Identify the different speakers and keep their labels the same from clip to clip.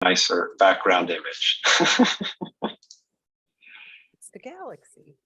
Speaker 1: nicer background image.
Speaker 2: It's the galaxy.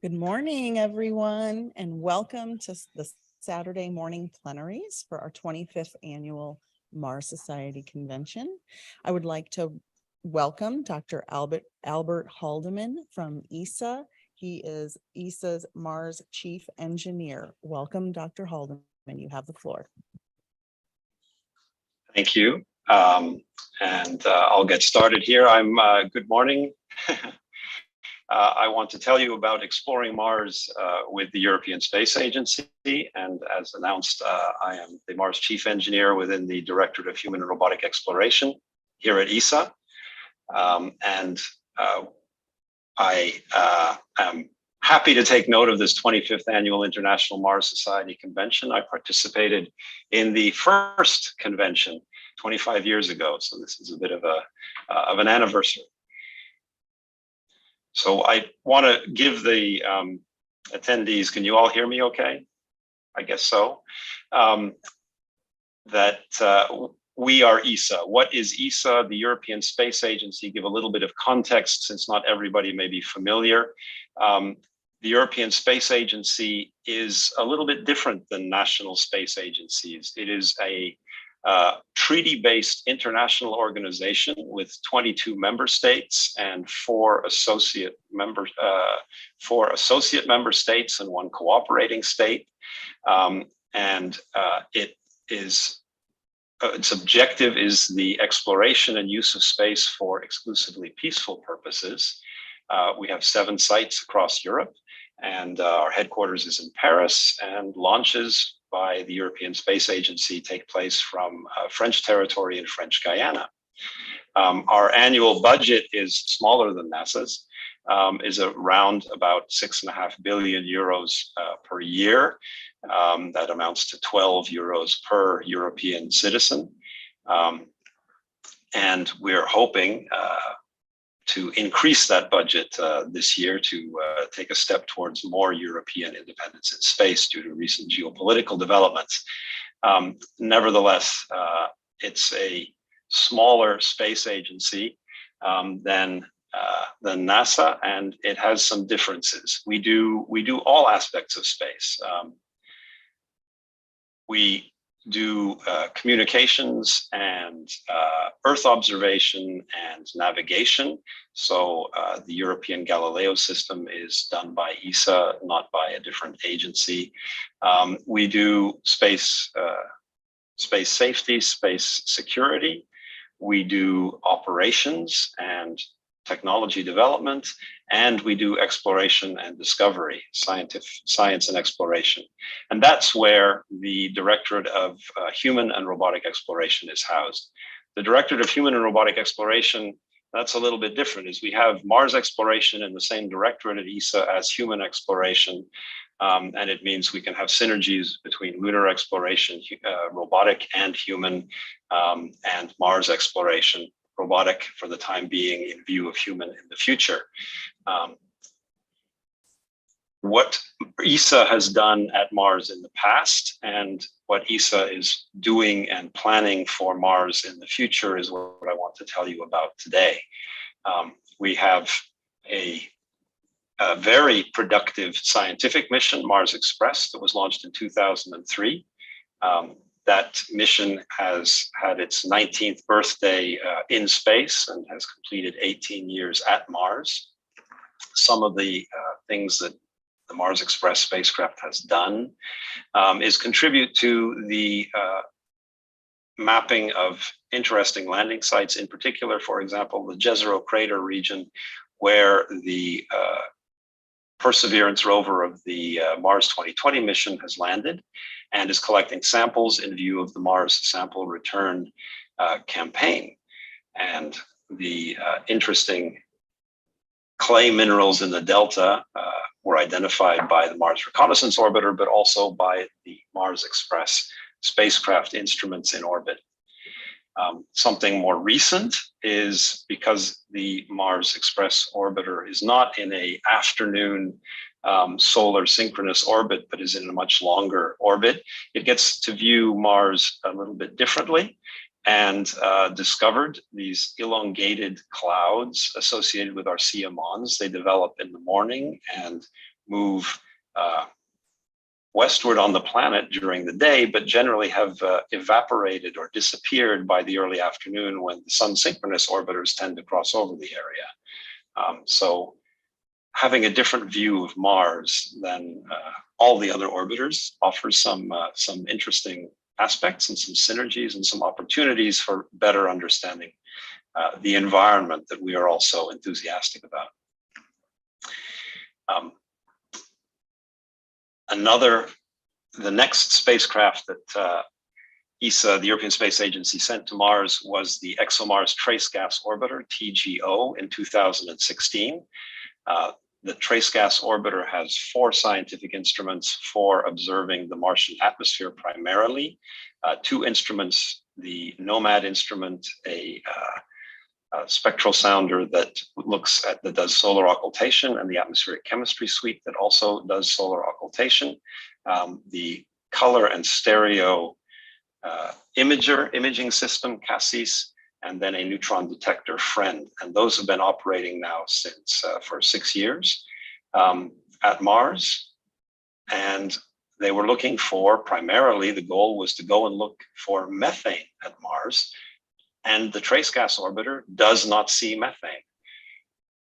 Speaker 2: Good morning, everyone, and welcome to the Saturday morning plenaries for our 25th annual Mars Society Convention. I would like to welcome Dr. Albert Haldeman from ESA. He is ESA's Mars Chief Engineer. Welcome, Dr. Haldeman. You have the floor.
Speaker 1: Thank you. I'll get started here. Good morning. I want to tell you about exploring Mars with the European Space Agency. And as announced, I am the Mars Chief Engineer within the Directorate of Human and Robotic Exploration here at ESA. I am happy to take note of this 25th Annual International Mars Society Convention. I participated in the first convention 25 years ago, so this is a bit of an anniversary. So I want to give the attendees, can you all hear me okay? I guess so. We are ESA. What is ESA? The European Space Agency. Give a little bit of context since not everybody may be familiar. The European Space Agency is a little bit different than national space agencies. It is a treaty-based international organization with 22 member states and four associate member states and one cooperating state. Its objective is the exploration and use of space for exclusively peaceful purposes. We have 7 sites across Europe, and our headquarters is in Paris, and launches by the European Space Agency take place from French territory in French Guyana. Our annual budget is smaller than NASA's, is around about 6.5 billion euros per year. That amounts to 12 euros per European citizen. And we're hoping to increase that budget this year to take a step towards more European independence in space due to recent geopolitical developments. Nevertheless, it's a smaller space agency than NASA, and it has some differences. We do all aspects of space. We do communications and Earth observation and navigation. So the European Galileo system is done by ESA, not by a different agency. We do space safety, space security. We do operations and technology development, and we do exploration and discovery, science and exploration. And that's where the Directorate of Human and Robotic Exploration is housed. The Directorate of Human and Robotic Exploration, that's a little bit different, is we have Mars exploration in the same directorate at ESA as human exploration. And it means we can have synergies between lunar exploration, robotic and human, and Mars exploration, robotic for the time being in view of human in the future. What ESA has done at Mars in the past and what ESA is doing and planning for Mars in the future is what I want to tell you about today. We have a very productive scientific mission, Mars Express, that was launched in 2003. That mission has had its 19th birthday in space and has completed 18 years at Mars. Some of the things that the Mars Express spacecraft has done is contribute to the mapping of interesting landing sites, in particular, for example, the Jezero crater region, where the Perseverance rover of the Mars 2020 mission has landed and is collecting samples in view of the Mars sample return campaign. And the interesting clay minerals in the delta were identified by the Mars Reconnaissance Orbiter, but also by the Mars Express spacecraft instruments in orbit. Something more recent is because the Mars Express orbiter is not in an afternoon solar synchronous orbit, but is in a much longer orbit, it gets to view Mars a little bit differently and discovered these elongated clouds associated with our Mons. They develop in the morning and move westward on the planet during the day, but generally have evaporated or disappeared by the early afternoon when the sun synchronous orbiters tend to cross over the area. So having a different view of Mars than all the other orbiters offers some interesting aspects and some synergies and some opportunities for better understanding the environment that we are also enthusiastic about. The next spacecraft that ESA, the European Space Agency, sent to Mars was the ExoMars Trace Gas Orbiter, TGO, in 2016. The Trace Gas Orbiter has 4 scientific instruments for observing the Martian atmosphere primarily. 2 instruments, the NOMAD instrument, a spectral sounder that does solar occultation, and the atmospheric chemistry suite that also does solar occultation. The color and stereo imaging system, CASIS, and then a neutron detector, FRIEND. And those have been operating now since for 6 years at Mars. And they were looking for, primarily, the goal was to go and look for methane at Mars. And the Trace Gas Orbiter does not see methane.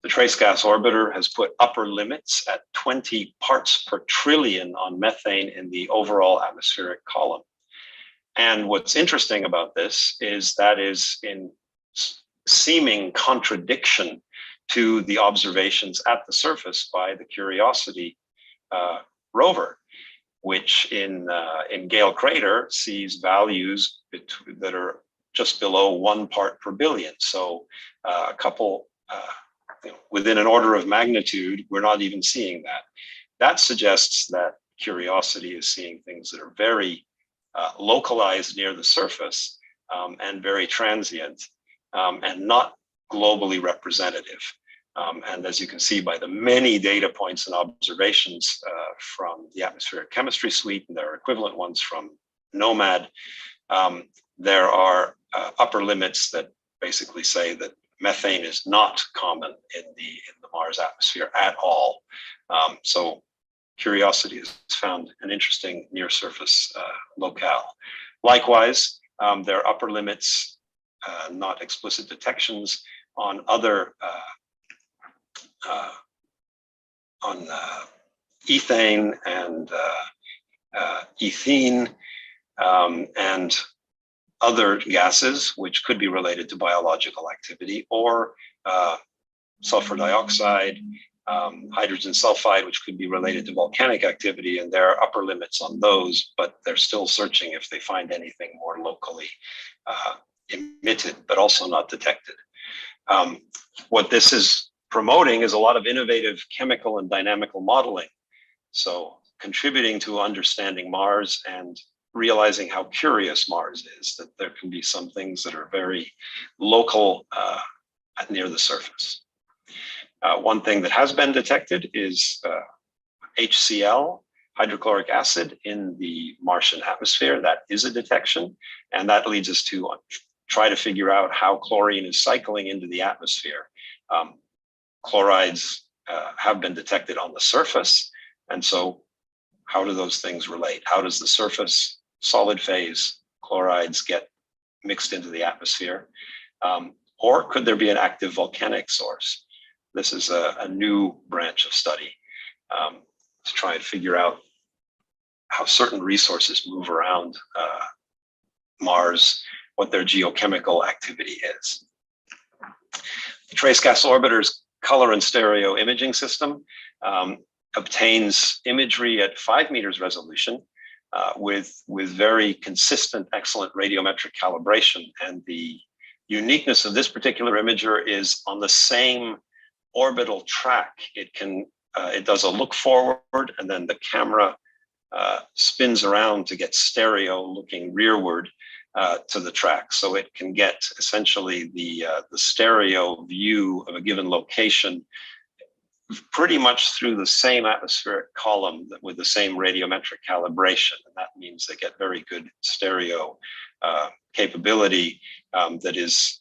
Speaker 1: The Trace Gas Orbiter has put upper limits at 20 parts per trillion on methane in the overall atmospheric column. And what's interesting about this is that is in seeming contradiction to the observations at the surface by the Curiosity rover, which in Gale Crater sees values that are just below 1 part per billion. So a couple, within an order of magnitude, we're not even seeing that. That suggests that Curiosity is seeing things that are very localized near the surface and very transient and not globally representative. And as you can see by the many data points and observations from the atmospheric chemistry suite, and there are equivalent ones from NOMAD, there are upper limits that basically say that methane is not common in the Mars atmosphere at all. So Curiosity has found an interesting near surface locale. Likewise, there are upper limits, not explicit detections on other on ethane and ethene and other gases, which could be related to biological activity, or sulfur dioxide, hydrogen sulfide, which could be related to volcanic activity, and there are upper limits on those, but they're still searching if they find anything more locally emitted, but also not detected. What this is promoting is a lot of innovative chemical and dynamical modeling. So contributing to understanding Mars and realizing how curious Mars is, that there can be some things that are very local near the surface. One thing that has been detected is HCl, hydrochloric acid, in the Martian atmosphere. That is a detection, and that leads us to try to figure out how chlorine is cycling into the atmosphere. Chlorides have been detected on the surface, and so how do those things relate? How does the surface solid phase chlorides get mixed into the atmosphere? Or could there be an active volcanic source? This is a new branch of study to try and figure out how certain resources move around Mars, what their geochemical activity is. The Trace Gas Orbiter's color and stereo imaging system obtains imagery at 5 meters resolution with very consistent, excellent radiometric calibration. And the uniqueness of this particular imager is on the same orbital track. It does a look forward, and then the camera spins around to get stereo looking rearward to the track. So it can get essentially the stereo view of a given location pretty much through the same atmospheric column with the same radiometric calibration. And that means they get very good stereo capability that is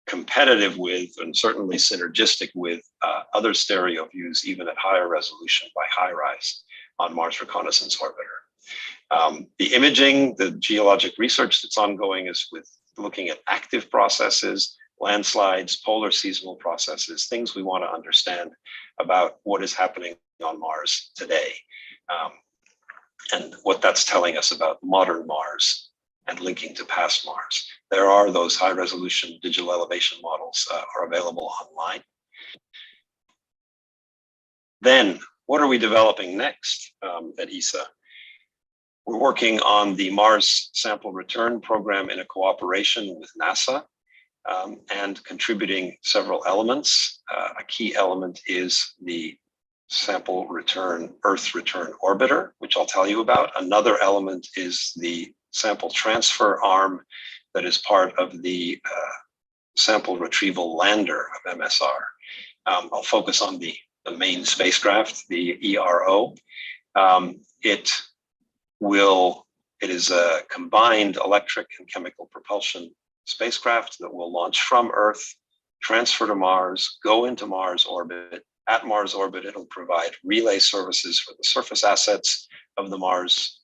Speaker 1: competitive with and certainly synergistic with other stereo views, even at higher resolution by HiRISE on Mars Reconnaissance Orbiter. The imaging, the geologic research that's ongoing is with looking at active processes, landslides, polar seasonal processes, things we want to understand about what is happening on Mars today, and what that's telling us about modern Mars and linking to past Mars. There are those high resolution digital elevation models are available online. Then what are we developing next at ESA? We're working on the Mars Sample Return Program in a cooperation with NASA and contributing several elements. A key element is the Sample Return Earth Return Orbiter, which I'll tell you about. Another element is the Sample Transfer Arm that is part of the Sample Retrieval Lander of MSR. I'll focus on the main spacecraft, the ERO. It is a combined electric and chemical propulsion spacecraft that will launch from Earth, transfer to Mars, go into Mars orbit. At Mars orbit, it'll provide relay services for the surface assets of the Mars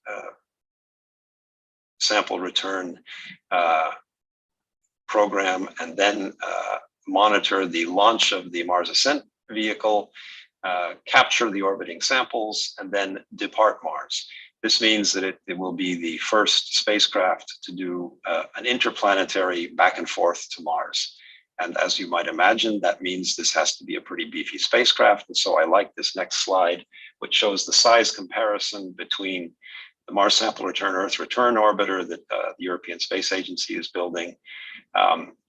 Speaker 1: sample return program, and then monitor the launch of the Mars Ascent vehicle, capture the orbiting samples, and then depart Mars. This means that it will be the first spacecraft to do an interplanetary back and forth to Mars. And as you might imagine, that means this has to be a pretty beefy spacecraft. And so I like this next slide, which shows the size comparison between the Mars Sample Return Earth Return Orbiter that the European Space Agency is building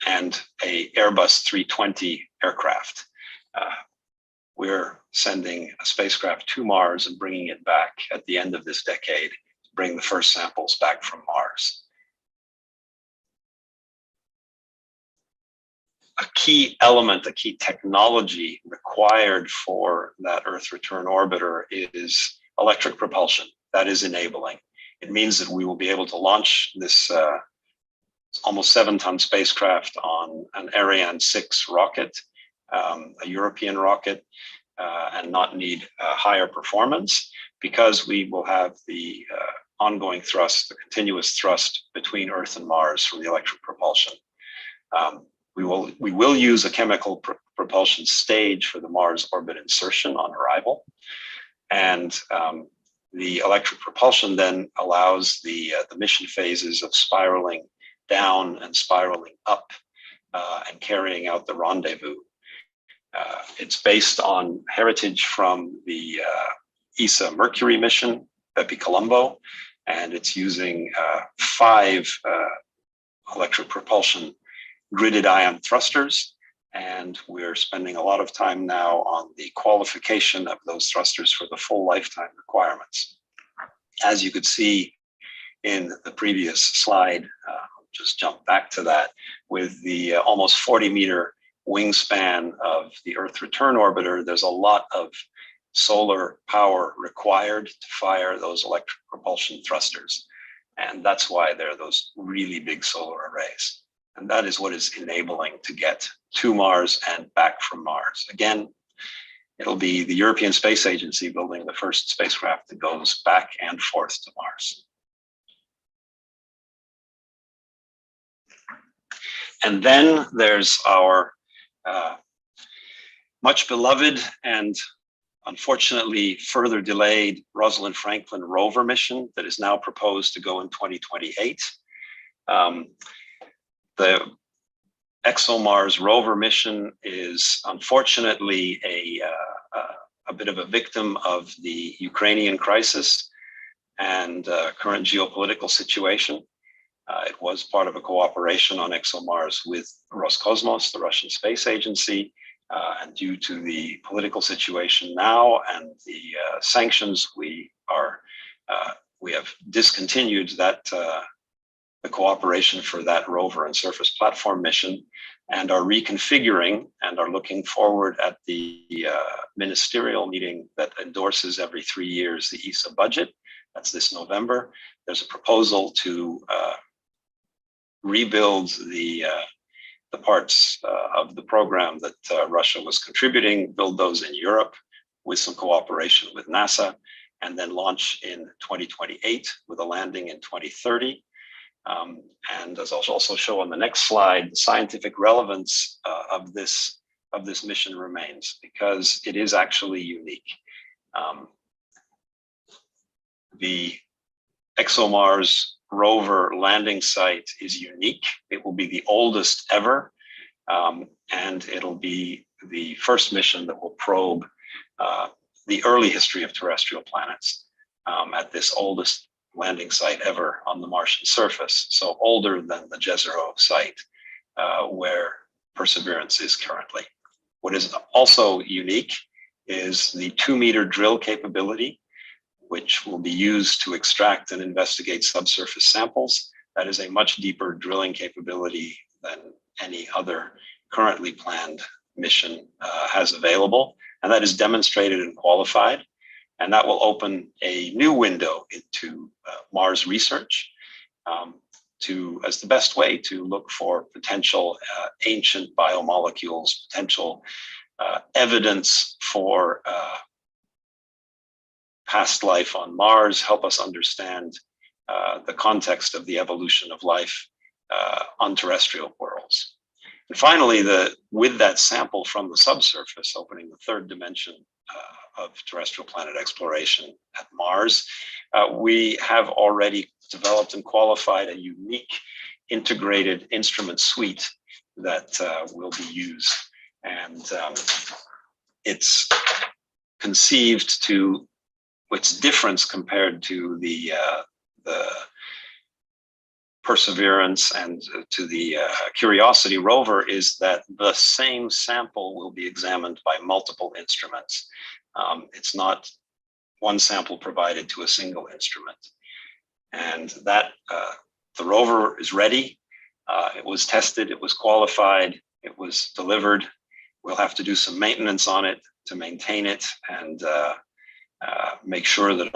Speaker 1: and a Airbus 320 aircraft. We're sending a spacecraft to Mars and bringing it back at the end of this decade to bring the first samples back from Mars. A key element, a key technology required for that Earth Return Orbiter is electric propulsion. That is enabling. It means that we will be able to launch this almost 7-ton spacecraft on an Ariane 6 rocket, a European rocket, and not need higher performance, because we will have the ongoing thrust, the continuous thrust between Earth and Mars for the electric propulsion. We will use a chemical propulsion stage for the Mars orbit insertion on arrival, and the electric propulsion then allows the mission phases of spiraling down and spiraling up and carrying out the rendezvous. It's based on heritage from the ESA Mercury mission, Bepi Colombo, and it's using 5 electric propulsion gridded ion thrusters. And we're spending a lot of time now on the qualification of those thrusters for the full lifetime requirements. As you could see in the previous slide, just jump back to that, with the almost 40-meter wingspan of the Earth return orbiter, there's a lot of solar power required to fire those electric propulsion thrusters. And that's why there are those really big solar arrays. And that is what is enabling to get to Mars and back from Mars. Again, it'll be the European Space Agency building the first spacecraft that goes back and forth to Mars. And then there's our much beloved and unfortunately further delayed Rosalind Franklin rover mission that is now proposed to go in 2028. The ExoMars rover mission is unfortunately a bit of a victim of the Ukrainian crisis and current geopolitical situation. It was part of a cooperation on ExoMars with Roscosmos, the Russian space agency, and due to the political situation now and the sanctions, we have discontinued that the cooperation for that rover and surface platform mission, and are reconfiguring and are looking forward at the ministerial meeting that endorses every 3 years the ESA budget. That's this November. There's a proposal to rebuild the parts of the program that Russia was contributing, build those in Europe with some cooperation with NASA, and then launch in 2028 with a landing in 2030. And as I'll also show on the next slide, the scientific relevance of this mission remains, because it is actually unique. The ExoMars rover landing site is unique. It will be the oldest ever, and it'll be the first mission that will probe the early history of terrestrial planets at this oldest landing site ever on the Martian surface, so older than the Jezero site where Perseverance is currently. What is also unique is the 2-meter drill capability, which will be used to extract and investigate subsurface samples. That is a much deeper drilling capability than any other currently planned mission has available. And that is demonstrated and qualified. And that will open a new window into Mars research as the best way to look for potential ancient biomolecules, potential evidence for past life on Mars, help us understand the context of the evolution of life on terrestrial worlds. And finally, with that sample from the subsurface, opening the third dimension of terrestrial planet exploration at Mars, we have already developed and qualified a unique integrated instrument suite that will be used. And it's conceived to, its difference compared to the Perseverance and to the Curiosity rover is that the same sample will be examined by multiple instruments. It's not one sample provided to a single instrument. And that the rover is ready. It was tested, it was qualified, it was delivered. We'll have to do some maintenance on it to maintain it and make sure that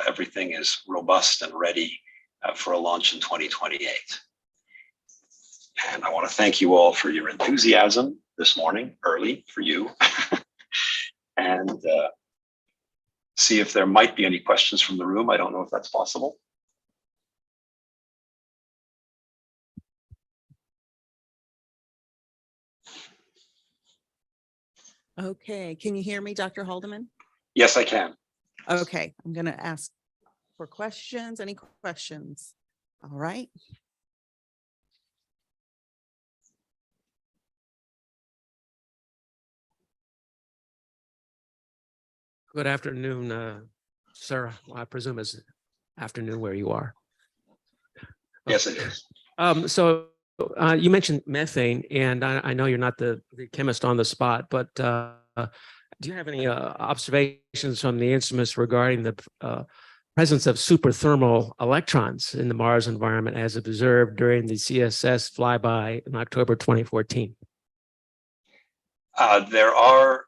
Speaker 1: everything is robust and ready for a launch in 2028. And I want to thank you all for your enthusiasm this morning, early for you, and see if there might be any questions from the room. I don't know if that's possible.
Speaker 2: Okay, can you hear me, Dr. Haldeman?
Speaker 1: Yes, I can.
Speaker 2: Okay, I'm going to ask for questions. Any questions? All right.
Speaker 3: Good afternoon, sir. Well, I presume it's afternoon where you are.
Speaker 1: Yes, it is.
Speaker 3: So you mentioned methane, and I know you're not the chemist on the spot, but do you have any observations from the instruments regarding the presence of superthermal electrons in the Mars environment as observed during the CSS flyby in October 2014?
Speaker 1: There are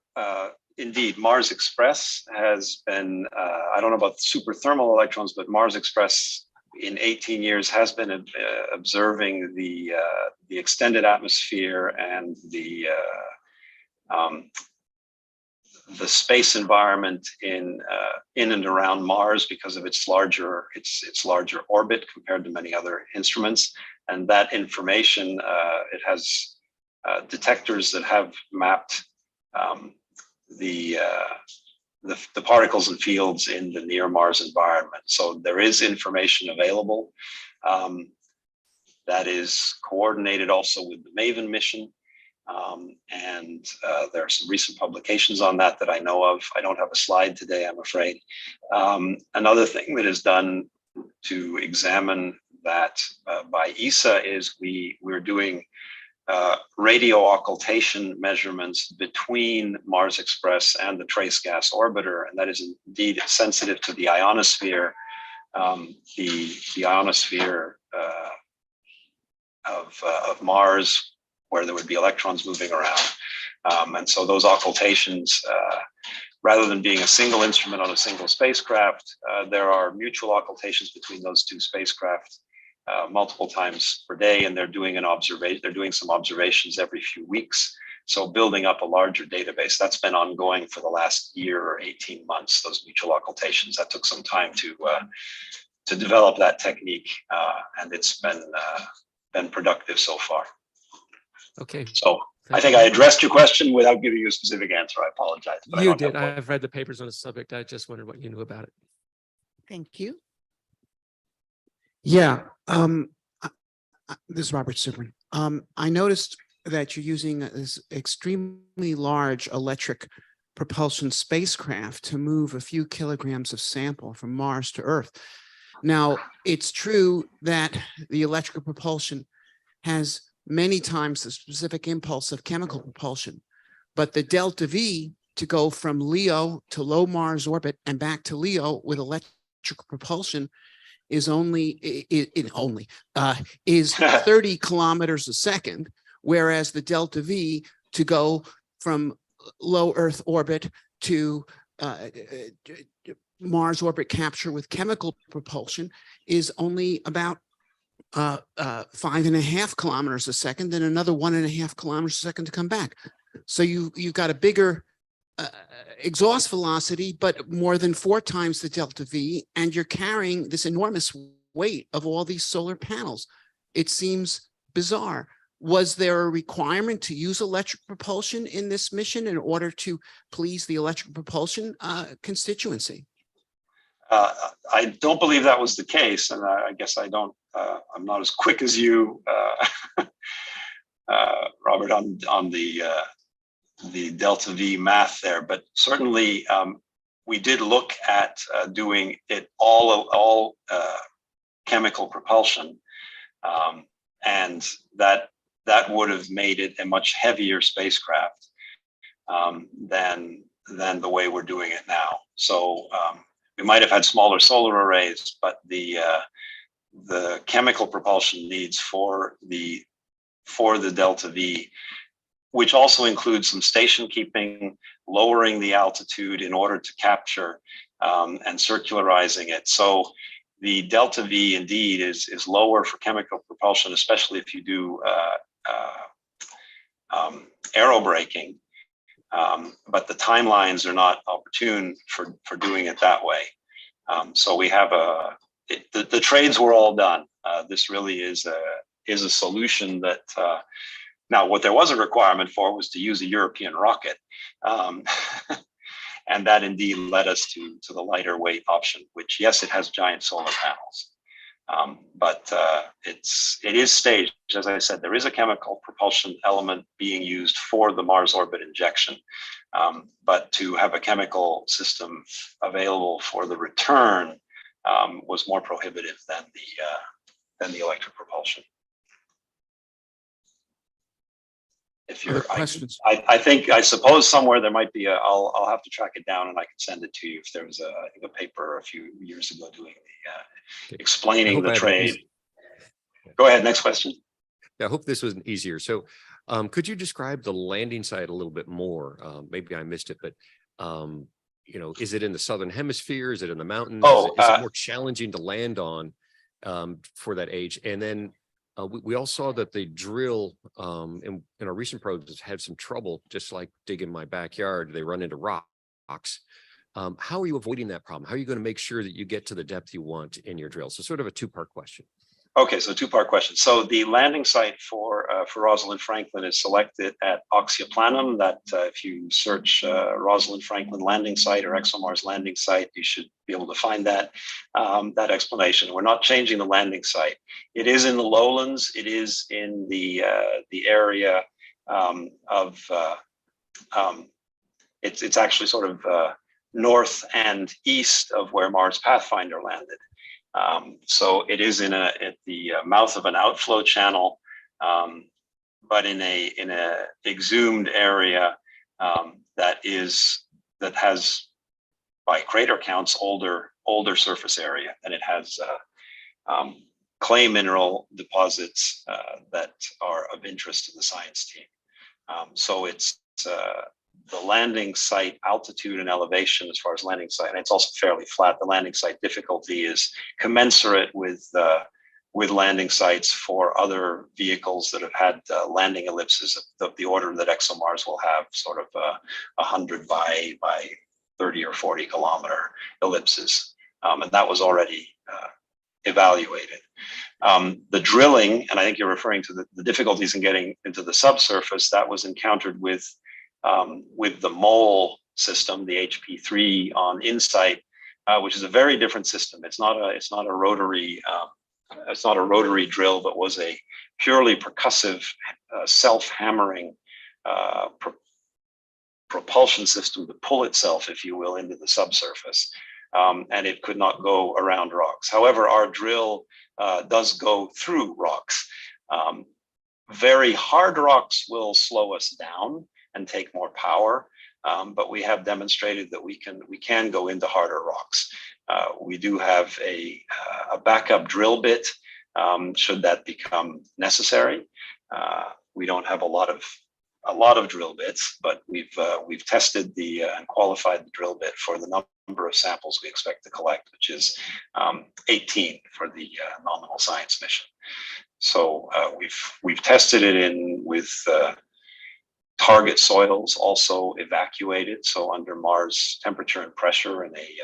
Speaker 1: indeed. Mars Express has been, I don't know about superthermal electrons, but Mars Express in 18 years has been observing the extended atmosphere and the space environment in and around Mars because of its larger orbit compared to many other instruments. And that information, it has detectors that have mapped the particles and fields in the near Mars environment. So there is information available that is coordinated also with the MAVEN mission. And there are some recent publications on that I know of. I don't have a slide today, I'm afraid. Another thing that is done to examine that by ESA is we're doing radio occultation measurements between Mars Express and the trace gas orbiter, and that is indeed sensitive to the ionosphere, the ionosphere of Mars, where there would be electrons moving around. And so those occultations, rather than being a single instrument on a single spacecraft, there are mutual occultations between those two spacecraft multiple times per day, and they're doing some observations every few weeks. So building up a larger database, that's been ongoing for the last year or 18 months, those mutual occultations. That took some time to develop that technique, and it's been productive so far.
Speaker 3: Okay.
Speaker 1: So I think I addressed your question without giving you a specific answer. I apologize.
Speaker 3: You did. I've read the papers on the subject. I just wondered what you knew about it.
Speaker 2: Thank you.
Speaker 4: Yeah, this is Robert Subrin. I noticed that you're using this extremely large electric propulsion spacecraft to move a few kilograms of sample from Mars to Earth. Now, it's true that the electrical propulsion has many times the specific impulse of chemical propulsion, but the delta V to go from LEO to low Mars orbit and back to LEO with electric propulsion is is 30 kilometers a second, whereas the delta V to go from low Earth orbit to Mars orbit capture with chemical propulsion is only about 5.5 kilometers a second, then another 1.5 kilometers a second to come back. So you've got a bigger exhaust velocity, but more than 4 times the delta V, and you're carrying this enormous weight of all these solar panels. It seems bizarre. Was there a requirement to use electric propulsion in this mission in order to please the electric propulsion constituency?
Speaker 1: I don't believe that was the case, and I guess I'm not as quick as you, Robert, on the delta V math there, but certainly we did look at doing it all chemical propulsion, and that would have made it a much heavier spacecraft than the way we're doing it now. So we might have had smaller solar arrays, but the chemical propulsion needs for the delta V, which also includes some station keeping, lowering the altitude in order to capture and circularizing it. So the delta V indeed is lower for chemical propulsion, especially if you do aerobraking. But the timelines are not opportune for doing it that way. So we have the trades were all done. This really is a solution that now what there was a requirement for was to use a European rocket. And that indeed led us to the lighter weight option, which, yes, it has giant solar panels. But it is staged. As I said, there is a chemical propulsion element being used for the Mars orbit injection. But to have a chemical system available for the return was more prohibitive than the electric propulsion. If you're,
Speaker 4: questions?
Speaker 1: I suppose somewhere there might be I'll have to track it down and I can send it to you if there was I think a paper a few years ago doing the explaining the trade. Go ahead, next question.
Speaker 5: Yeah, I hope this was easier. So could you describe the landing site a little bit more? Maybe I missed it, but is it in the southern hemisphere? Is it in the mountains?
Speaker 1: Oh,
Speaker 5: is it more challenging to land on for that age? And then we all saw that the drill in our recent probes had some trouble, just like digging my backyard. They run into rocks. How are you avoiding that problem? How are you going to make sure that you get to the depth you want in your drill? So sort of a two-part question.
Speaker 1: Okay, so two-part question. So the landing site for Rosalind Franklin is selected at Oxyaplanum. That if you search Rosalind Franklin landing site or ExoMars landing site, you should be able to find that explanation. We're not changing the landing site. It is in the lowlands. It is in the area it's actually sort of north and east of where Mars Pathfinder landed. So it is at the mouth of an outflow channel, but in a exhumed area that has, by crater counts, older surface area, and it has clay mineral deposits that are of interest to the science team. So it's the landing site altitude and elevation as far as landing site, and it's also fairly flat. The landing site difficulty is commensurate with landing sites for other vehicles that have had landing ellipses of the order that ExoMars will have, sort of 100 by 30 or 40 kilometer ellipses, and that was already evaluated. The drilling, and I think you're referring to the difficulties in getting into the subsurface, that was encountered with the mole system, the HP3 on InSight, which is a very different system. It's not a rotary drill, but was a purely percussive, self-hammering propulsion system to pull itself, if you will, into the subsurface. And it could not go around rocks. However, our drill does go through rocks. Very hard rocks will slow us down and take more power, but we have demonstrated that we can go into harder rocks. We do have a backup drill bit should that become necessary. We don't have a lot of drill bits, but we've tested and qualified the drill bit for the number of samples we expect to collect, which is 18 for the nominal science mission. So we've tested it with target soils, also evacuated, so under Mars temperature and pressure in a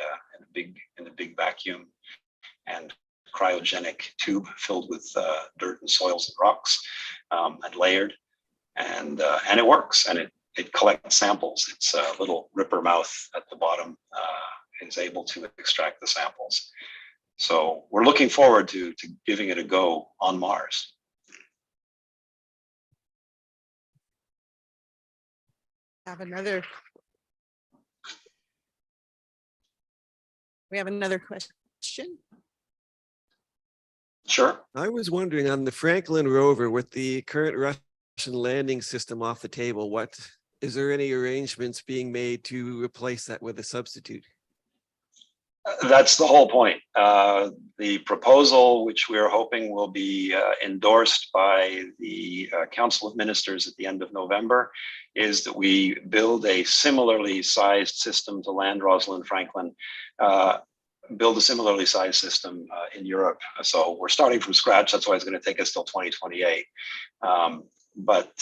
Speaker 1: big vacuum and cryogenic tube filled with dirt and soils and rocks, and layered, and it works, and it collects samples. It's a little ripper mouth at the bottom is able to extract the samples. So we're looking forward to giving it a go on Mars.
Speaker 2: We have another question.
Speaker 1: Sure.
Speaker 6: I was wondering, on the Franklin rover, with the current Russian landing system off the table, is there any arrangements being made to replace that with a substitute?
Speaker 1: That's the whole point. The proposal, which we're hoping will be endorsed by the Council of Ministers at the end of November, is that we build a similarly sized system to land Rosalind Franklin, build a similarly sized system in Europe. So we're starting from scratch. That's why it's going to take us till 2028. But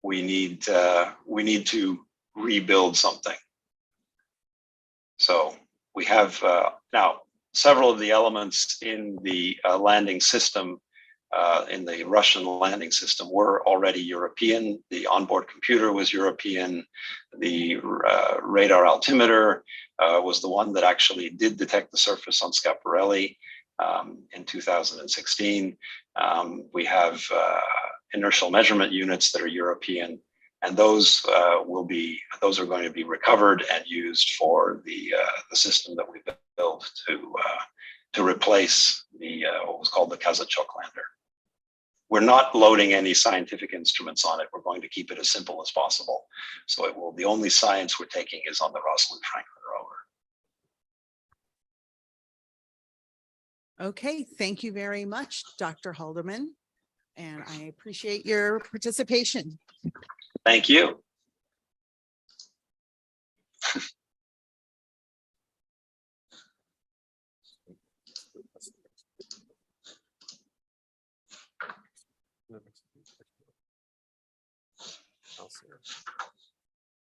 Speaker 1: we need to rebuild something. So we have now several of the elements in the landing system, in the Russian landing system, were already European. The onboard computer was European. The radar altimeter was the one that actually did detect the surface on Schiaparelli. in 2016. We have inertial measurement units that are European, and those are going to be recovered and used for the system that we built to replace what was called the Kazachok lander. We're not loading any scientific instruments on it. We're going to keep it as simple as possible. So the only science we're taking is on the Rosalind Franklin rover.
Speaker 2: Okay, thank you very much, Dr. Haldeman. And I appreciate your participation.
Speaker 1: Thank you.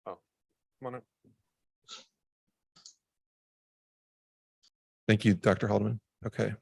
Speaker 7: Oh, come on up. Thank you, Dr. Haldeman. Okay.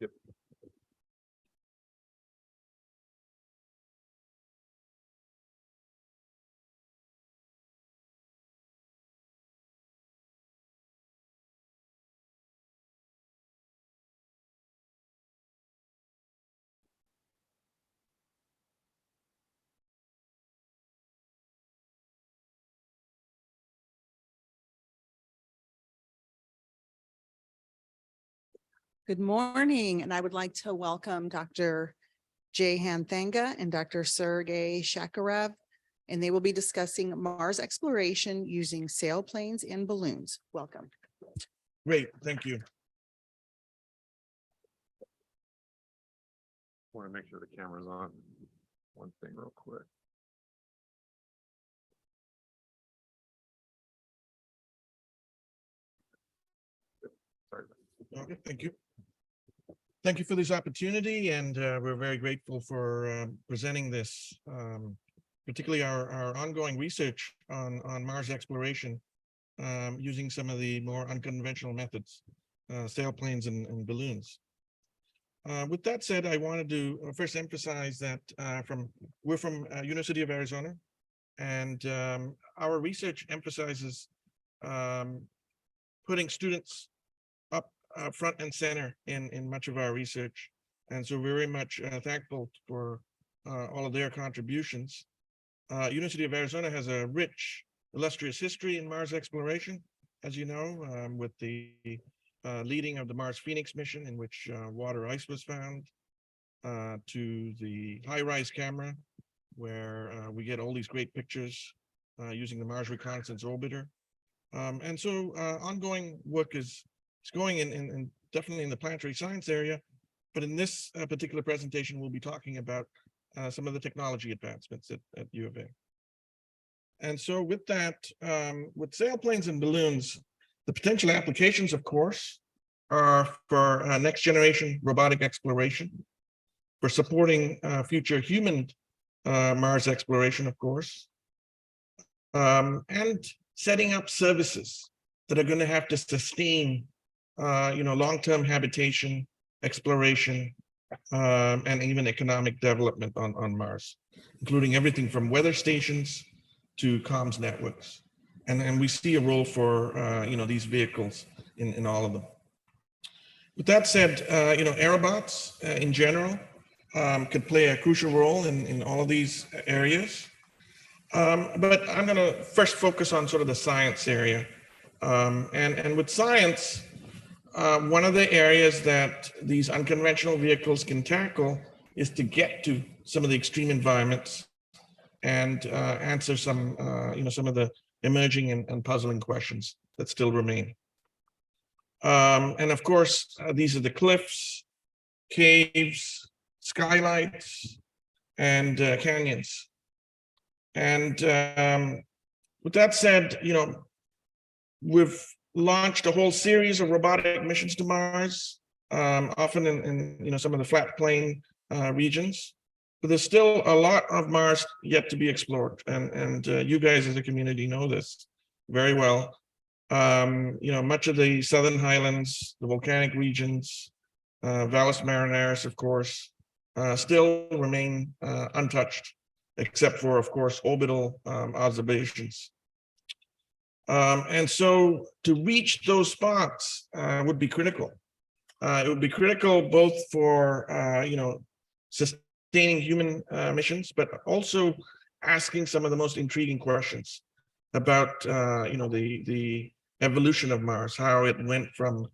Speaker 7: Yep.
Speaker 2: Good morning, and I would like to welcome Dr. Jehan Thanga and Dr. Sergey Shakarev, and they will be discussing Mars exploration using sailplanes and balloons. Welcome.
Speaker 8: Great, thank you.
Speaker 7: Want to make sure the camera's on. One thing real quick. Sorry.
Speaker 8: Okay, thank you. Thank you for this opportunity, and we're very grateful for presenting this, particularly our ongoing research on Mars exploration using some of the more unconventional methods, sailplanes and balloons. With that said, I wanted to first emphasize that we're from University of Arizona, and our research emphasizes putting students up front and center in much of our research. And so very much thankful for all of their contributions. University of Arizona has a rich, illustrious history in Mars exploration, as you know, with the leading of the Mars Phoenix mission, in which water ice was found, to the HiRISE camera, where we get all these great pictures using the Mars Reconnaissance Orbiter. And so ongoing work is going in definitely in the planetary science area, but in this particular presentation, we'll be talking about some of the technology advancements at U of A. And so with that, with sailplanes and balloons, the potential applications, of course, are for next generation robotic exploration, for supporting future human Mars exploration, of course, and setting up services that are going to have to sustain long-term habitation, exploration, and even economic development on Mars, including everything from weather stations to comms networks. And we see a role for these vehicles in all of them. With that said, aerobots in general could play a crucial role in all of these areas. But I'm going to first focus on sort of the science area. And with science, one of the areas that these unconventional vehicles can tackle is to get to some of the extreme environments and answer some of the emerging and puzzling questions that still remain. And of course, these are the cliffs, caves, skylights, and canyons. And with that said, we've launched a whole series of robotic missions to Mars, often in some of the flat plain regions. but there's still a lot of Mars yet to be explored. And you guys as a community know this very well. Much of the southern highlands, the volcanic regions, Valles Marineris, of course, still remain untouched, except for, of course, orbital observations. And so to reach those spots would be critical. It would be critical both for, sustaining human missions, but also asking some of the most intriguing questions about, the evolution of Mars, how it went from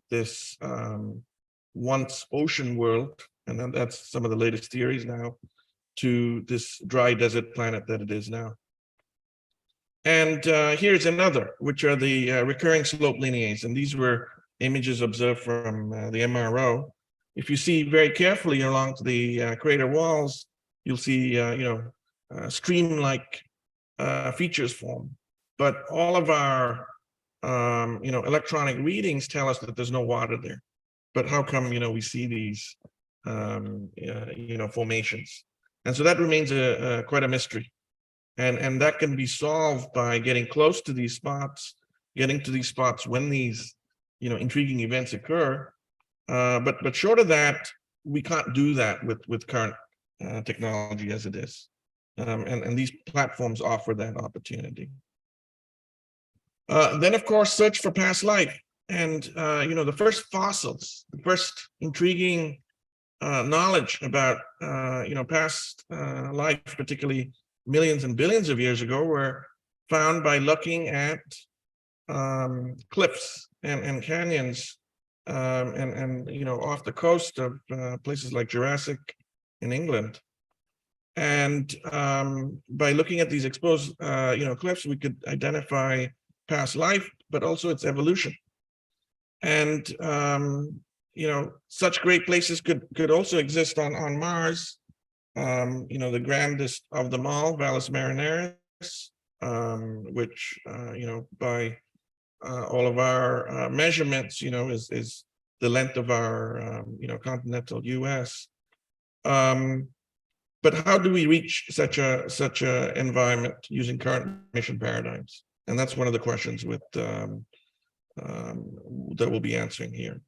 Speaker 8: this once ocean world, and then that's some of the latest theories now, to this dry desert planet that it is now. And here's another, which are the recurring slope lineae. And these were images observed from the MRO. If you see very carefully along the crater walls, you'll see, stream-like features form. But all of our, electronic readings tell us that there's no water there. But how come, we see these, formations? And so that remains quite a mystery. And that can be solved by getting close to these spots, getting to these spots when these, intriguing events occur. But short of that, we can't do that with current technology as it is. And these platforms offer that opportunity. Then, of course, search for past life. And, the first fossils, the first intriguing knowledge about, past life, particularly millions and billions of years ago, were found by looking at cliffs and canyons and off the coast of places like Jurassic in England. And by looking at these exposed cliffs, we could identify past life, but also its evolution. And such great places could also exist on Mars. The grandest of them all, Valles Marineris, which by all of our measurements, is the length of our continental US. But how do we reach such a environment using current mission paradigms? And that's one of the questions that we'll be answering here.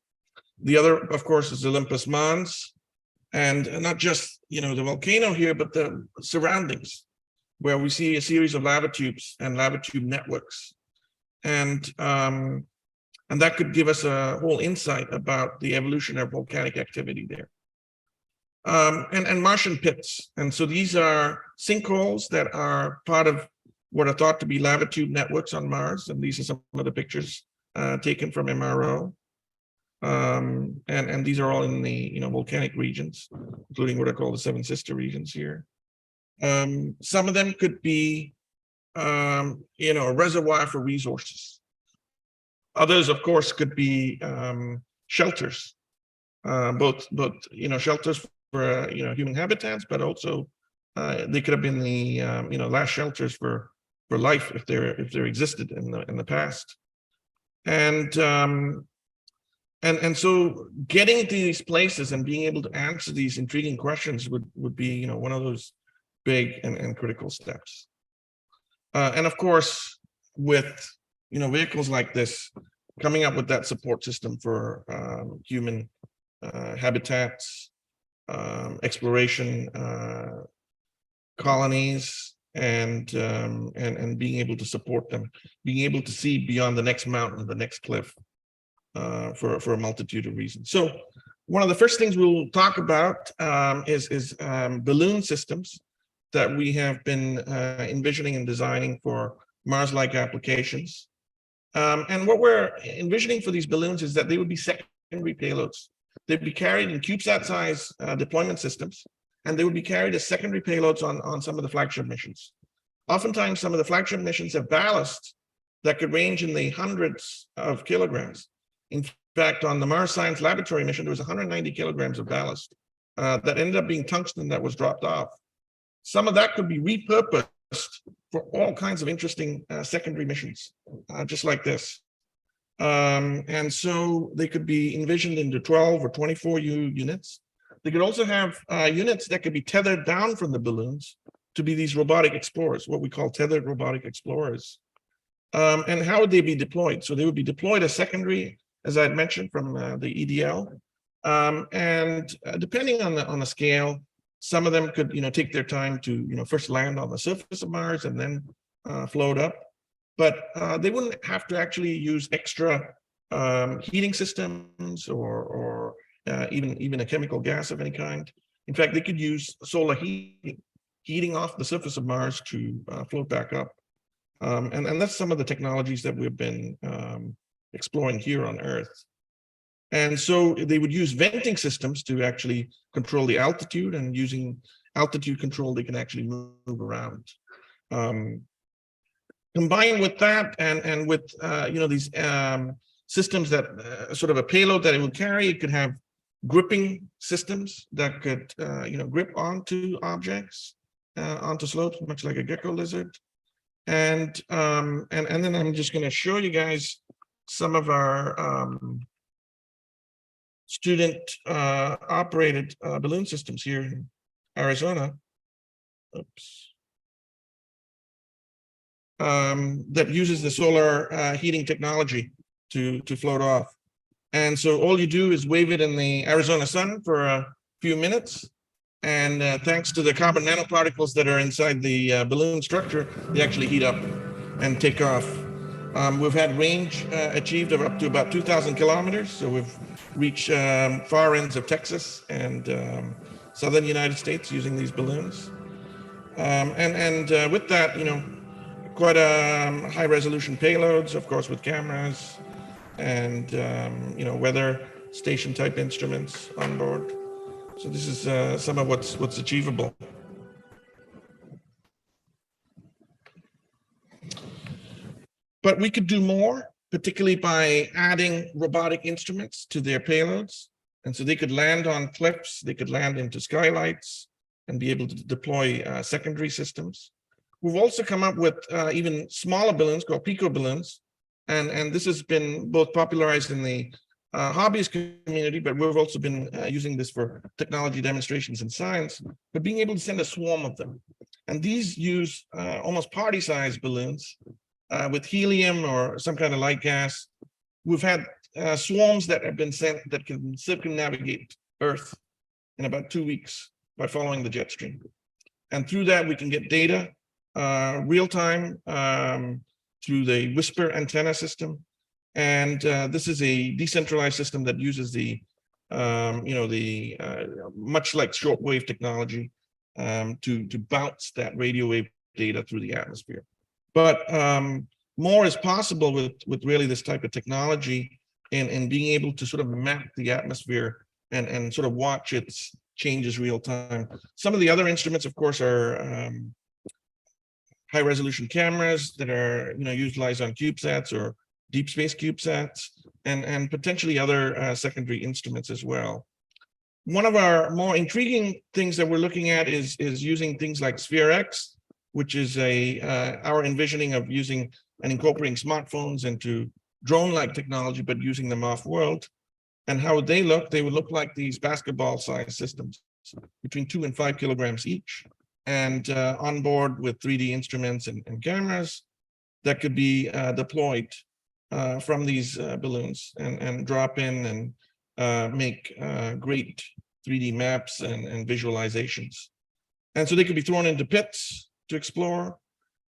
Speaker 8: The other, of course, is Olympus Mons. And not just, the volcano here, but the surroundings, where we see a series of lava tubes and lava tube networks. And that could give us a whole insight about the evolution of volcanic activity there. And Martian pits. And so these are sinkholes that are part of what are thought to be lava tube networks on Mars. And these are some of the pictures taken from MRO. And these are all in the volcanic regions, including what I call the Seven Sister regions here. Some of them could be a reservoir for resources. Others, of course, could be shelters, both shelters for human habitats, but also they could have been the last shelters for life if there existed in the past. And so getting to these places and being able to answer these intriguing questions would be, one of those big and critical steps. And of course, with, vehicles like this, coming up with that support system for human habitats, exploration, colonies, and being able to support them, being able to see beyond the next mountain, the next cliff. For a multitude of reasons. So one of the first things we'll talk about is balloon systems that we have been envisioning and designing for Mars-like applications. And what we're envisioning for these balloons is that they would be secondary payloads. They'd be carried in CubeSat-size deployment systems, and they would be carried as secondary payloads on some of the flagship missions. Oftentimes, some of the flagship missions have ballast that could range in the hundreds of kilograms. In fact, on the Mars Science Laboratory mission, there was 190 kilograms of ballast that ended up being tungsten that was dropped off. Some of that could be repurposed for all kinds of interesting secondary missions, just like this. And so they could be envisioned into 12 or 24 units They could also have units that could be tethered down from the balloons to be these robotic explorers, what we call tethered robotic explorers. And how would they be deployed? So they would be deployed as secondary, as I had mentioned, from the EDL. Depending on the scale, some of them could, take their time to, first land on the surface of Mars and then float up. But they wouldn't have to actually use extra heating systems or even a chemical gas of any kind. In fact, they could use solar heating off the surface of Mars to float back up. And that's some of the technologies that we've been exploring here on Earth. And so they would use venting systems to actually control the altitude, and using altitude control, they can actually move around. Combined with that and with, these systems that sort of a payload that it would carry, it could have gripping systems that could, grip onto objects, onto slopes, much like a gecko lizard. And then I'm just going to show you guys some of our student operated balloon systems here in Arizona. Oops. That uses the solar heating technology to float off. And so all you do is wave it in the Arizona sun for a few minutes. And thanks to the carbon nanoparticles that are inside the balloon structure, they actually heat up and take off. We've had range achieved of up to about 2,000 kilometers. So we've reached far ends of Texas and southern United States using these balloons. With that, quite a high resolution payloads, of course, with cameras and, weather station type instruments on board. So this is some of what's achievable. But we could do more, particularly by adding robotic instruments to their payloads. And so they could land on cliffs, they could land into skylights and be able to deploy secondary systems. We've also come up with even smaller balloons called pico balloons. And this has been both popularized in the hobbyist community, but we've also been using this for technology demonstrations in science, but being able to send a swarm of them. And these use almost party-sized balloons with helium or some kind of light gas. We've had swarms that have been sent that can circumnavigate Earth in about 2 weeks by following the jet stream. And through that, we can get data real time through the Whisper antenna system. And this is a decentralized system that uses the, much like shortwave technology to bounce that radio wave data through the atmosphere. But more is possible with really this type of technology and being able to sort of map the atmosphere and sort of watch its changes real time. Some of the other instruments, of course, are high resolution cameras that are utilized on CubeSats or deep space CubeSats, and potentially other secondary instruments as well. One of our more intriguing things that we're looking at is using things like SphereX, which is our envisioning of using and incorporating smartphones into drone-like technology, but using them off-world. And how would they look? They would look like these basketball-sized systems, between 2 and 5 kilograms each, and on board with 3D instruments and cameras that could be deployed from these balloons and drop in and make great 3D maps and visualizations. And so they could be thrown into pits to explore,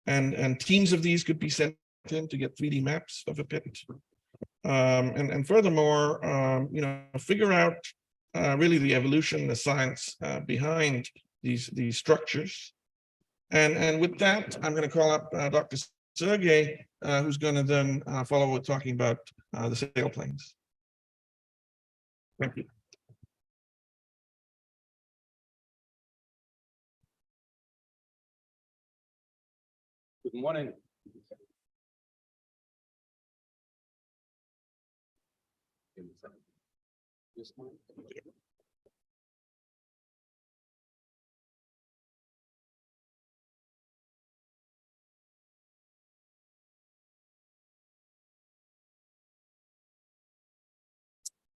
Speaker 8: and teams of these could be sent in to get 3D maps of a pit. And furthermore, figure out really the evolution, the science behind these structures. And with that, I'm going to call up Dr. Sergey, who's going to then follow with talking about the sailplanes. Thank you.
Speaker 9: Good morning.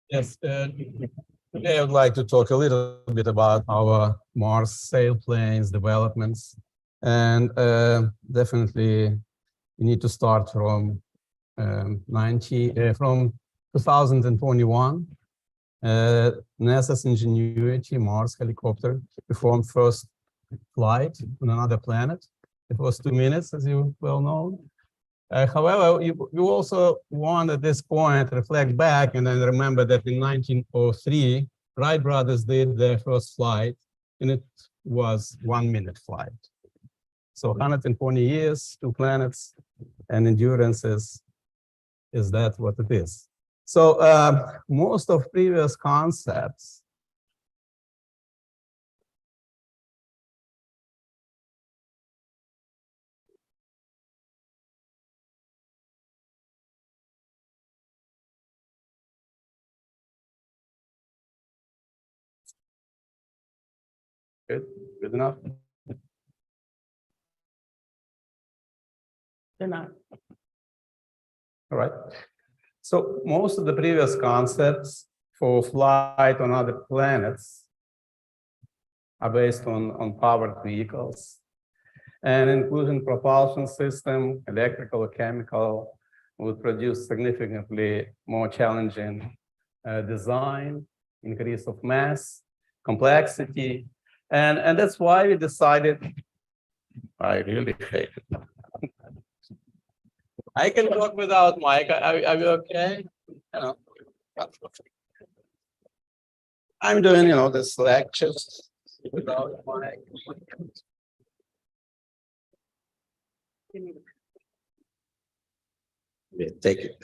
Speaker 9: Yes, today I would like to talk a little bit about our Mars sailplanes developments, and definitely we need to start from from 2021. NASA's Ingenuity Mars helicopter performed first flight on another planet. It was 2 minutes, as you well know. However, you also want at this point reflect back and then remember that in 1903, Wright brothers did their first flight, and it was 1 minute flight. So 120 years, 2 planets, and endurance is that what it is. So most of previous concepts good enough?
Speaker 2: They're not.
Speaker 9: All right. So most of the previous concepts for flight on other planets are based on powered vehicles, and including propulsion system, electrical or chemical, would produce significantly more challenging design, increase of mass, complexity, and that's why we decided. I really hate it. I can talk without mic. Are you okay? You know, I'm doing, this lectures without mic. Yeah, take it.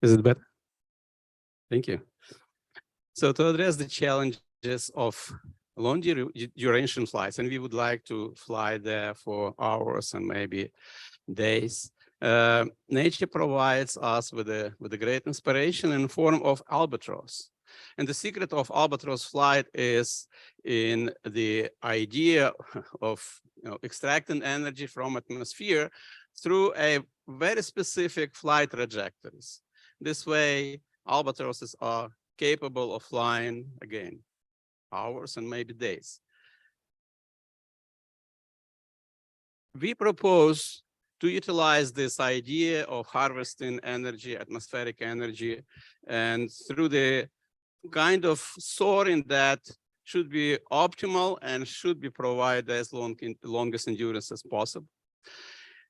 Speaker 9: Is it better? Thank you. So to address the challenges of long duration flights, and we would like to fly there for hours and maybe days, nature provides us with a great inspiration in the form of albatross. And the secret of albatross flight is in the idea of extracting energy from atmosphere through a very specific flight trajectories. This way, albatrosses are capable of flying again, hours and maybe days. We propose to utilize this idea of harvesting energy, atmospheric energy, and through the kind of soaring that should be optimal and should be provided as longest endurance as possible.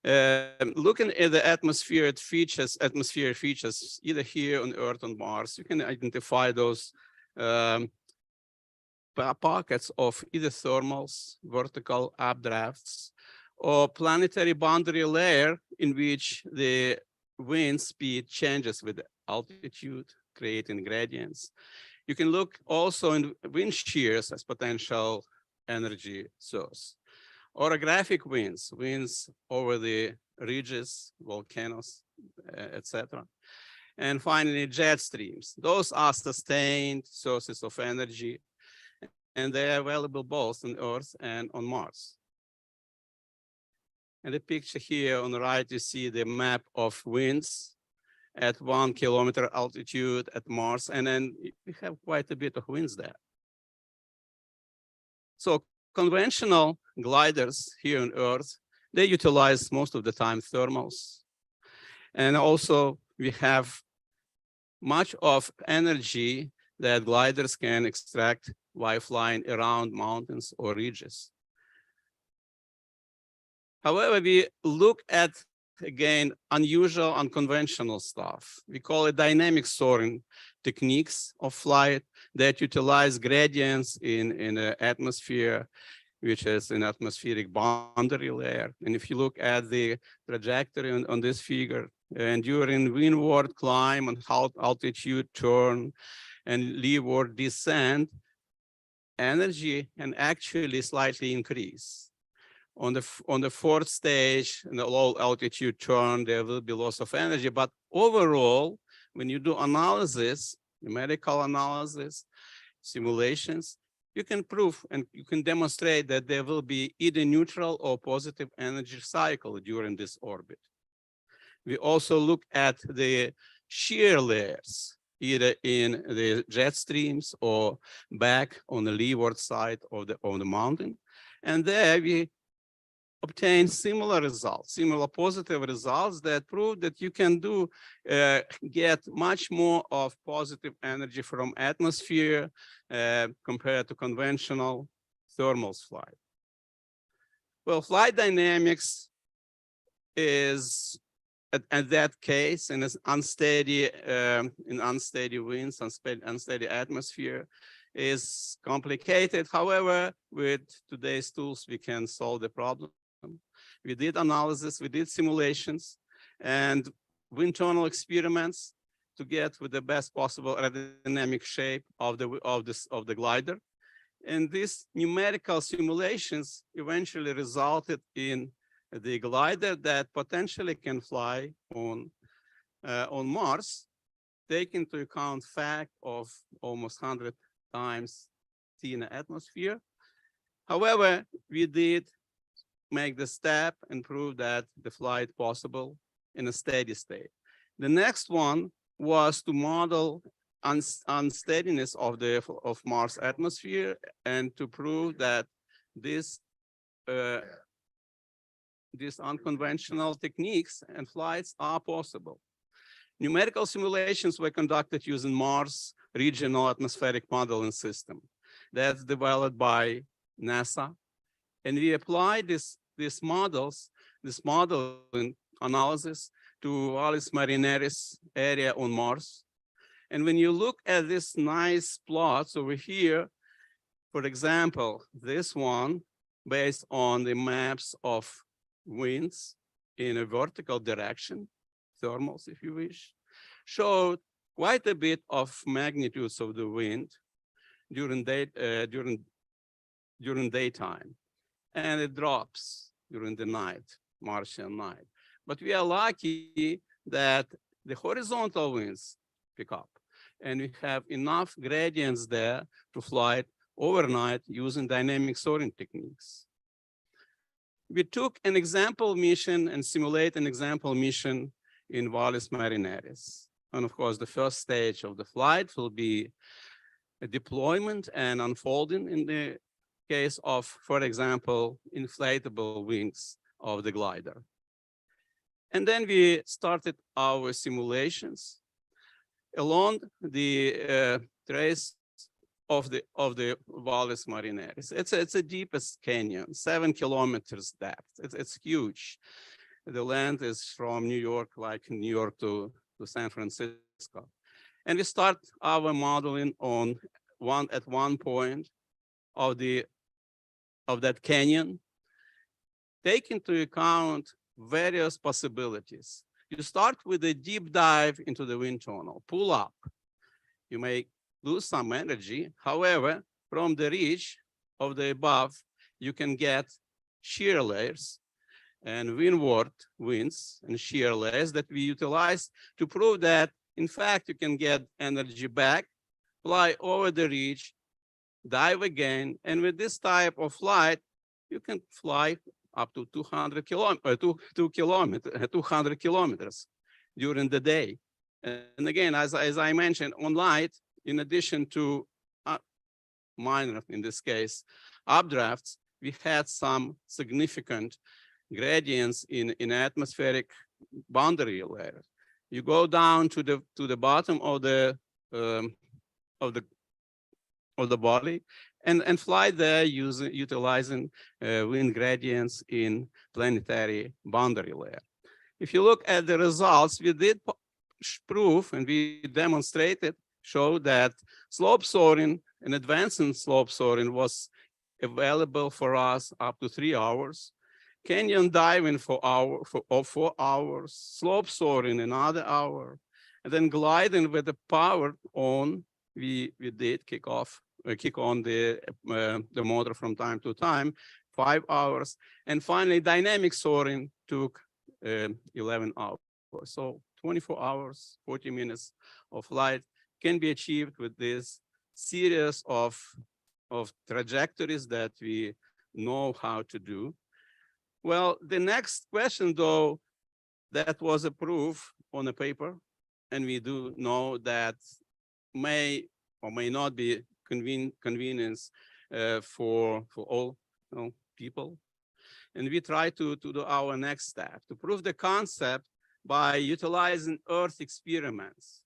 Speaker 9: Looking at the atmospheric features, either here on Earth or Mars, you can identify those pockets of either thermals, vertical updrafts, or planetary boundary layer in which the wind speed changes with altitude, creating gradients. You can look also in wind shears as potential energy source. Orographic winds over the ridges, volcanoes, etc. And finally, jet streams. Those are sustained sources of energy, and they are available both on Earth and on Mars. In the picture here on the right, you see the map of winds at 1 kilometer altitude at Mars, and then we have quite a bit of winds there. So conventional gliders here on Earth, they utilize most of the time thermals. And also we have much of energy that gliders can extract while flying around mountains or ridges. However, we look at, again, unusual, unconventional stuff. We call it dynamic soaring techniques of flight that utilize gradients in the atmosphere, which is an atmospheric boundary layer. And if you look at the trajectory on this figure, and during windward climb and altitude turn and leeward descent, energy can actually slightly increase. On the fourth stage, in the low altitude turn, there will be loss of energy. But overall, when you do analysis, numerical analysis, simulations, you can prove and you can demonstrate that there will be either neutral or positive energy cycle during this orbit. We also look at the shear layers, either in the jet streams or back on the leeward side of the mountain. And there we obtain similar results, similar positive results that prove that you can get much more of positive energy from atmosphere compared to conventional thermal flight. Well, flight dynamics is at that case in unsteady winds, unsteady atmosphere is complicated. However, with today's tools, we can solve the problem. We did analysis, we did simulations, and wind tunnel experiments to get with the best possible aerodynamic shape of the glider. And these numerical simulations eventually resulted in the glider that potentially can fly on Mars, take into account fact of almost 100 times thinner atmosphere. However, we did make the step and prove that the flight possible in a steady state. The next one was to model unsteadiness of Mars atmosphere and to prove that these unconventional techniques and flights are possible. Numerical simulations were conducted using Mars Regional Atmospheric Modeling System that's developed by NASA. And we applied these models, this modeling analysis to Valles Marineris area on Mars. And when you look at this nice plots over here, for example, this one based on the maps of winds in a vertical direction, thermals if you wish, showed quite a bit of magnitudes of the wind during daytime. And it drops during the night, Martian night. But we are lucky that the horizontal winds pick up and we have enough gradients there to fly overnight using dynamic soaring techniques. We took an example mission and simulate an example mission in Valles Marineris. And of course, the first stage of the flight will be a deployment and unfolding in the case of, for example, inflatable wings of the glider. And then we started our simulations along the trace of the Valles Marineris. It's a deepest canyon, 7 kilometers depth. It's huge. The length is from New York, like New York to San Francisco. And we start our modeling at one point of that canyon, take into account various possibilities. You start with a deep dive into the wind tunnel, pull up. You may lose some energy. However, from the ridge of the above, you can get shear layers and windward winds and shear layers that we utilize to prove that, in fact, you can get energy back, fly over the ridge, dive again, and with this type of flight, you can fly up to 200 kilometers during the day. And again, as I mentioned, on light, in addition to minor, in this case, updrafts, we had some significant gradients in atmospheric boundary layer. You go down to the bottom of the body and fly there utilizing wind gradients in planetary boundary layer. If you look at the results, we did prove and we demonstrated, show that slope soaring and advancing slope soaring was available for us up to 3 hours. Canyon diving for 4 hours, slope soaring another hour, and then gliding with the power on. We did kick on the motor from time to time, 5 hours, and finally dynamic soaring took 11 hours. So 24 hours, 40 minutes of flight can be achieved with this series of trajectories that we know how to do. Well, the next question, though, that was a proof on a paper, and we do know that may or may not be convenience for all people. And we try to do our next step to prove the concept by utilizing Earth experiments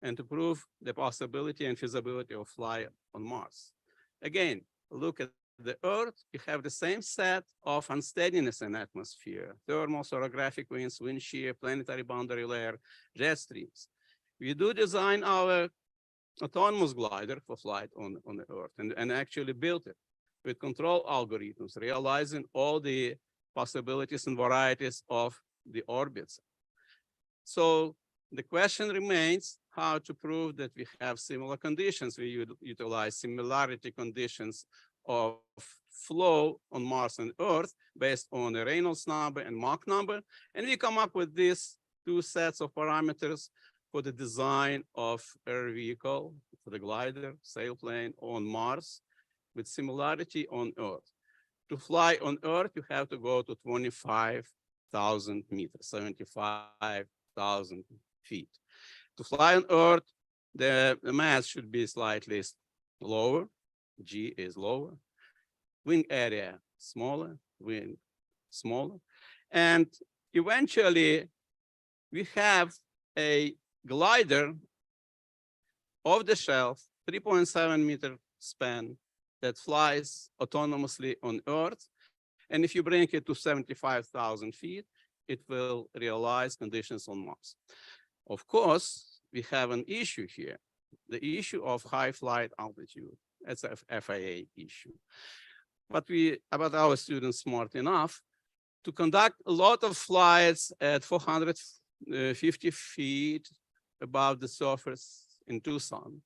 Speaker 9: and to prove the possibility and feasibility of flight on Mars. Again, look at the Earth, you have the same set of unsteadiness in atmosphere: thermal, orographic winds, wind shear, planetary boundary layer, jet streams. We do design our autonomous glider for flight on the Earth and actually built it with control algorithms, realizing all the possibilities and varieties of the orbits. So the question remains how to prove that we have similar conditions. We utilize similarity conditions of flow on Mars and Earth based on the Reynolds number and Mach number. And we come up with these two sets of parameters for the design of air vehicle, for the glider, sailplane on Mars with similarity on Earth. To fly on Earth, you have to go to 25,000 meters, 75,000 feet. To fly on Earth, the mass should be slightly lower. G is lower. Wing area smaller, wing smaller. And eventually, we have a glider off the shelf, 3.7 meter span, that flies autonomously on Earth. And if you bring it to 75,000 feet, it will realize conditions on Mars. Of course, we have an issue here, the issue of high flight altitude. That's a FAA issue. But our students smart enough to conduct a lot of flights at 450 feet above the surface in Tucson.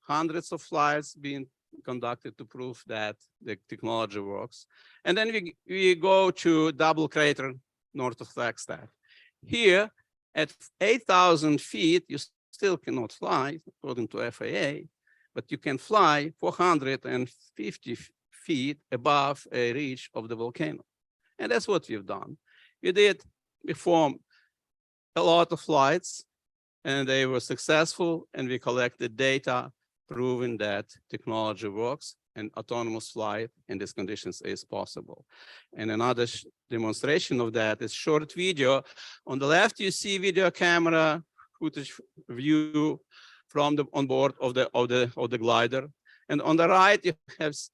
Speaker 9: Hundreds of flights being conducted to prove that the technology works. And then we go to double crater north of Flagstaff. Here, at 8,000 feet, you still cannot fly, according to FAA, but you can fly 450 feet above a ridge of the volcano. And that's what we've done. We performed a lot of flights, and they were successful, and we collected data proving that technology works and autonomous flight in these conditions is possible. And another demonstration of that is short video. On the left, you see video camera footage view from the on board of the glider. And on the right,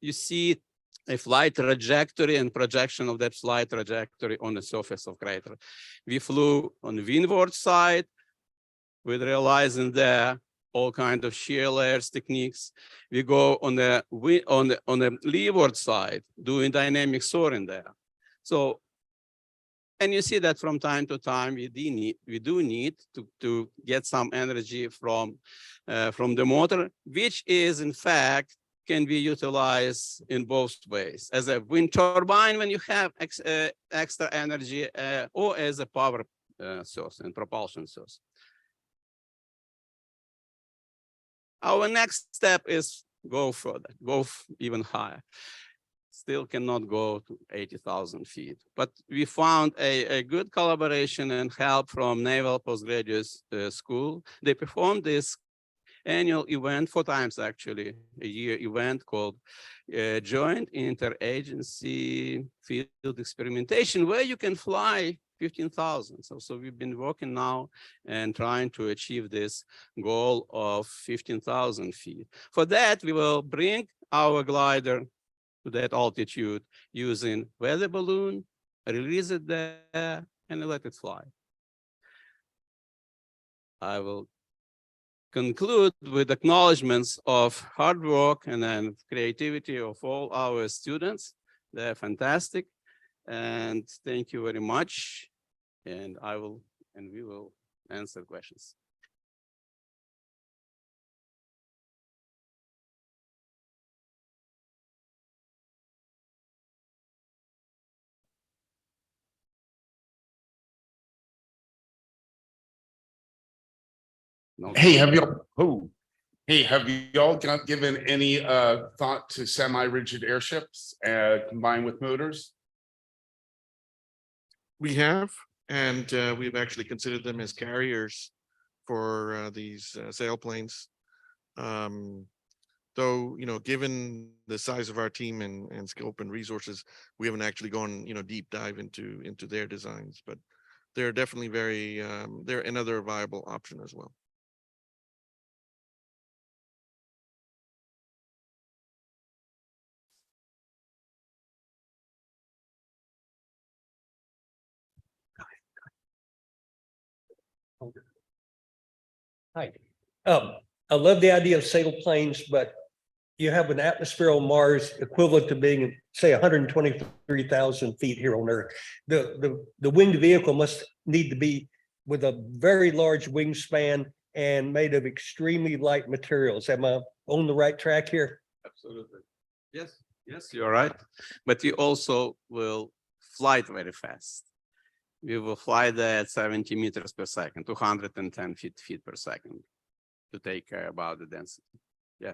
Speaker 9: you see a flight trajectory and projection of that flight trajectory on the surface of crater. We flew on the windward side with realizing there all kinds of shear layers techniques. We go on the leeward side, doing dynamic soaring there. So, and you see that from time to time, we do need to get some energy from the motor, which is in fact can be utilized in both ways, as a wind turbine when you have extra energy, or as a power source and propulsion source. Our next step is go further, go even higher. Still cannot go to 80,000 feet, but we found a good collaboration and help from Naval Postgraduate School. They performed this annual event, 4 times actually, a year event called Joint Interagency Field Experimentation, where you can fly 15,000. So we've been working now and trying to achieve this goal of 15,000 feet. For that, we will bring our glider to that altitude using weather balloon, release it there, and let it fly. I will conclude with acknowledgements of hard work and then creativity of all our students. They're fantastic. And thank you very much. And we will answer questions. No.
Speaker 10: Hey, have you all given any thought to semi-rigid airships combined with motors?
Speaker 8: We have, and we've actually considered them as carriers for these sailplanes. Though, given the size of our team and scope and resources, we haven't actually gone, deep dive into their designs, but they're definitely they're another viable option as well.
Speaker 11: Hi. I love the idea of sailplanes, but you have an atmosphere on Mars equivalent to being, say, 123,000 feet here on Earth. The winged vehicle must need to be with a very large wingspan and made of extremely light materials. Am I on the right track here?
Speaker 9: Absolutely. Yes, you're right. But you also will fly it very fast. We will fly there at 70 meters per second, 210 feet per second, to take care about the density. Yeah.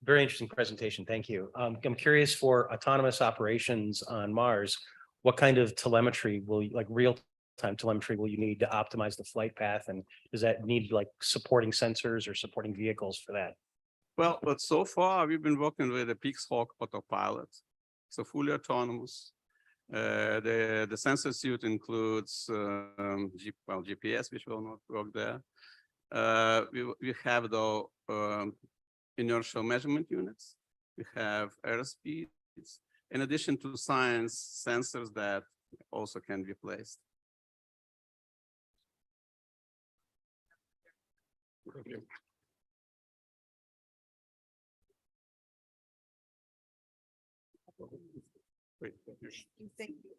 Speaker 12: Very interesting presentation. Thank you. I'm curious, for autonomous operations on Mars, what kind of telemetry will you, like real-time telemetry, will you need to optimize the flight path? And does that need like supporting sensors or supporting vehicles for that?
Speaker 9: Well, but so far we've been working with a Pixhawk autopilot, so fully autonomous. The sensor suite includes GPS, which will not work there. We have though inertial measurement units. We have airspeeds, in addition to science sensors that also can be placed. Wait,
Speaker 2: Thank you.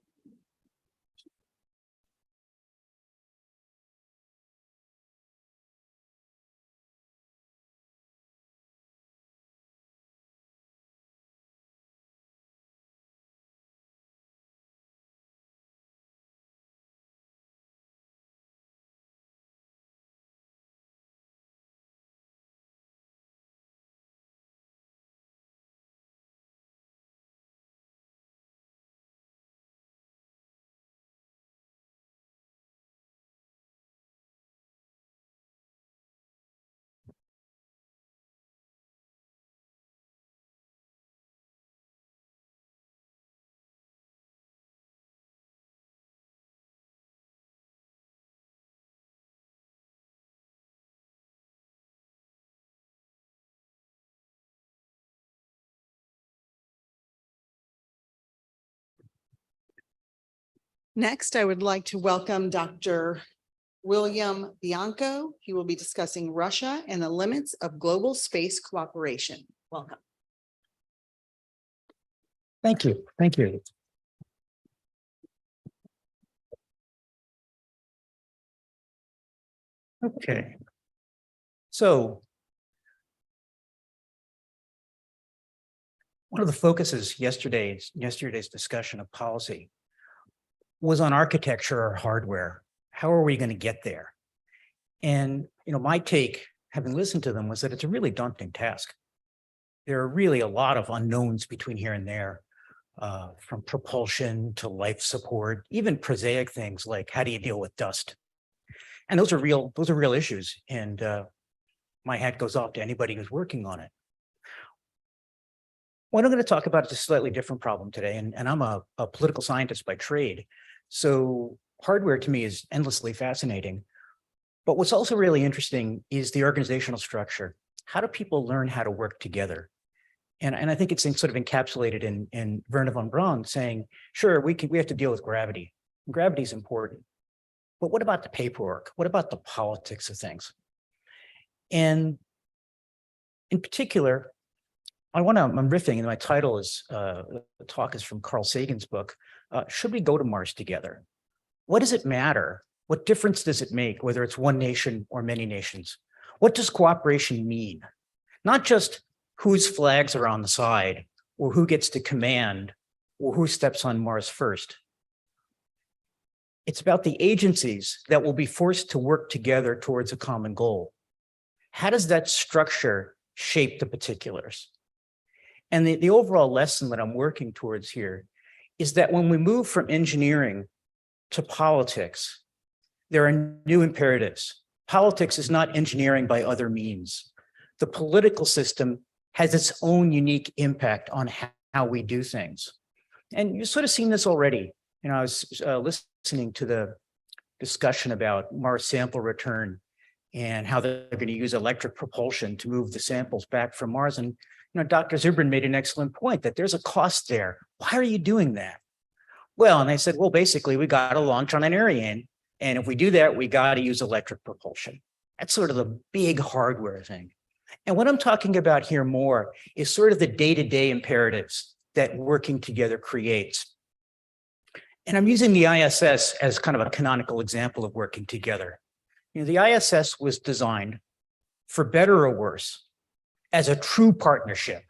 Speaker 2: Next, I would like to welcome Dr. William Bianco. He will be discussing Russia and the limits of global space cooperation. Welcome.
Speaker 13: Thank you. Thank you. Okay. So one of the focuses yesterday's discussion of policy was on architecture or hardware. How are we going to get there? And my take, having listened to them, was that it's a really daunting task. There are really a lot of unknowns between here and there, from propulsion to life support, even prosaic things like how do you deal with dust? And those are real issues. And my hat goes off to anybody who's working on it. What I'm going to talk about is a slightly different problem today. And I'm a political scientist by trade. So hardware to me is endlessly fascinating. But what's also really interesting is the organizational structure. How do people learn how to work together? And I think it's sort of encapsulated in Wernher von Braun saying, sure, we have to deal with gravity. Gravity is important. But what about the paperwork? What about the politics of things? And in particular, I'm riffing, and my title is, the talk is from Carl Sagan's book, Should We Go to Mars Together? What does it matter? What difference does it make, whether it's one nation or many nations? What does cooperation mean? Not just whose flags are on the side or who gets to command or who steps on Mars first. It's about the agencies that will be forced to work together towards a common goal. How does that structure shape the particulars? And the overall lesson that I'm working towards here is that when we move from engineering to politics, there are new imperatives. Politics is not engineering by other means. The political system has its own unique impact on how we do things. And you've sort of seen this already. You know, I was listening to the discussion about Mars sample return and how they're going to use electric propulsion to move the samples back from Mars. And, you know, Dr. Zubrin made an excellent point that there's a cost there. Why are you doing that? Well, and I said, well, basically, we got to launch on an Ariane. And if we do that, we got to use electric propulsion. That's sort of the big hardware thing. And what I'm talking about here more is sort of the day-to-day imperatives that working together creates. And I'm using the ISS as kind of a canonical example of working together. You know, the ISS was designed, for better or worse, as a true partnership.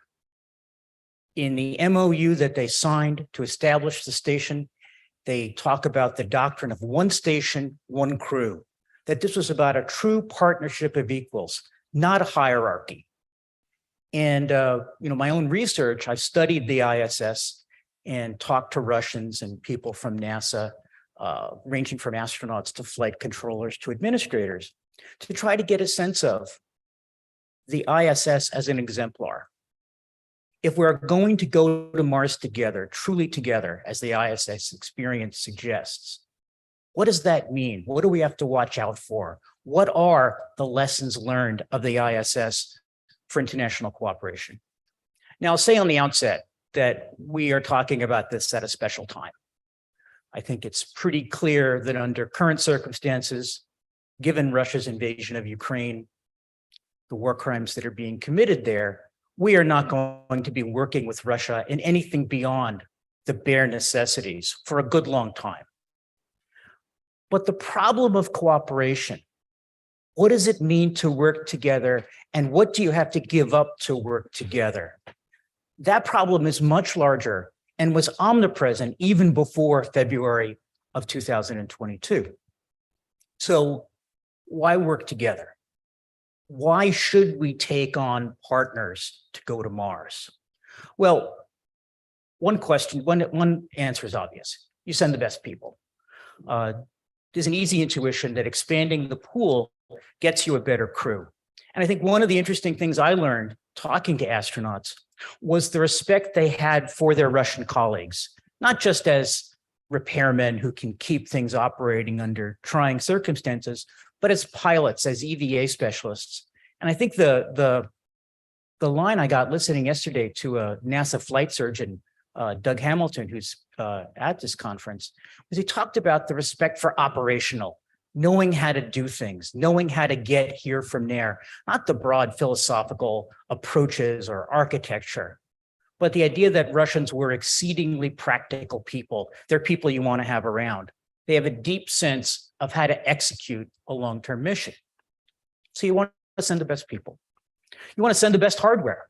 Speaker 13: In the MOU that they signed to establish the station, they talk about the doctrine of one station, one crew, that this was about a true partnership of equals, not a hierarchy. And, you know, my own research, I've studied the ISS and talked to Russians and people from NASA, ranging from astronauts to flight controllers to administrators, to try to get a sense of the ISS as an exemplar. If we're going to go to Mars together, truly together, as the ISS experience suggests, what does that mean? What do we have to watch out for? What are the lessons learned of the ISS for international cooperation? Now, I'll say on the outset that we are talking about this at a special time. I think it's pretty clear that under current circumstances, given Russia's invasion of Ukraine, the war crimes that are being committed there, we are not going to be working with Russia in anything beyond the bare necessities for a good long time. But the problem of cooperation, what does it mean to work together, and what do you have to give up to work together? That problem is much larger and was omnipresent even before February of 2022. So why work together? Why should we take on partners to go to Mars? Well, one answer is obvious. You send the best people. There's an easy intuition that expanding the pool gets you a better crew. And I think one of the interesting things I learned talking to astronauts was the respect they had for their Russian colleagues, not just as repairmen who can keep things operating under trying circumstances, but as pilots, as EVA specialists. And I think the line I got listening yesterday to a NASA flight surgeon, Doug Hamilton, who's at this conference, was he talked about the respect for operational, knowing how to do things, knowing how to get here from there, not the broad philosophical approaches or architecture, but the idea that Russians were exceedingly practical people. They're people you want to have around. They have a deep sense of how to execute a long-term mission. So you want to send the best people. You want to send the best hardware.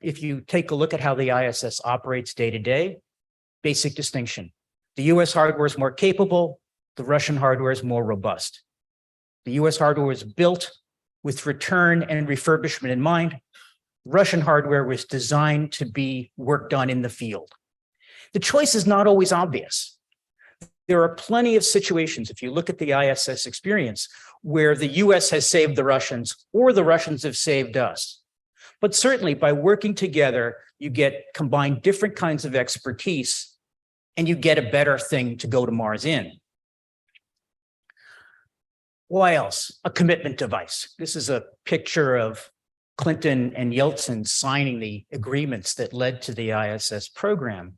Speaker 13: If you take a look at how the ISS operates day to day, basic distinction. The US hardware is more capable, the Russian hardware is more robust. The US hardware was built with return and refurbishment in mind. Russian hardware was designed to be worked on in the field. The choice is not always obvious. There are plenty of situations, if you look at the ISS experience, where the US has saved the Russians or the Russians have saved us. But certainly by working together, you get combined different kinds of expertise and you get a better thing to go to Mars in. Why else? A commitment device. This is a picture of Clinton and Yeltsin signing the agreements that led to the ISS program.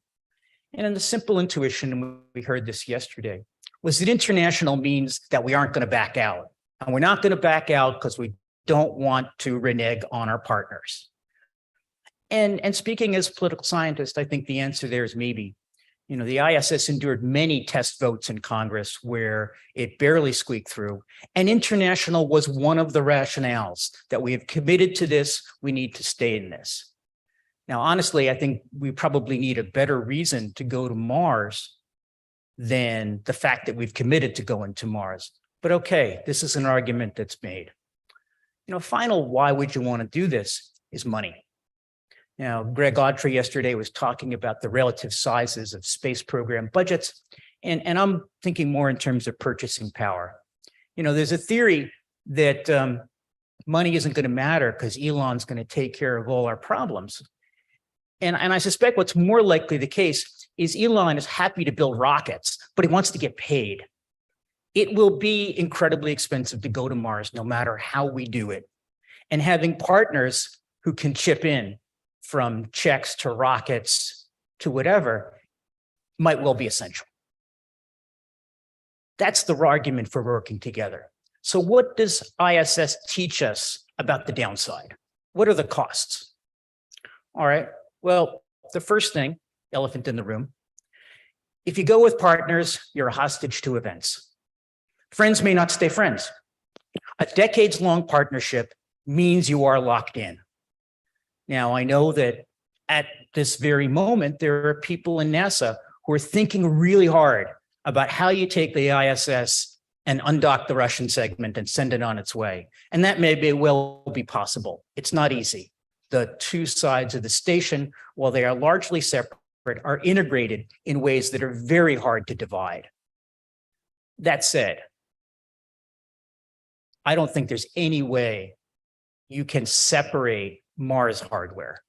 Speaker 13: And in the simple intuition, and we heard this yesterday, was that international means that we aren't going to back out. And we're not going to back out because we don't want to renege on our partners. And speaking as a political scientist, I think the answer there is maybe. You know, the ISS endured many test votes in Congress where it barely squeaked through. And international was one of the rationales that we have committed to this. We need to stay in this. Now, honestly, I think we probably need a better reason to go to Mars than the fact that we've committed to going to Mars. But okay, this is an argument that's made. Final why would you want to do this is money. Now, Greg Autry yesterday was talking about the relative sizes of space program budgets, and I'm thinking more in terms of purchasing power. There's a theory that money isn't going to matter because Elon's going to take care of all our problems. And I suspect what's more likely the case is Elon is happy to build rockets, but he wants to get paid. It will be incredibly expensive to go to Mars, no matter how we do it. And having partners who can chip in, from checks to rockets to whatever, might well be essential. That's the argument for working together. So what does ISS teach us about the downside? What are the costs? All right, well, the first thing, elephant in the room, if you go with partners, you're a hostage to events. Friends may not stay friends. A decades-long partnership means you are locked in. Now, I know that at this very moment, there are people in NASA who are thinking really hard about how you take the ISS and undock the Russian segment and send it on its way. And that may well be possible. It's not easy. The two sides of the station, while they are largely separate, are integrated in ways that are very hard to divide. That said, I don't think there's any way you can separate Mars hardware.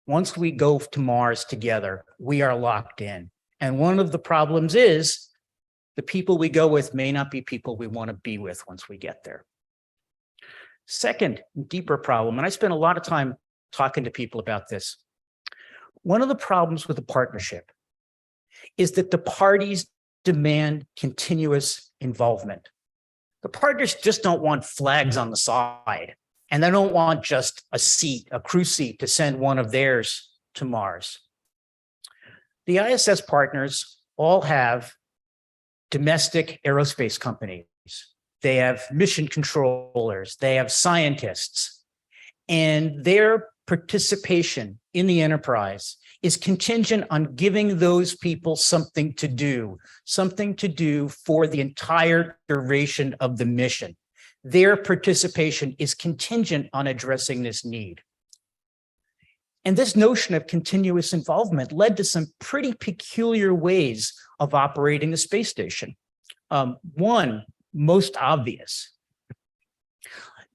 Speaker 13: Once we go to Mars together, we are locked in. And one of the problems is the people we go with may not be people we want to be with once we get there. Second, deeper problem, and I spent a lot of time talking to people about this. One of the problems with the partnership is that the parties demand continuous involvement. The partners just don't want flags on the side. And they don't want just a seat, a crew seat, to send one of theirs to Mars. The ISS partners all have domestic aerospace companies. They have mission controllers. They have scientists. And their participation in the enterprise is contingent on giving those people something to do for the entire duration of the mission. Their participation is contingent on addressing this need. And this notion of continuous involvement led to some pretty peculiar ways of operating the space station. One, most obvious.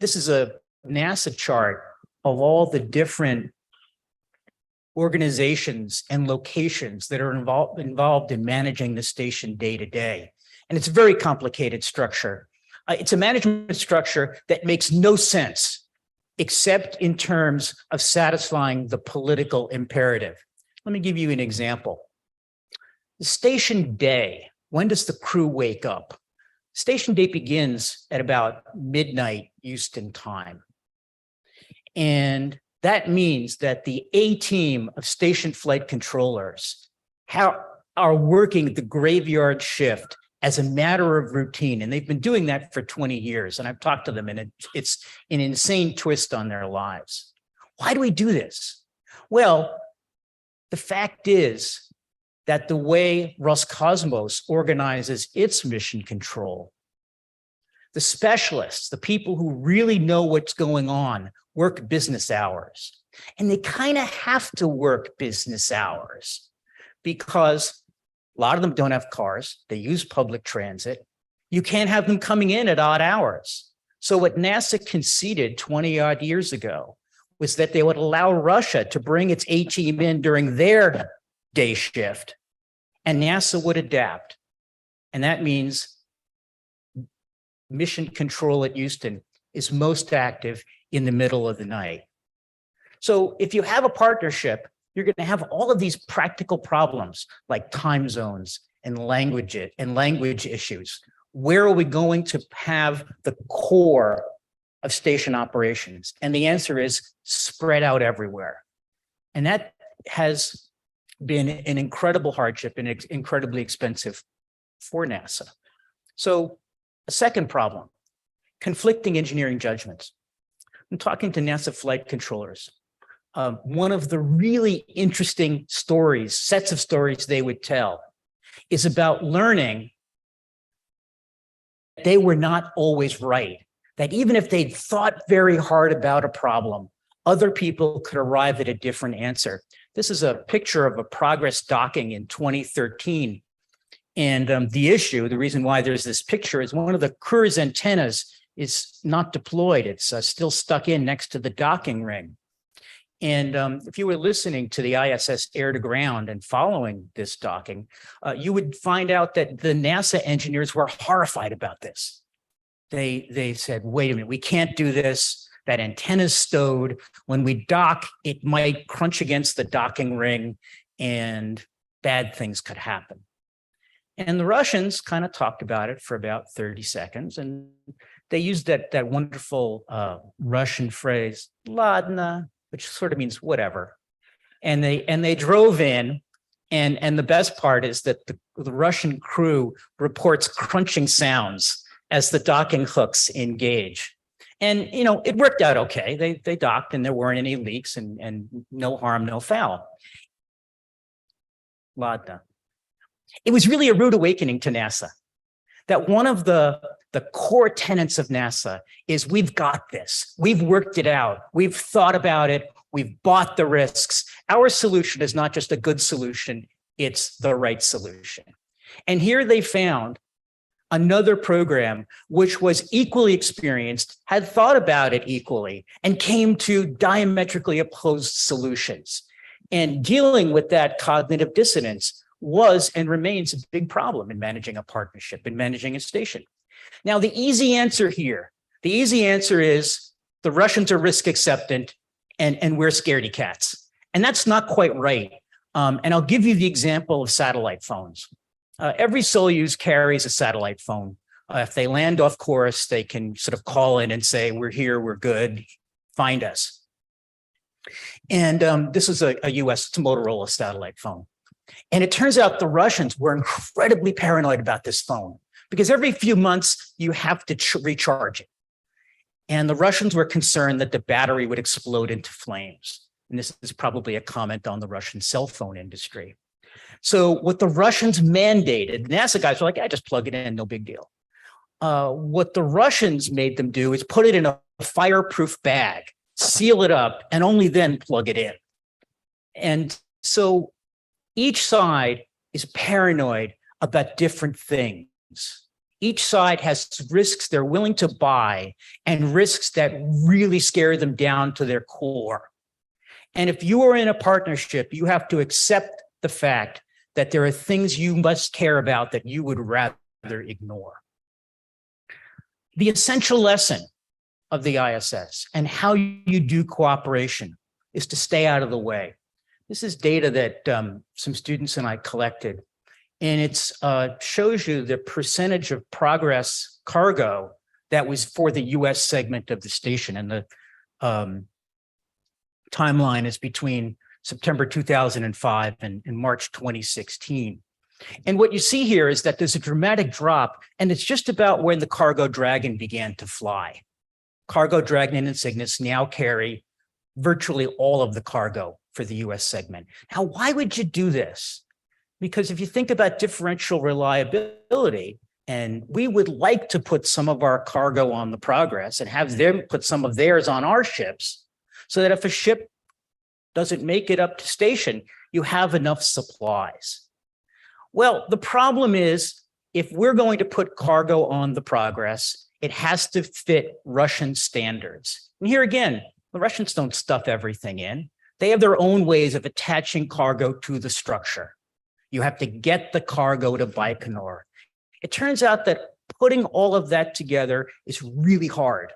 Speaker 13: This is a NASA chart of all the different organizations and locations that are involved in managing the station day to day. And it's a very complicated structure. It's a management structure that makes no sense except in terms of satisfying the political imperative. Let me give you an example. The station day, when does the crew wake up? Station day begins at about midnight Houston time. And that means that the A-team of station flight controllers are working the graveyard shift as a matter of routine. And they've been doing that for 20 years. And I've talked to them, and it's an insane twist on their lives. Why do we do this? Well, the fact is that the way Roscosmos organizes its mission control, the specialists, the people who really know what's going on, work business hours. And they kind of have to work business hours because a lot of them don't have cars. They use public transit. You can't have them coming in at odd hours. So what NASA conceded 20 odd years ago was that they would allow Russia to bring its A-team in during their day shift, and NASA would adapt. And that means mission control at Houston is most active in the middle of the night. So if you have a partnership, you're going to have all of these practical problems like time zones and language issues. Where are we going to have the core of station operations? And the answer is spread out everywhere. And that has been an incredible hardship and incredibly expensive for NASA. So a second problem, conflicting engineering judgments. I'm talking to NASA flight controllers. one of the really interesting sets of stories they would tell is about learning they were not always right. That even if they'd thought very hard about a problem, other people could arrive at a different answer. This is a picture of a Progress docking in 2013. And the reason why there's this picture is one of the cruise antennas is not deployed. It's still stuck in next to the docking ring. And if you were listening to the ISS air to ground and following this docking, you would find out that the NASA engineers were horrified about this. They said, wait a minute, we can't do this. That antenna's stowed. When we dock, it might crunch against the docking ring and bad things could happen. And the Russians kind of talked about it for about 30 seconds. And they used that wonderful Russian phrase, ladna, which sort of means whatever. And they drove in. And the best part is that the Russian crew reports crunching sounds as the docking hooks engage. And, you know, it worked out okay. They docked and there weren't any leaks and no harm, no foul. Ladna. It was really a rude awakening to NASA. That one of the core tenets of NASA is we've got this. We've worked it out. We've thought about it. We've bought the risks. Our solution is not just a good solution. It's the right solution. And here they found another program which was equally experienced, had thought about it equally, and came to diametrically opposed solutions. And dealing with that cognitive dissonance was and remains a big problem in managing a partnership, in managing a station. Now, the easy answer is the Russians are risk acceptant and we're scaredy cats. And that's not quite right. And I'll give you the example of satellite phones. Every Soyuz carries a satellite phone. If they land off course, they can sort of call in and say, we're here, we're good, find us. And this is a US, it's a Motorola satellite phone. And it turns out the Russians were incredibly paranoid about this phone because every few months you have to recharge it. And the Russians were concerned that the battery would explode into flames. And this is probably a comment on the Russian cell phone industry. So what the Russians mandated, NASA guys were like, just plug it in, no big deal. What the Russians made them do is put it in a fireproof bag, seal it up, and only then plug it in. And so each side is paranoid about different things. Each side has risks they're willing to buy and risks that really scare them down to their core. And if you are in a partnership, you have to accept the fact that there are things you must care about that you would rather ignore. The essential lesson of the ISS and how you do cooperation is to stay out of the way. This is data that some students and I collected, and it shows you the percentage of Progress cargo that was for the US segment of the station. And the timeline is between September 2005 and March 2016. And what you see here is that there's a dramatic drop, and it's just about when the Cargo Dragon began to fly. Cargo Dragon and Cygnus now carry virtually all of the cargo for the US segment. Now, why would you do this? Because if you think about differential reliability, and we would like to put some of our cargo on the Progress and have them put some of theirs on our ships, so that if a ship doesn't make it up to station, you have enough supplies. Well, the problem is, if we're going to put cargo on the Progress, it has to fit Russian standards. And here again, the Russians don't stuff everything in. They have their own ways of attaching cargo to the structure. You have to get the cargo to Baikonur. It turns out that putting all of that together is really hard.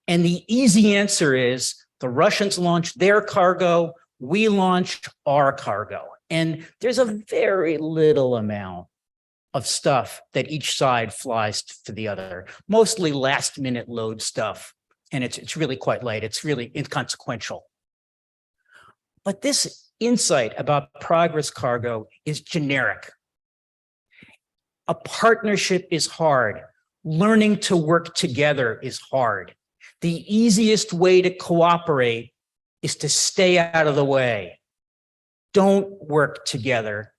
Speaker 13: And the easy answer is the Russians launch their cargo, we launch our cargo. And there's a very little amount of stuff that each side flies to the other, mostly last minute load stuff. And it's really quite light. It's really inconsequential. But this insight about Progress cargo is generic. A partnership is hard. Learning to work together is hard. The easiest way to cooperate is to stay out of the way. Don't work together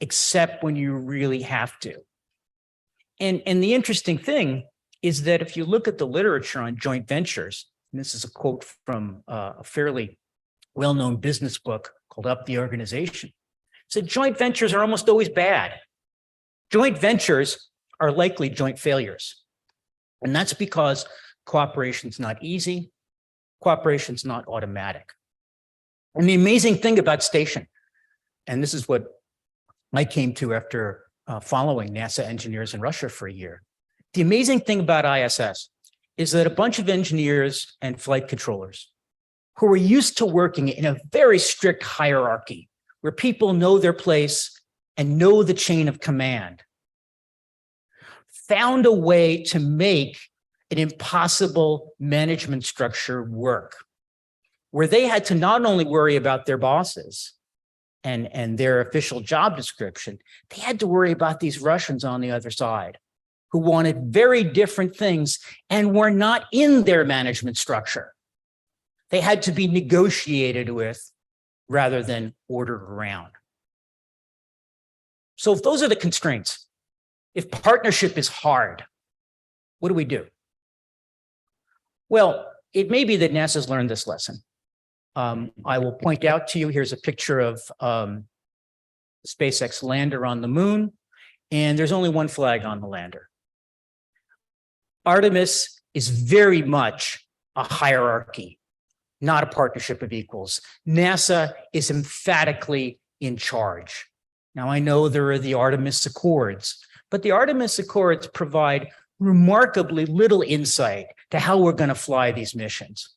Speaker 13: except when you really have to. And the interesting thing is that if you look at the literature on joint ventures, and this is a quote from a fairly well-known business book called Up the Organization, so joint ventures are almost always bad. Joint ventures are likely joint failures. And that's because cooperation's not easy, cooperation's not automatic. And the amazing thing about Station, and this is what I came to after following NASA engineers in Russia for a year. The amazing thing about ISS is that a bunch of engineers and flight controllers who are used to working in a very strict hierarchy where people know their place and know the chain of command, found a way to make an impossible management structure work, where they had to not only worry about their bosses and their official job description, they had to worry about these Russians on the other side who wanted very different things and were not in their management structure. They had to be negotiated with rather than ordered around. So if those are the constraints, if partnership is hard, what do? Well, it may be that NASA's learned this lesson. I will point out to you, here's a picture of SpaceX lander on the moon, and there's only one flag on the lander. Artemis is very much a hierarchy, not a partnership of equals. NASA is emphatically in charge. Now, I know there are the Artemis Accords, but the Artemis Accords provide remarkably little insight to how we're going to fly these missions.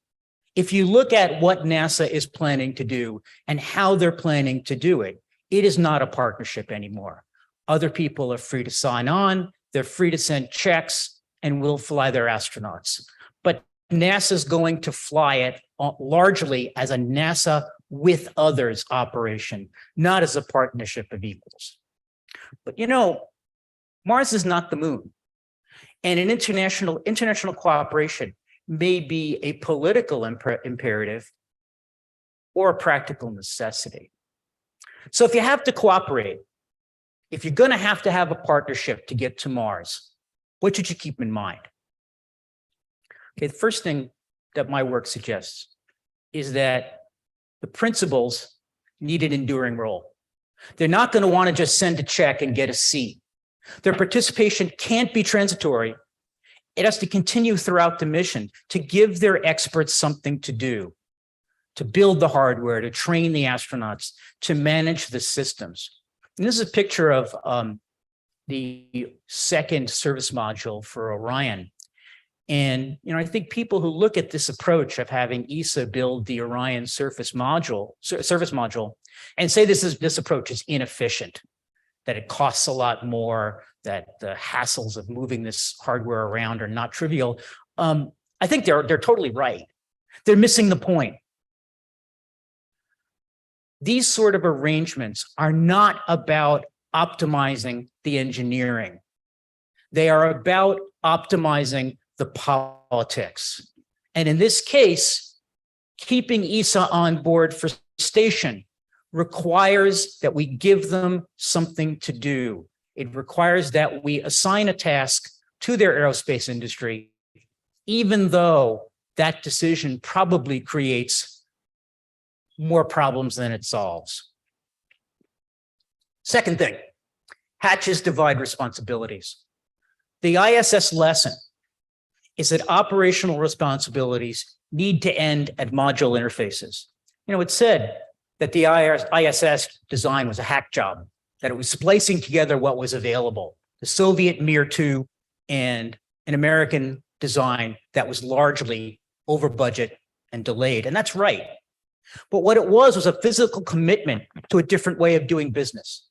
Speaker 13: If you look at what NASA is planning to do and how they're planning to do it, it is not a partnership anymore. Other people are free to sign on, they're free to send checks, and we'll fly their astronauts. But NASA's going to fly it largely as a NASA with others operation, not as a partnership of equals. But you know, Mars is not the moon. And an international cooperation may be a political imperative or a practical necessity. So if you have to cooperate, if you're going to have a partnership to get to Mars, what should you keep in mind? Okay, the first thing that my work suggests is that the principals need an enduring role. They're not going to want to just send a check and get a seat. Their participation can't be transitory. It has to continue throughout the mission to give their experts something to do, to build the hardware, to train the astronauts, to manage the systems. And this is a picture of the second service module for Orion. And you know, I think people who look at this approach of having ESA build the Orion service module, and say this approach is inefficient, that it costs a lot more, that the hassles of moving this hardware around are not trivial. I think they're totally right. They're missing the point. These sort of arrangements are not about optimizing the engineering. They are about optimizing the politics. And in this case, keeping ESA on board for Station requires that we give them something to do. It requires that we assign a task to their aerospace industry, even though that decision probably creates more problems than it solves. Second thing, hatches divide responsibilities. The ISS lesson is that operational responsibilities need to end at module interfaces. You know, it said that the ISS design was a hack job, that it was splicing together what was available, the Soviet Mir 2 and an American design that was largely over budget and delayed. And that's right. But what it was a physical commitment to a different way of doing business,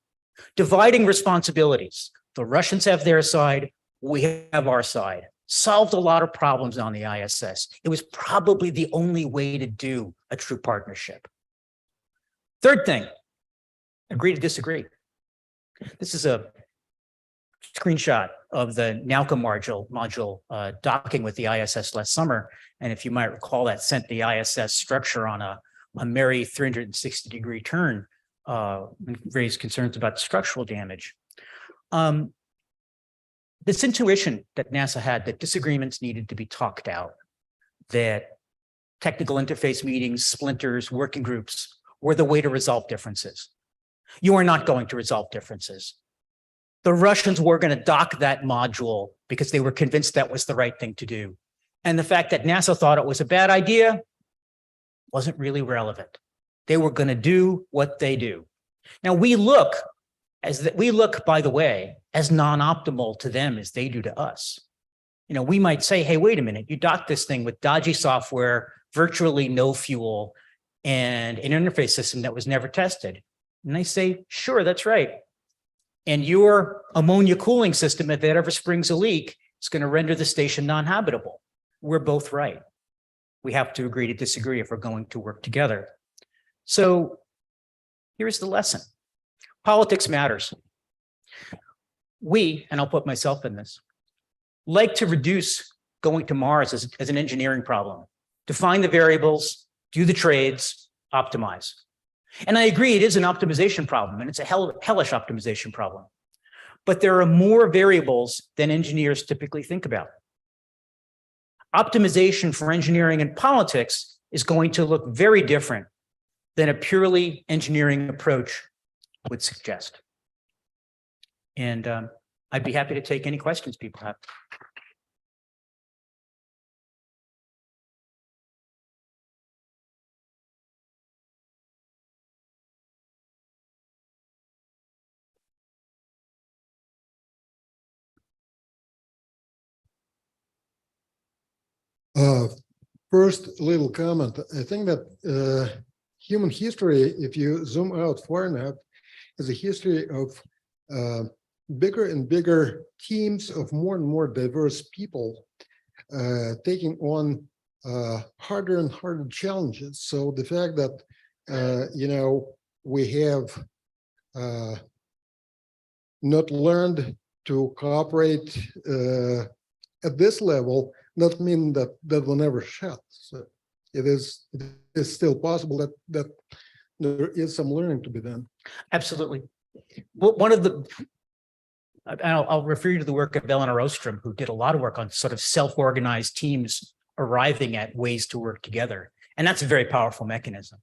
Speaker 13: dividing responsibilities. The Russians have their side, we have our side. Solved a lot of problems on the ISS. It was probably the only way to do a true partnership. Third thing, agree to disagree. This is a screenshot of the Nauka module docking with the ISS last summer. And if you might recall, that sent the ISS structure on a a merry 360-degree turn, and raise concerns about structural damage. This intuition that NASA had that disagreements needed to be talked out, that technical interface meetings, splinters, working groups were the way to resolve differences. You are not going to resolve differences. The Russians were going to dock that module because they were convinced that was the right thing to do. And the fact that NASA thought it was a bad idea wasn't really relevant. They were going to do what they do. Now we look, by the way, as non-optimal to them as they do to us. You know, we might say, hey, wait a minute, you docked this thing with dodgy software, virtually no fuel, and an interface system that was never tested. And they say, sure, that's right. And your ammonia cooling system, if it ever springs a leak, is going to render the station non-habitable. We're both right. We have to agree to disagree if we're going to work together. So here's the lesson. Politics matters. We, and I'll put myself in this, like to reduce going to Mars as an engineering problem. Define the variables, do the trades, optimize. And I agree it is an optimization problem, and it's a hellish optimization problem. But there are more variables than engineers typically think about. Optimization for engineering and politics is going to look very different than a purely engineering approach would suggest. And I'd be happy to take any questions people have.
Speaker 14: First little comment. I think that human history, if you zoom out far enough, is a history of bigger and bigger teams of more and more diverse people taking on harder and harder challenges. So the fact that, you know, we have not learned to cooperate at this level, not mean that that will never shut. So it is still possible that there is some learning to be done.
Speaker 13: Absolutely. Well, one of the, I'll refer you to the work of Eleanor Ostrom, who did a lot of work on sort of self-organized teams arriving at ways to work together. And that's a very powerful mechanism.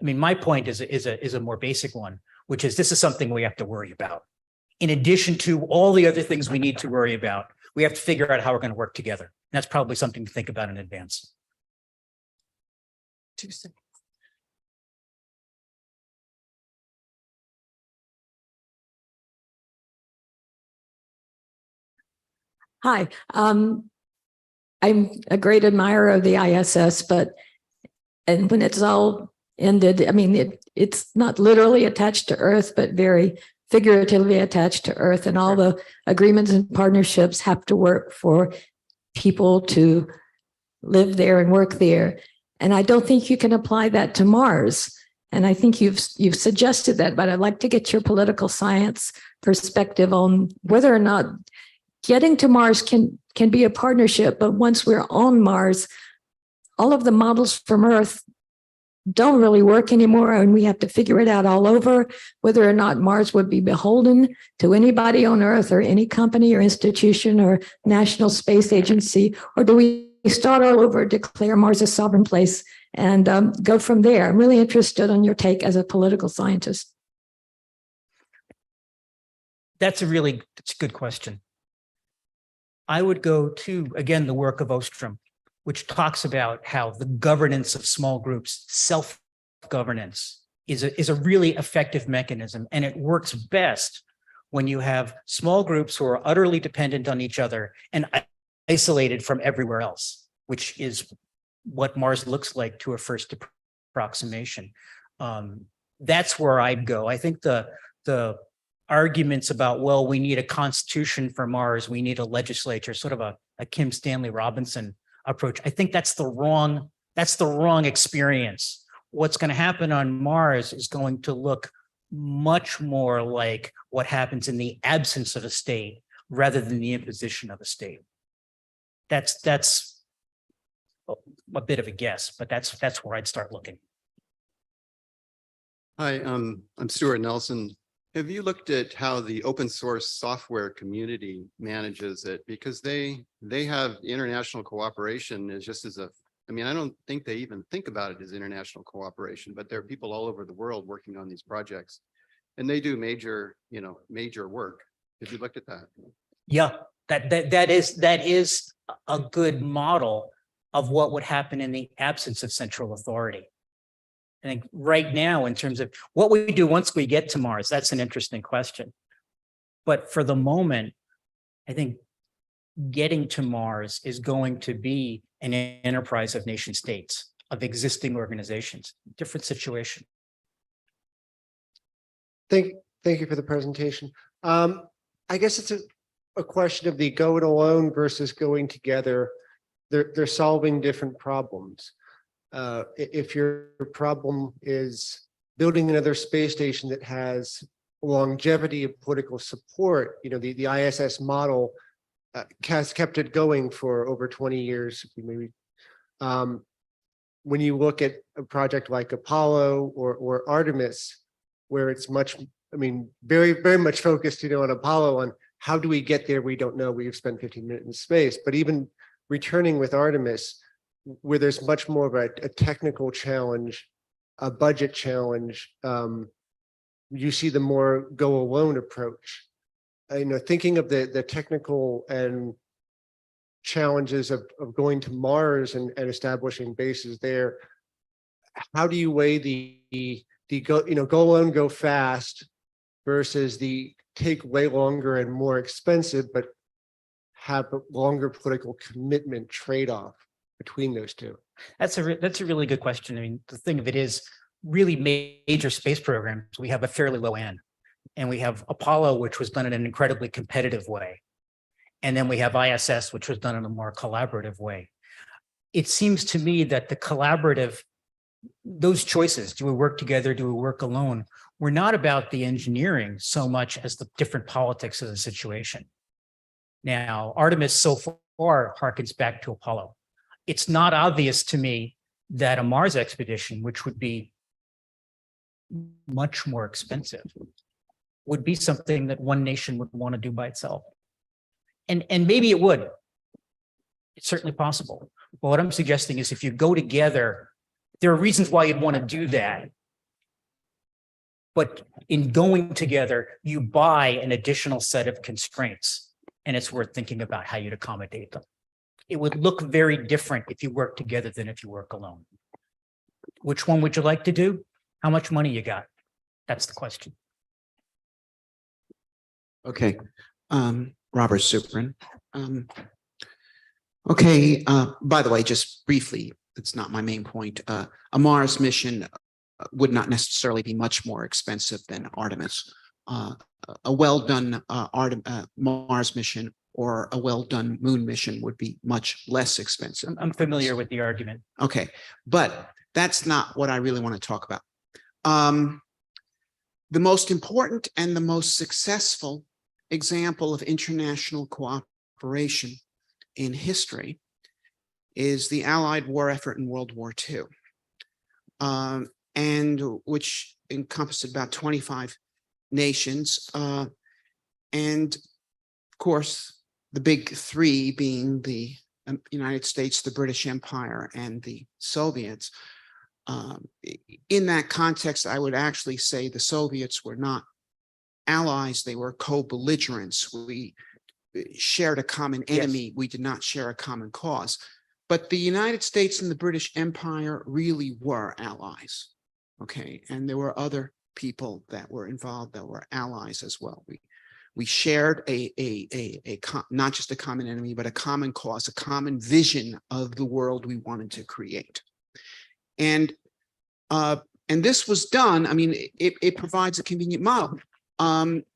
Speaker 13: I mean, my point is a more basic one, which is this is something we have to worry about. In addition to all the other things we need to worry about, we have to figure out how we're going to work together. And that's probably something to think about in advance. 2 seconds.
Speaker 15: Hi, I'm a great admirer of the ISS, and when it's all ended, I mean, it's not literally attached to Earth, but very figuratively attached to Earth, and all the agreements and partnerships have to work for people to live there and work there. And I don't think you can apply that to Mars. And I think you've suggested that, but I'd like to get your political science perspective on whether or not getting to Mars can be a partnership, but once we're on Mars, all of the models from Earth don't really work anymore, and we have to figure it out all over, whether or not Mars would be beholden to anybody on Earth or any company or institution or national space agency, or do we start all over, declare Mars a sovereign place, and go from there? I'm really interested on your take as a political scientist.
Speaker 13: That's a good question. I would go to, again, the work of Ostrom, which talks about how the governance of small groups, self-governance, is a really effective mechanism. And it works best when you have small groups who are utterly dependent on each other and isolated from everywhere else, which is what Mars looks like to a first approximation. That's where I'd go. I think the arguments about, well, we need a constitution for Mars, we need a legislature, sort of a Kim Stanley Robinson approach. I think that's the wrong experience. What's going to happen on Mars is going to look much more like what happens in the absence of a state rather than the imposition of a state. That's a bit of a guess, but that's where I'd start looking.
Speaker 16: Hi, I'm Stuart Nelson. Have you looked at how the open source software community manages it? Because they have international cooperation as just as a, I mean, I don't think they even think about it as international cooperation, but there are people all over the world working on these projects. And they do major work. Have you looked at that?
Speaker 13: Yeah, that is a good model of what would happen in the absence of central authority. I think right now, in terms of what we do once we get to Mars, that's an interesting question. But for the moment, I think getting to Mars is going to be an enterprise of nation states, of existing organizations, different situation.
Speaker 17: Thank you for the presentation. I guess it's a question of the go it alone versus going together. They're solving different problems. If your problem is building another space station that has longevity of political support, you know, the ISS model has kept it going for over 20 years, maybe. When you look at a project like Apollo or Artemis, where it's much, I mean, very, very much focused, you know, on Apollo, on how do we get there? We don't know. We've spent 15 minutes in space, but even returning with Artemis, where there's much more of a technical challenge, a budget challenge, you see the more go alone approach. You know, thinking of the technical and challenges of going to Mars and establishing bases there, how do you weigh the go, you know, go alone, go fast versus the take way longer and more expensive, but have a longer political commitment trade-off between those two?
Speaker 13: That's a really good question. I mean, the thing of it is, really major space programs, we have a fairly low end, and we have Apollo, which was done in an incredibly competitive way, and then we have ISS, which was done in a more collaborative way. It seems to me that the collaborative, those choices, do we work together, do we work alone, were not about the engineering so much as the different politics of the situation. Now, Artemis so far harkens back to Apollo. It's not obvious to me that a Mars expedition, which would be much more expensive, would be something that one nation would want to do by itself. And maybe it would. It's certainly possible. But what I'm suggesting is, if you go together, there are reasons why you'd want to do that. But in going together, you buy an additional set of constraints, and it's worth thinking about how you'd accommodate them. It would look very different if you work together than if you work alone. Which one would you like to do? How much money you got? That's the question.
Speaker 4: Okay, Robert Suprin. Okay, by the way, just briefly, it's not my main point. A Mars mission would not necessarily be much more expensive than Artemis. A well-done Mars mission or a well-done moon mission would be much less expensive.
Speaker 13: I'm familiar with the argument.
Speaker 4: Okay, but that's not what I really want to talk about. The most important and the most successful example of international cooperation in history is the Allied war effort in World War II, and which encompassed about 25 nations. And of course, the big three being the United States, the British Empire, and the Soviets. In that context, I would actually say the Soviets were not allies, they were co-belligerents. We shared a common enemy, yes. We did not share a common cause. But the United States and the British Empire really were allies, okay? And there were other people that were involved that were allies as well. We shared not just a common enemy, but a common cause, a common vision of the world we wanted to create. And this was done, I mean, it provides a convenient model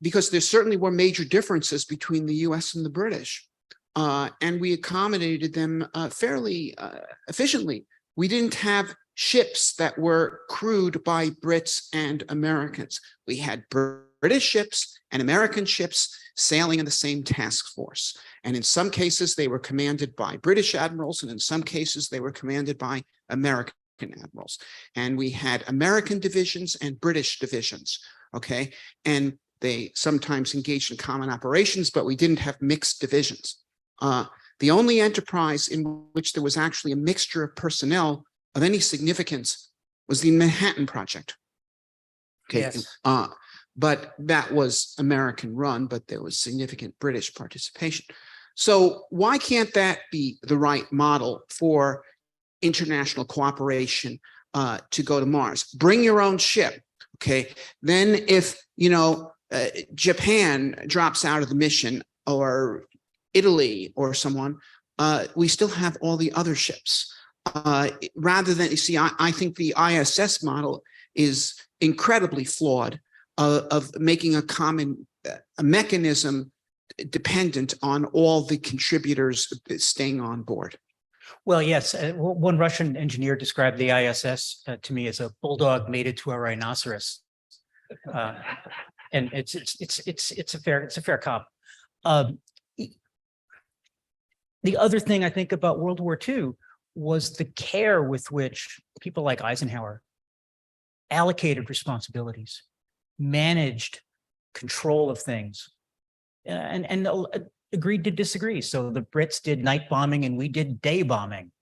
Speaker 4: because there certainly were major differences between the US and the British. And we accommodated them fairly efficiently. We didn't have ships that were crewed by Brits and Americans. We had British ships and American ships sailing in the same task force. And in some cases, they were commanded by British admirals, and in some cases, they were commanded by American admirals, and we had American divisions and British divisions. Okay, and they sometimes engaged in common operations, but we didn't have mixed divisions. The only enterprise in which there was actually a mixture of personnel of any significance was the Manhattan Project. Okay,
Speaker 13: Yes.
Speaker 4: but that was American run, but there was significant British participation. So why can't that be the right model for international cooperation to go to Mars? Bring your own ship. Okay, then if Japan drops out of the mission, or Italy or someone, we still have all the other ships. Rather than, you see, I think the ISS model is incredibly flawed of making a common a mechanism dependent on all the contributors staying on board.
Speaker 13: Well, yes, one Russian engineer described the ISS to me as a bulldog mated to a rhinoceros, and it's a fair comp. The other thing I think about World War II was the care with which people like Eisenhower allocated responsibilities, managed control of things, and agreed to disagree. So the Brits did night bombing and we did day bombing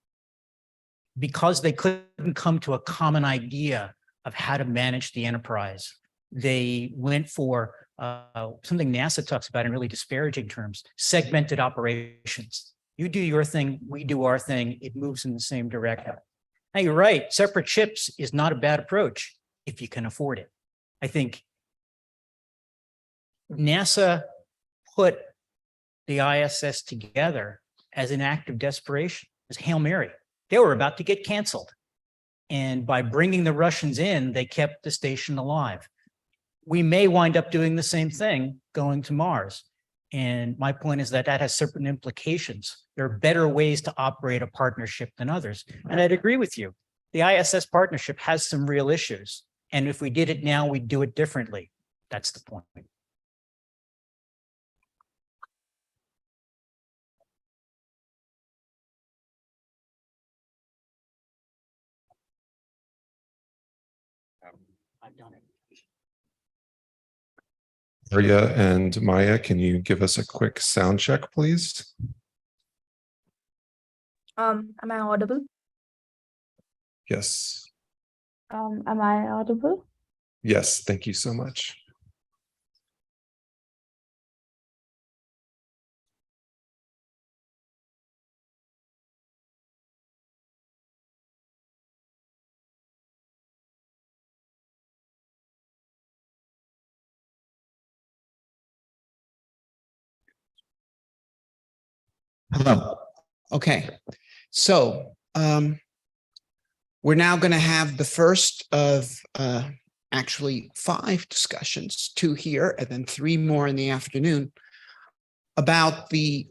Speaker 13: because they couldn't come to a common idea of how to manage the enterprise. They went for something NASA talks about in really disparaging terms, segmented operations. You do your thing, we do our thing, it moves in the same direction. Now, you're right, separate ships is not a bad approach if you can afford it. I think NASA put the ISS together as an act of desperation, as Hail Mary. They were about to get canceled. And by bringing the Russians in, they kept the station alive. We may wind up doing the same thing going to Mars. And my point is that that has certain implications. There are better ways to operate a partnership than others. And I'd agree with you. The ISS partnership has some real issues. And if we did it now, we'd do it differently. That's the point. I've done it.
Speaker 7: Arya and Maya, can you give us a quick sound check, please?
Speaker 18: Am I audible?
Speaker 7: Yes.
Speaker 18: Am I audible?
Speaker 7: Yes, thank you so much.
Speaker 4: Hello. Okay, so we're now going to have the first of actually 5 discussions, 2 here and then 3 more in the afternoon, about the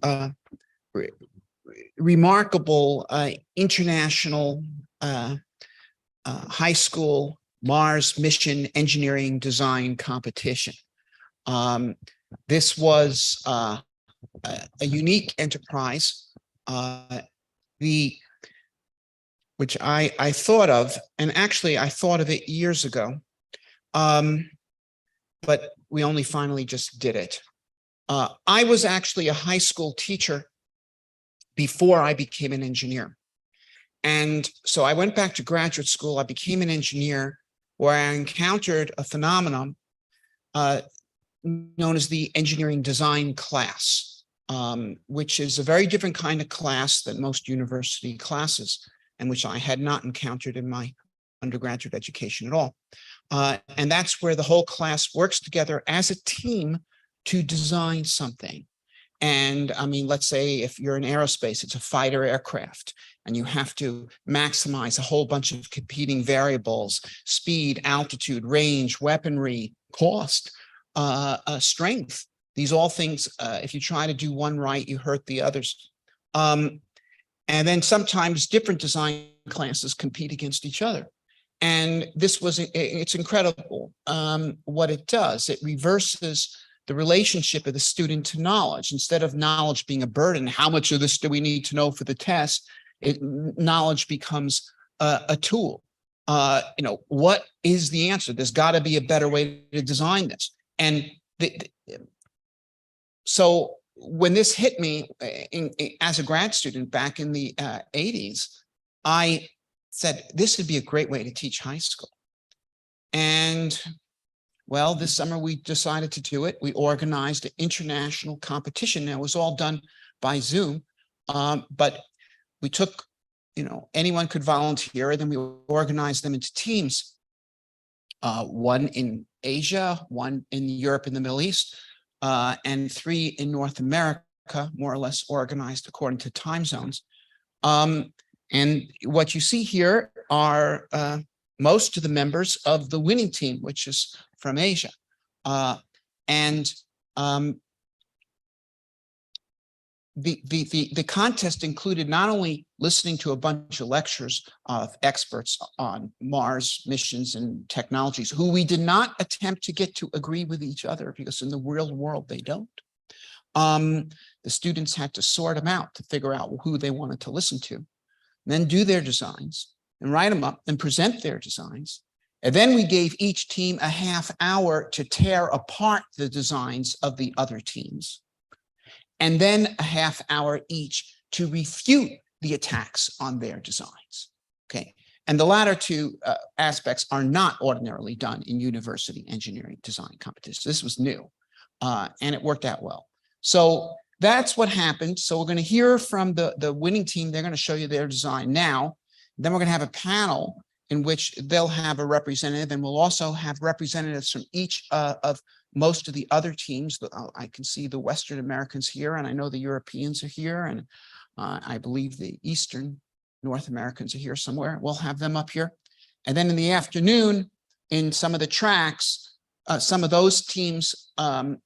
Speaker 4: remarkable international high school Mars mission engineering design competition. This was a unique enterprise, which I thought of, and actually I thought of it years ago, but we only finally just did it. I was actually a high school teacher before I became an engineer. And so I went back to graduate school, I became an engineer, where I encountered a phenomenon known as the engineering design class, which is a very different kind of class than most university classes, and which I had not encountered in my undergraduate education at all. And that's where the whole class works together as a team to design something. And I mean, let's say if you're in aerospace, it's a fighter aircraft, and you have to maximize a whole bunch of competing variables: speed, altitude, range, weaponry, cost, strength. These all things, if you try to do one right, you hurt the others. And then sometimes different design classes compete against each other. And this was, it's incredible what it does. It reverses the relationship of the student to knowledge. Instead of knowledge being a burden, how much of this do we need to know for the test? Knowledge becomes a tool. What is the answer? There's got to be a better way to design this. And so when this hit me as a grad student back in the 80s, I said, this would be a great way to teach high school. And well, this summer we decided to do it. We organized an international competition. Now, it was all done by Zoom, but we took, anyone could volunteer, and then we organized them into teams. One in Asia, one in Europe and the Middle East, and 3 in North America, more or less organized according to time zones. And what you see here are most of the members of the winning team, which is from Asia. The contest included not only listening to a bunch of lectures of experts on Mars missions and technologies, who we did not attempt to get to agree with each other, because in the real world they don't. The students had to sort them out to figure out who they wanted to listen to, and then do their designs and write them up and present their designs. And then we gave each team a half hour to tear apart the designs of the other teams, and then a half hour each to refute the attacks on their designs. Okay. And the latter two aspects are not ordinarily done in university engineering design competitions. This was new, and it worked out well. So that's what happened. So we're going to hear from the winning team. They're going to show you their design now. Then we're going to have a panel in which they'll have a representative, and we'll also have representatives from each of most of the other teams. I can see the Western Americans here, and I know the Europeans are here, and I believe the Eastern North Americans are here somewhere. We'll have them up here. And then in the afternoon, in some of the tracks, some of those teams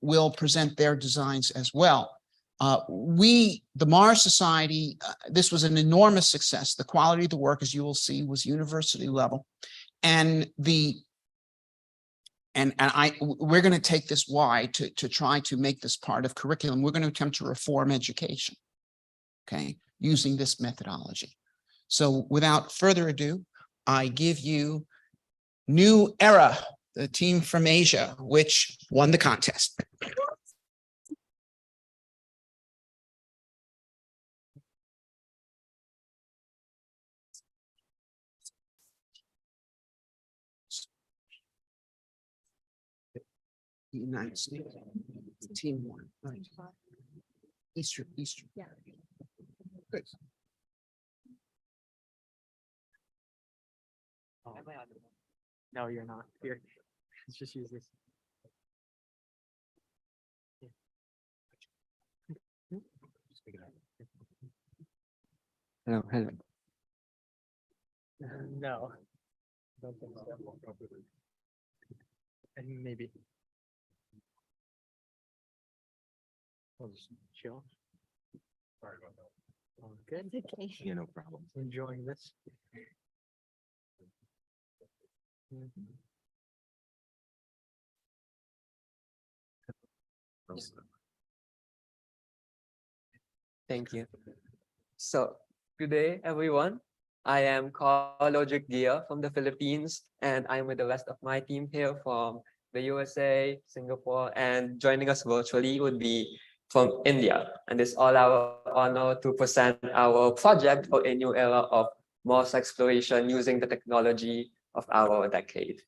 Speaker 4: will present their designs as well. The Mars Society, this was an enormous success. The quality of the work, as you will see, was university level. And we're going to take this wide to try to make this part of curriculum. We're going to attempt to reform education, okay, using this methodology. So without further ado, I give you New Era, the team from Asia, which won the contest. United States, team 1, right? Eastern. Yeah. Good.
Speaker 19: Oh. No, you're not. Here, let's just use this.
Speaker 3: Hello.
Speaker 19: No. Don't think so. And maybe. I'll just chill. Sorry about that. Oh, good. Okay.
Speaker 3: Yeah, no problem.
Speaker 19: Enjoying this.
Speaker 20: Thank you. So, good day, everyone. I am Carlo Gia from the Philippines, and I'm with the rest of my team here from the USA, Singapore, and joining us virtually would be from India. And it's all our honor to present our project for a new era of Mars exploration using the technology of our decade.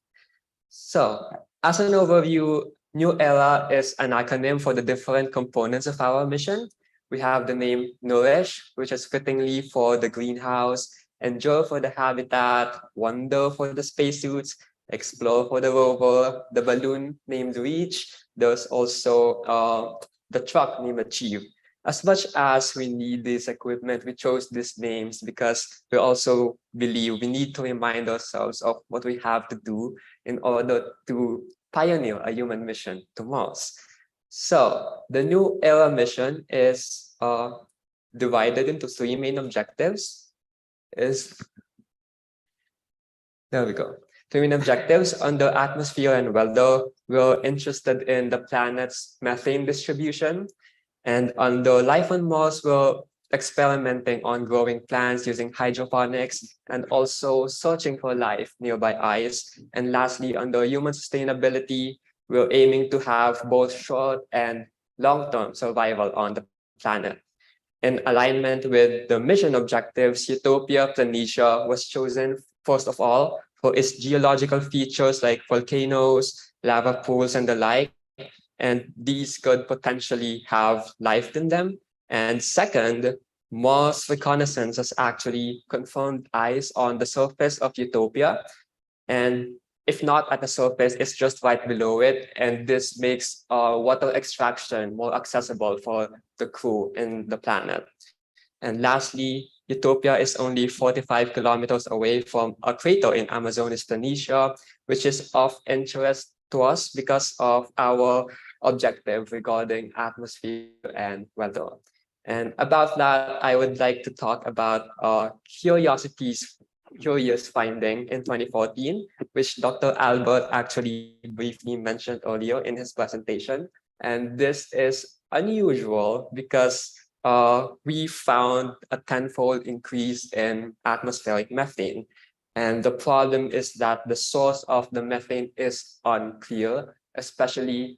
Speaker 20: So, as an overview, New Era is an acronym for the different components of our mission. We have the name Nourish, which is fittingly for the greenhouse, Endure for the habitat, Wonder for the spacesuits, Explore for the rover, the balloon named Reach. There's also the truck named Achieve. As much as we need this equipment, we chose these names because we also believe we need to remind ourselves of what we have to do in order to pioneer a human mission to Mars. So the New Era mission is divided into 3 main objectives. There we go. 3 main objectives. Under atmosphere and weather, we're interested in the planet's methane distribution. And under life on Mars, we're experimenting on growing plants using hydroponics, and also searching for life nearby ice. And lastly, under human sustainability, we're aiming to have both short and long-term survival on the planet. In alignment with the mission objectives, Utopia Planitia was chosen first of all for its geological features like volcanoes, lava pools, and the like. And these could potentially have life in them. And second, Mars reconnaissance has actually confirmed ice on the surface of Utopia. And if not at the surface, it's just right below it. And this makes water extraction more accessible for the crew in the planet. And lastly, Utopia is only 45 kilometers away from a crater in Amazonas, Planitia, which is of interest to us because of our objective regarding atmosphere and weather. And about that, I would like to talk about curious finding in 2014, which Dr. Albert actually briefly mentioned earlier in his presentation. And this is unusual because we found a tenfold increase in atmospheric methane. And the problem is that the source of the methane is unclear, especially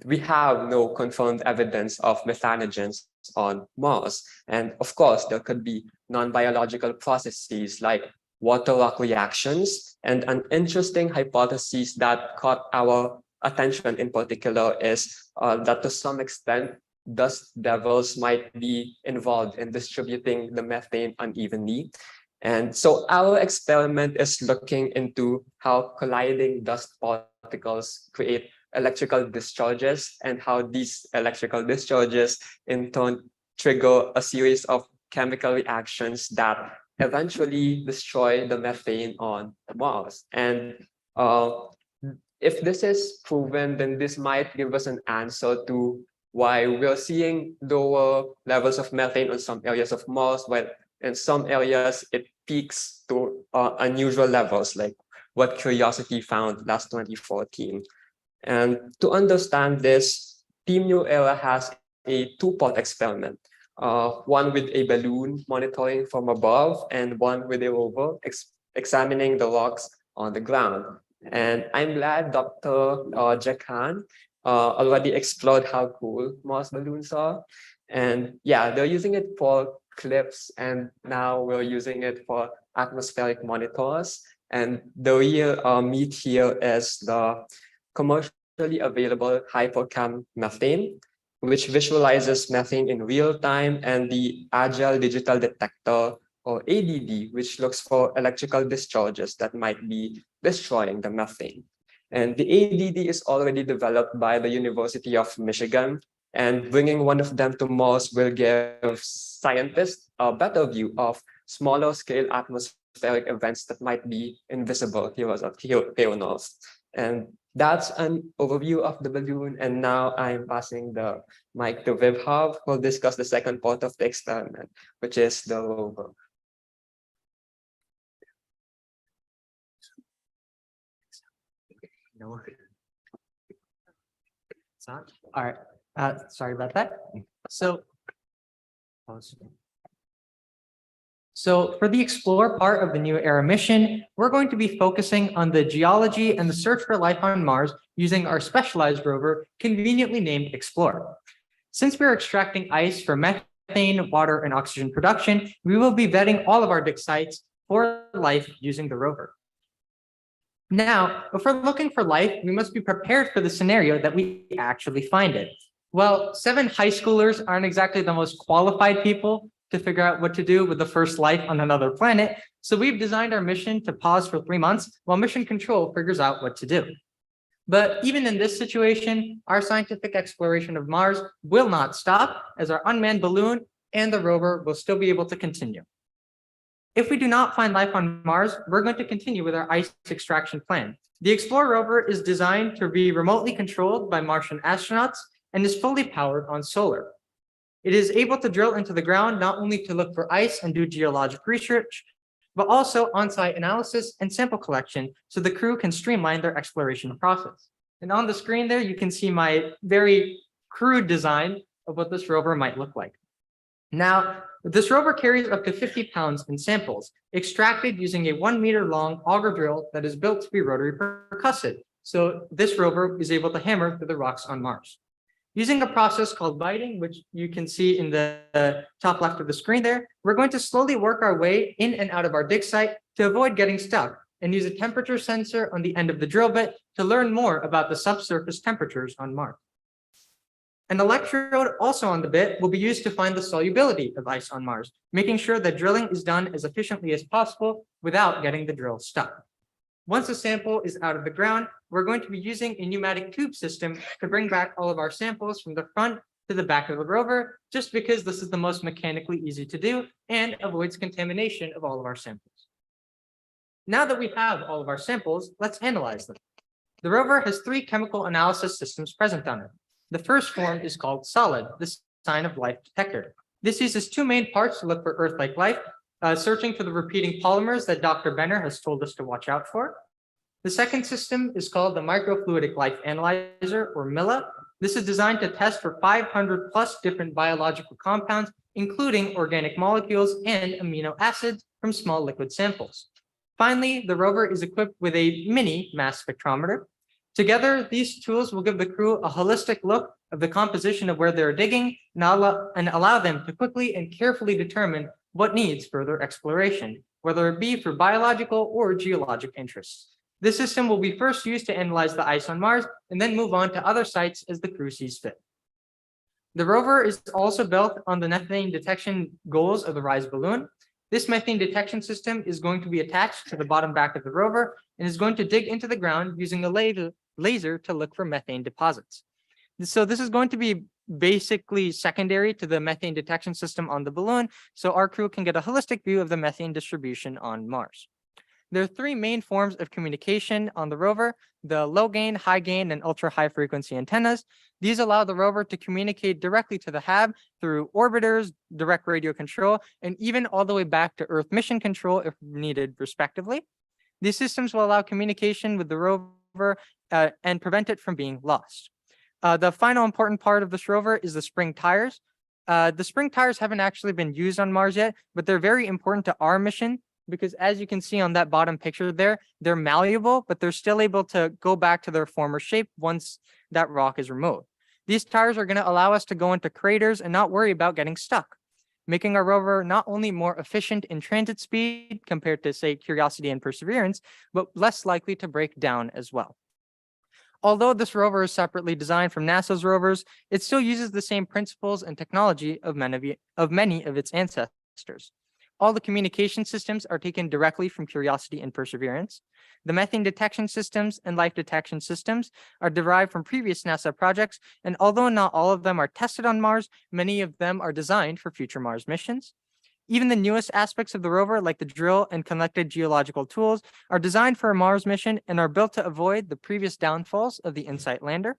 Speaker 20: we have no confirmed evidence of methanogens on Mars. And of course, there could be non-biological processes like water rock reactions. And an interesting hypothesis that caught our attention in particular is that to some extent, dust devils might be involved in distributing the methane unevenly. And so our experiment is looking into how colliding dust particles create electrical discharges and how these electrical discharges in turn trigger a series of chemical reactions that eventually destroy the methane on Mars. And if this is proven, then this might give us an answer to why we're seeing lower levels of methane on some areas of Mars, while in some areas it peaks to unusual levels, like what Curiosity found last 2014. And to understand this, Team New Era has a two-part experiment, one with a balloon monitoring from above and one with a rover examining the rocks on the ground. And I'm glad Dr. Jakan already explored how cool Mars balloons are. And yeah, they're using it for clips, and now we're using it for atmospheric monitors. And the real meat here is the commercially available HyperCam methane, which visualizes methane in real time, and the Agile Digital Detector, or ADD, which looks for electrical discharges that might be destroying the methane. And the ADD is already developed by the University of Michigan, and bringing one of them to Mars will give scientists a better view of smaller scale atmospheric events that might be invisible here on Earth. And that's an overview of the balloon. And now I'm passing the mic to Vibhav, who will discuss the second part of the experiment, which is the rover.
Speaker 21: No. It's not. All right. Sorry about that. So for the explore part of the New Era mission, we're going to be focusing on the geology and the search for life on Mars using our specialized rover, conveniently named Explorer. Since we're extracting ice for methane, water, and oxygen production, we will be vetting all of our dig sites for life using the rover. Now, if we're looking for life, we must be prepared for the scenario that we actually find it. Well, 7 high schoolers aren't exactly the most qualified people to figure out what to do with the first life on another planet, so we've designed our mission to pause for 3 months while mission control figures out what to do. But even in this situation, our scientific exploration of Mars will not stop, as our unmanned balloon and the rover will still be able to continue. If we do not find life on Mars, we're going to continue with our ice extraction plan. The Explorer rover is designed to be remotely controlled by Martian astronauts and is fully powered on solar. It is able to drill into the ground not only to look for ice and do geologic research, but also on-site analysis and sample collection so the crew can streamline their exploration process. And on the screen there, you can see my very crude design of what this rover might look like. Now, this rover carries up to 50 pounds in samples, extracted using a 1 meter long auger drill that is built to be rotary percussive. So this rover is able to hammer through the rocks on Mars. Using a process called biting, which you can see in the top left of the screen there, we're going to slowly work our way in and out of our dig site to avoid getting stuck and use a temperature sensor on the end of the drill bit to learn more about the subsurface temperatures on Mars. An electrode also on the bit will be used to find the solubility of ice on Mars, making sure that drilling is done as efficiently as possible without getting the drill stuck. Once a sample is out of the ground, we're going to be using a pneumatic tube system to bring back all of our samples from the front to the back of the rover, just because this is the most mechanically easy to do and avoids contamination of all of our samples. Now that we have all of our samples, let's analyze them. The rover has 3 chemical analysis systems present on it. The first form is called SOLID, the sign of life detector. This uses 2 main parts to look for Earth-like life, searching for the repeating polymers that Dr. Benner has told us to watch out for. The second system is called the Microfluidic Life Analyzer, or MILA. This is designed to test for 500 plus different biological compounds, including organic molecules and amino acids from small liquid samples. Finally, the rover is equipped with a mini mass spectrometer. Together, these tools will give the crew a holistic look of the composition of where they're digging and allow them to quickly and carefully determine what needs further exploration, whether it be for biological or geologic interests. This system will be first used to analyze the ice on Mars and then move on to other sites as the crew sees fit. The rover is also built on the methane detection goals of the RISE balloon. This methane detection system is going to be attached to the bottom back of the rover and is going to dig into the ground using a laser to look for methane deposits. So this is going to be basically secondary to the methane detection system on the balloon, so our crew can get a holistic view of the methane distribution on Mars. There are 3 main forms of communication on the rover: the low gain, high gain, and ultra high frequency antennas. These allow the rover to communicate directly to the HAB through orbiters, direct radio control, and even all the way back to Earth mission control if needed, respectively. These systems will allow communication with the rover and prevent it from being lost. The final important part of this rover is the spring tires. The spring tires haven't actually been used on Mars yet, but they're very important to our mission because, as you can see on that bottom picture there, they're malleable, but they're still able to go back to their former shape once that rock is removed. These tires are going to allow us to go into craters and not worry about getting stuck, making our rover not only more efficient in transit speed compared to, say, Curiosity and Perseverance, but less likely to break down as well. Although this rover is separately designed from NASA's rovers, it still uses the same principles and technology of many of its ancestors. All the communication systems are taken directly from Curiosity and Perseverance. The methane detection systems and life detection systems are derived from previous NASA projects, and although not all of them are tested on Mars, many of them are designed for future Mars missions. Even the newest aspects of the rover, like the drill and connected geological tools, are designed for a Mars mission and are built to avoid the previous downfalls of the InSight lander.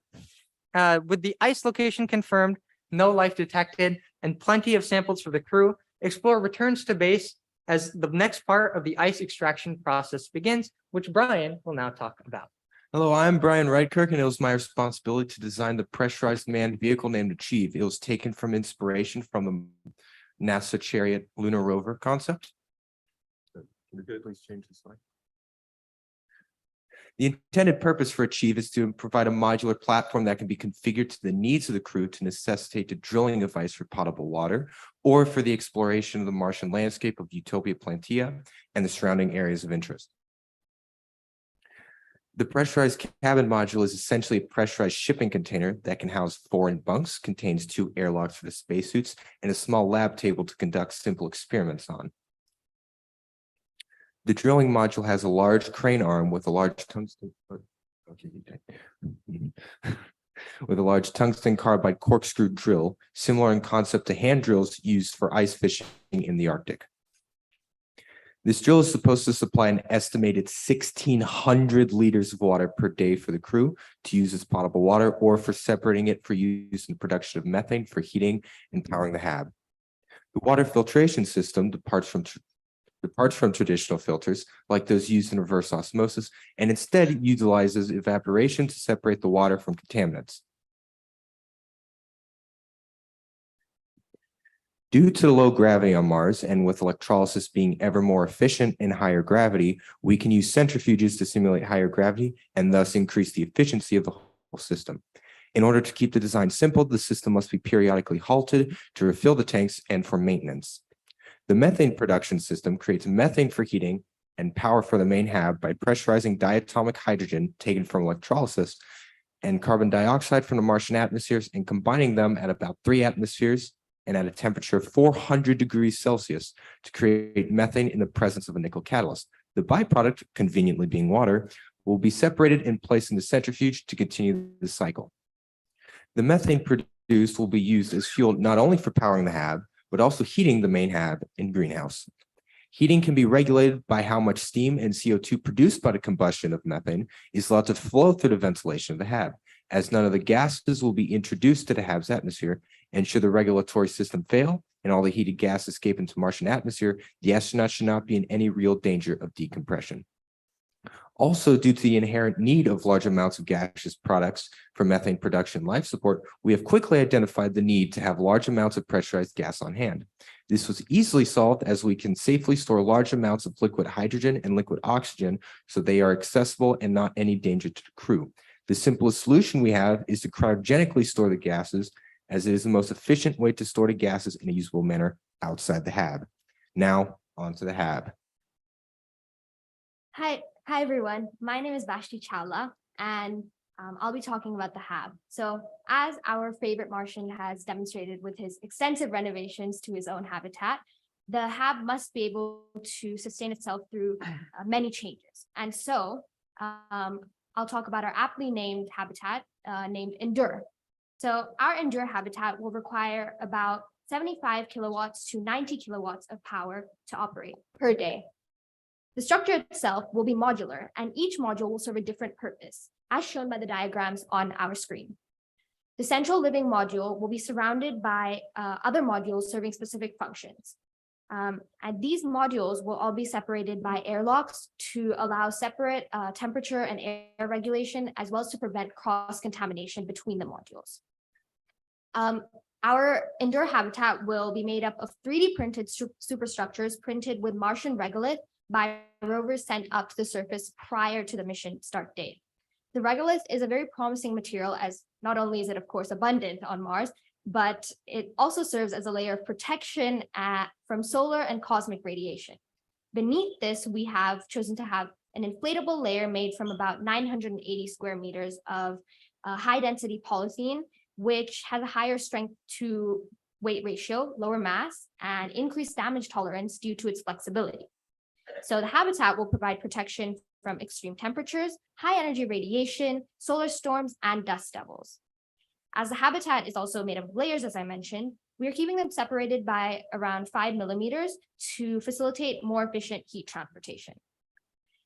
Speaker 21: With the ice location confirmed, no life detected, and plenty of samples for the crew, Explorer returns to base as the next part of the ice extraction process begins, which Brian will now talk about.
Speaker 5: Hello, I'm Brian Reidkirk, and it was my responsibility to design the pressurized manned vehicle named Achieve. It was taken from inspiration from the NASA Chariot lunar rover concept. Can we please change the slide? The intended purpose for Achieve is to provide a modular platform that can be configured to the needs of the crew to necessitate the drilling of ice for potable water or for the exploration of the Martian landscape of Utopia Planitia and the surrounding areas of interest. The pressurized cabin module is essentially a pressurized shipping container that can house 4 bunks, contains 2 airlocks for the spacesuits, and a small lab table to conduct simple experiments on. The drilling module has a large crane arm with a large tungsten carbide corkscrew drill, similar in concept to hand drills used for ice fishing in the Arctic. This drill is supposed to supply an estimated 1,600 liters of water per day for the crew to use as potable water or for separating it for use in the production of methane for heating and powering the HAB. The water filtration system departs from traditional filters like those used in reverse osmosis and instead utilizes evaporation to separate the water from contaminants. Due to the low gravity on Mars and with electrolysis being ever more efficient in higher gravity, we can use centrifuges to simulate higher gravity and thus increase the efficiency of the whole system. In order to keep the design simple, the system must be periodically halted to refill the tanks and for maintenance. The methane production system creates methane for heating and power for the main hab by pressurizing diatomic hydrogen taken from electrolysis and carbon dioxide from the Martian atmospheres and combining them at about 3 atmospheres and at a temperature of 400 degrees Celsius to create methane in the presence of a nickel catalyst. The byproduct, conveniently being water, will be separated and placed in the centrifuge to continue the cycle. The methane produced will be used as fuel not only for powering the hab, but also heating the main hab in greenhouse. Heating can be regulated by how much steam and CO2 produced by the combustion of methane is allowed to flow through the ventilation of the hab, as none of the gases will be introduced to the hab's atmosphere. And should the regulatory system fail and all the heated gas escape into Martian atmosphere, the astronauts should not be in any real danger of decompression. Also, due to the inherent need of large amounts of gaseous products for methane production and life support, we have quickly identified the need to have large amounts of pressurized gas on hand. This was easily solved as we can safely store large amounts of liquid hydrogen and liquid oxygen so they are accessible and not any danger to the crew. The simplest solution we have is to cryogenically store the gases, as it is the most efficient way to store the gases in a usable manner outside the hab. Now, onto the hab.
Speaker 6: Hi everyone. My name is Vashti Chawla, and I'll be talking about the hab. So as our favorite Martian has demonstrated with his extensive renovations to his own habitat, the hab must be able to sustain itself through many changes. And so I'll talk about our aptly named habitat named Endure. So our Endure habitat will require about 75 kilowatts to 90 kilowatts of power to operate per day. The structure itself will be modular, and each module will serve a different purpose, as shown by the diagrams on our screen. The central living module will be surrounded by other modules serving specific functions. And these modules will all be separated by airlocks to allow separate temperature and air regulation, as well as to prevent cross-contamination between the modules. Our Endure habitat will be made up of 3D printed superstructures printed with Martian regolith by rovers sent up to the surface prior to the mission start date. The regolith is a very promising material, as not only is it of course abundant on Mars, but it also serves as a layer of protection from solar and cosmic radiation. Beneath this, we have chosen to have an inflatable layer made from about 980 square meters of high density polythene, which has a higher strength to weight ratio, lower mass, and increased damage tolerance due to its flexibility. So the habitat will provide protection from extreme temperatures, high energy radiation, solar storms, and dust devils. As the habitat is also made of layers, as I mentioned, we are keeping them separated by around 5 millimeters to facilitate more efficient heat transportation.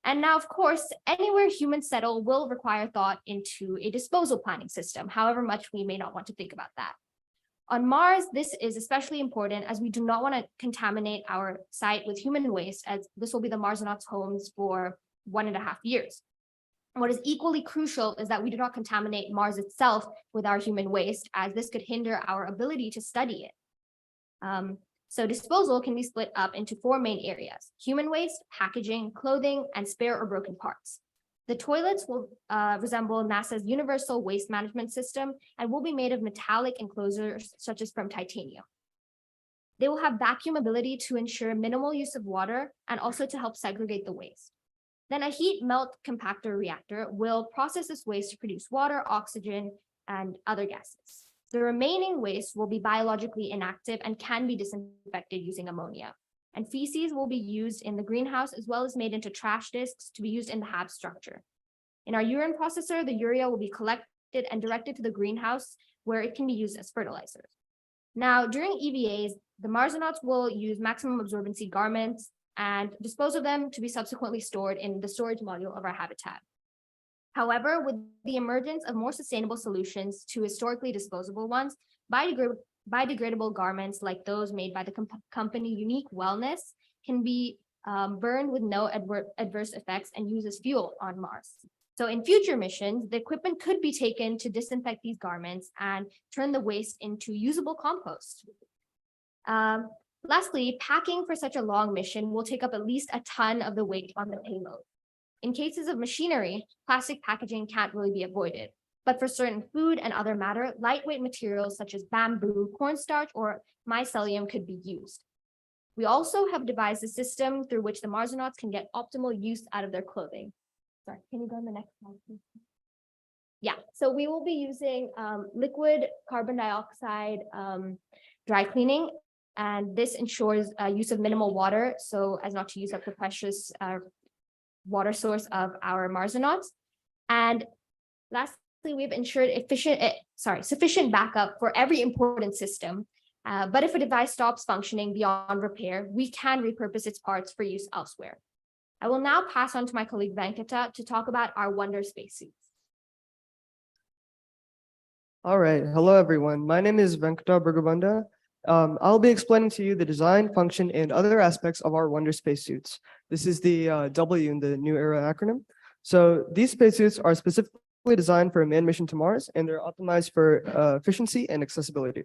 Speaker 6: And now, of course, anywhere humans settle will require thought into a disposal planning system, however much we may not want to think about that. On Mars, this is especially important as we do not want to contaminate our site with human waste, as this will be the Marsonauts' homes for 1.5 years. What is equally crucial is that we do not contaminate Mars itself with our human waste, as this could hinder our ability to study it. So disposal can be split up into 4 main areas: human waste, packaging, clothing, and spare or broken parts. The toilets will resemble NASA's Universal Waste Management System and will be made of metallic enclosures such as from titanium. They will have vacuum ability to ensure minimal use of water and also to help segregate the waste. Then a heat melt compactor reactor will process this waste to produce water, oxygen, and other gases. The remaining waste will be biologically inactive and can be disinfected using ammonia. And feces will be used in the greenhouse as well as made into trash discs to be used in the hab structure. In our urine processor, the urea will be collected and directed to the greenhouse where it can be used as fertilizers. Now, during EVAs, the Marsonauts will use maximum absorbency garments and dispose of them to be subsequently stored in the storage module of our habitat. However, with the emergence of more sustainable solutions to historically disposable ones, biodegradable garments like those made by the company Unique Wellness can be burned with no adverse effects and used as fuel on Mars. So in future missions, the equipment could be taken to disinfect these garments and turn the waste into usable compost. Lastly, packing for such a long mission will take up at least a ton of the weight on the payload. In cases of machinery, plastic packaging can't really be avoided. But for certain food and other matter, lightweight materials such as bamboo, cornstarch, or mycelium could be used. We also have devised a system through which the Marsonauts can get optimal use out of their clothing. Sorry, can you go on the next slide, please? Yeah, so we will be using liquid carbon dioxide dry cleaning, and this ensures use of minimal water so as not to use up the precious water source of our Marsonauts. And lastly, we've ensured sufficient backup for every important system. But if a device stops functioning beyond repair, we can repurpose its parts for use elsewhere. I will now pass on to my colleague Venkata to talk about our Wonder spacesuits.
Speaker 1: All right. Hello, everyone. My name is Venkata Burgabanda. I'll be explaining to you the design, function, and other aspects of our Wonder spacesuits. This is the W in the New Era acronym. So these spacesuits are specifically designed for a manned mission to Mars, and they're optimized for efficiency and accessibility.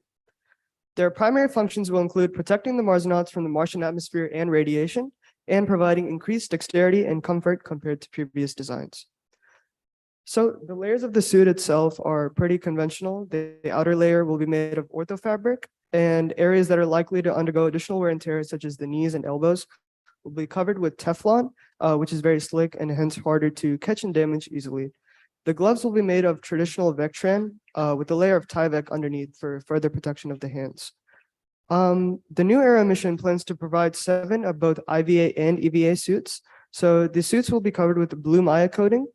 Speaker 1: Their primary functions will include protecting the Marsonauts from the Martian atmosphere and radiation, and providing increased dexterity and comfort compared to previous designs. So the layers of the suit itself are pretty conventional. The outer layer will be made of orthofabric, and areas that are likely to undergo additional wear and tear, such as the knees and elbows, will be covered with Teflon, which is very slick and hence harder to catch and damage easily. The gloves will be made of traditional Vectran with a layer of Tyvek underneath for further protection of the hands. The New Era mission plans to provide 7 of both IVA and EVA suits. So the suits will be covered with blue Maya coating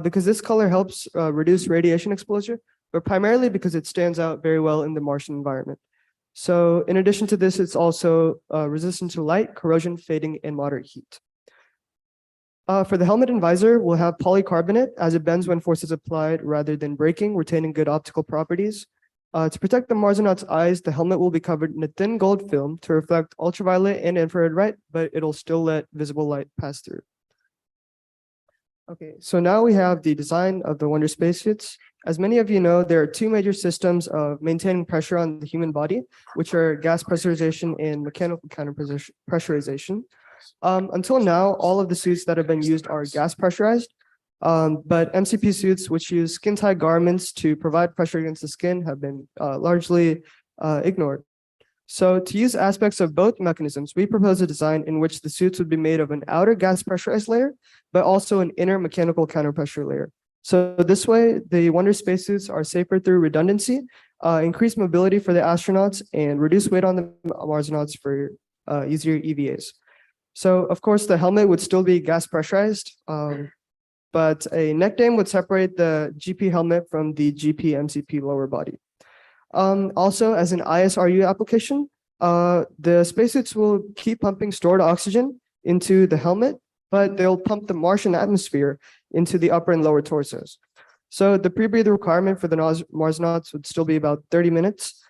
Speaker 1: because this color helps reduce radiation exposure, but primarily because it stands out very well in the Martian environment. So in addition to this, it's also resistant to light, corrosion, fading, and moderate heat. For the helmet and visor, we'll have polycarbonate as it bends when force is applied rather than breaking, retaining good optical properties. To protect the Marsonauts' eyes, the helmet will be covered in a thin gold film to reflect ultraviolet and infrared light, but it'll still let visible light pass through. Okay, so now we have the design of the Wonder spacesuits. As many of you know, there are 2 major systems of maintaining pressure on the human body, which are gas pressurization and mechanical counter-pressurization. Until now, all of the suits that have been used are gas pressurized, but MCP suits, which use skin-tight garments to provide pressure against the skin, have been largely ignored. So to use aspects of both mechanisms, we propose a design in which the suits would be made of an outer gas pressurized layer, but also an inner mechanical counterpressure layer. So this way, the Wonder spacesuits are safer through redundancy, increased mobility for the astronauts, and reduce weight on the Marsonauts for easier EVAs. So of course, the helmet would still be gas pressurized, but a neck dam would separate the GP helmet from the GP MCP lower body. Also, as an ISRU application, the spacesuits will keep pumping stored oxygen into the helmet, but they'll pump the Martian atmosphere into the upper and lower torsos. So the pre-breather requirement for the Marsonauts would still be about 30 minutes.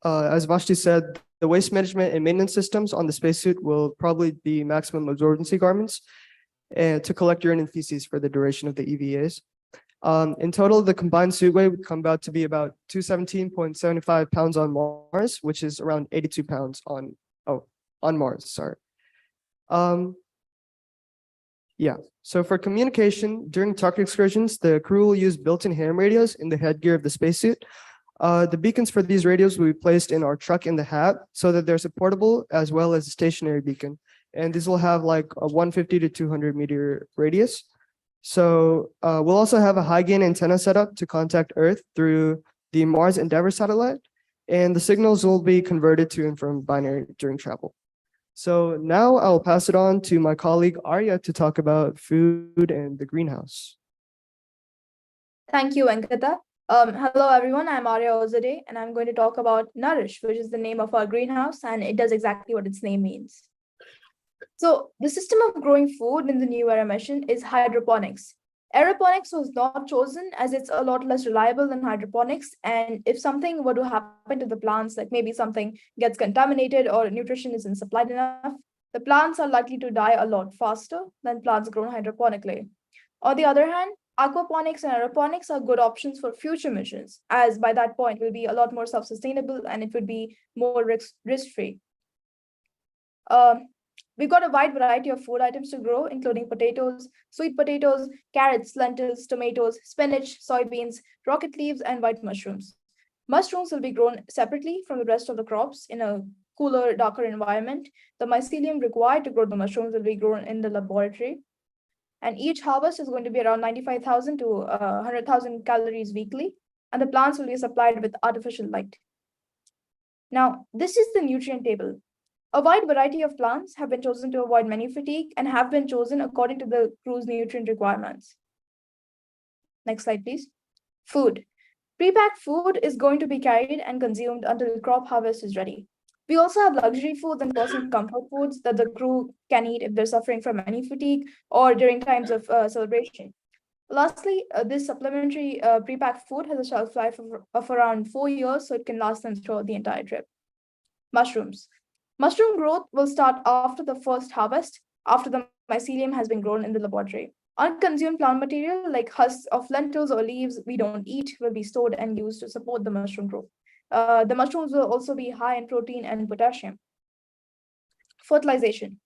Speaker 1: As Vashti said, the waste management and maintenance systems on the spacesuit will probably be maximum absorbency garments and to collect urine and feces for the duration of the EVAs. In total, the combined suit weight would come out to be about 217.75 pounds on Mars, which is around 82 pounds on Mars, sorry. Yeah, so for communication during tuck excursions, the crew will use built-in ham radios in the headgear of the spacesuit. The beacons for these radios will be placed in our truck in the hat so that there's a portable as well as a stationary beacon. And these will have like a 150 to 200 meter radius. So we'll also have a high gain antenna set up to contact Earth through the Mars Endeavour satellite. And the signals will be converted to and from binary during travel. So now I'll pass it on to my colleague Arya to talk about food and the greenhouse.
Speaker 18: Thank you, Venkata. Hello, everyone. I'm Arya Ozade, and I'm going to talk about Nourish, which is the name of our greenhouse, and it does exactly what its name means. So the system of growing food in the New Era mission is hydroponics. Aeroponics was not chosen as it's a lot less reliable than hydroponics, and if something were to happen to the plants, like maybe something gets contaminated or nutrition isn't supplied enough, the plants are likely to die a lot faster than plants grown hydroponically. On the other hand, Aquaponics and aeroponics are good options for future missions, as by that point will be a lot more self-sustainable and it would be more risk-free. We've got a wide variety of food items to grow, including potatoes, sweet potatoes, carrots, lentils, tomatoes, spinach, soybeans, rocket leaves, and white mushrooms. Mushrooms will be grown separately from the rest of the crops in a cooler, darker environment. The mycelium required to grow the mushrooms will be grown in the laboratory. And each harvest is going to be around 95,000 to 100,000 calories weekly, and the plants will be supplied with artificial light. Now, this is the nutrient table. A wide variety of plants have been chosen to avoid menu fatigue and have been chosen according to the crew's nutrient requirements. Next slide, please. Food. Pre-packed food is going to be carried and consumed until the crop harvest is ready. We also have luxury foods and personal comfort foods that the crew can eat if they're suffering from menu fatigue or during times of celebration. Lastly, this supplementary pre-packed food has a shelf life of around 4 years, so it can last them throughout the entire trip. Mushrooms. Mushroom growth will start after the first harvest, after the mycelium has been grown in the laboratory. Unconsumed plant material like husks of lentils or leaves we don't eat will be stored and used to support the mushroom growth. The mushrooms will also be high in protein and potassium. Fertilization.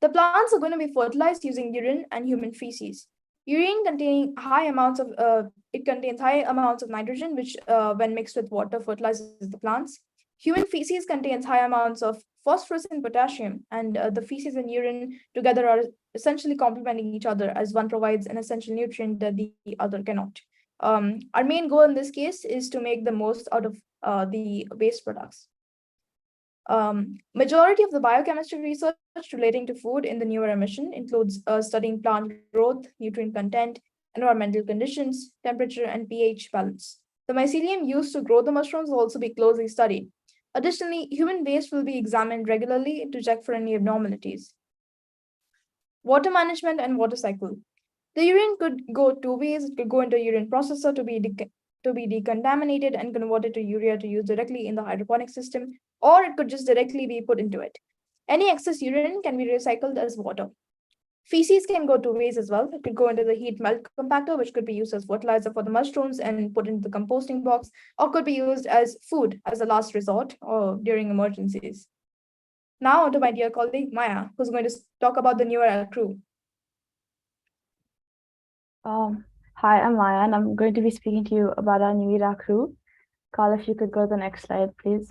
Speaker 18: The plants are going to be fertilized using urine and human feces. Urine containing high amounts of contains high amounts of nitrogen, which when mixed with water fertilizes the plants. Human feces contains high amounts of phosphorus and potassium, and the feces and urine together are essentially complementing each other, as one provides an essential nutrient that the other cannot. Our main goal in this case is to make the most out of the waste products. Majority of the biochemistry research relating to food in the New Era mission includes studying plant growth, nutrient content, environmental conditions, temperature, and pH balance. The mycelium used to grow the mushrooms will also be closely studied. Additionally, human waste will be examined regularly to check for any abnormalities. Water management and water cycle. The urine could go two ways. It could go into a urine processor to be decontaminated and converted to urea to use directly in the hydroponic system, or it could just directly be put into it. Any excess urine can be recycled as water. Feces can go two ways as well. It could go into the heat melt compactor, which could be used as fertilizer for the mushrooms and put into the composting box, or could be used as food as a last resort or during emergencies. Now on to my dear colleague, Maya, who's going to talk about the New Era crew.
Speaker 10: Hi, I'm Maya, and I'm going to be speaking to you about our New Era crew. Carl, if you could go to the next slide, please.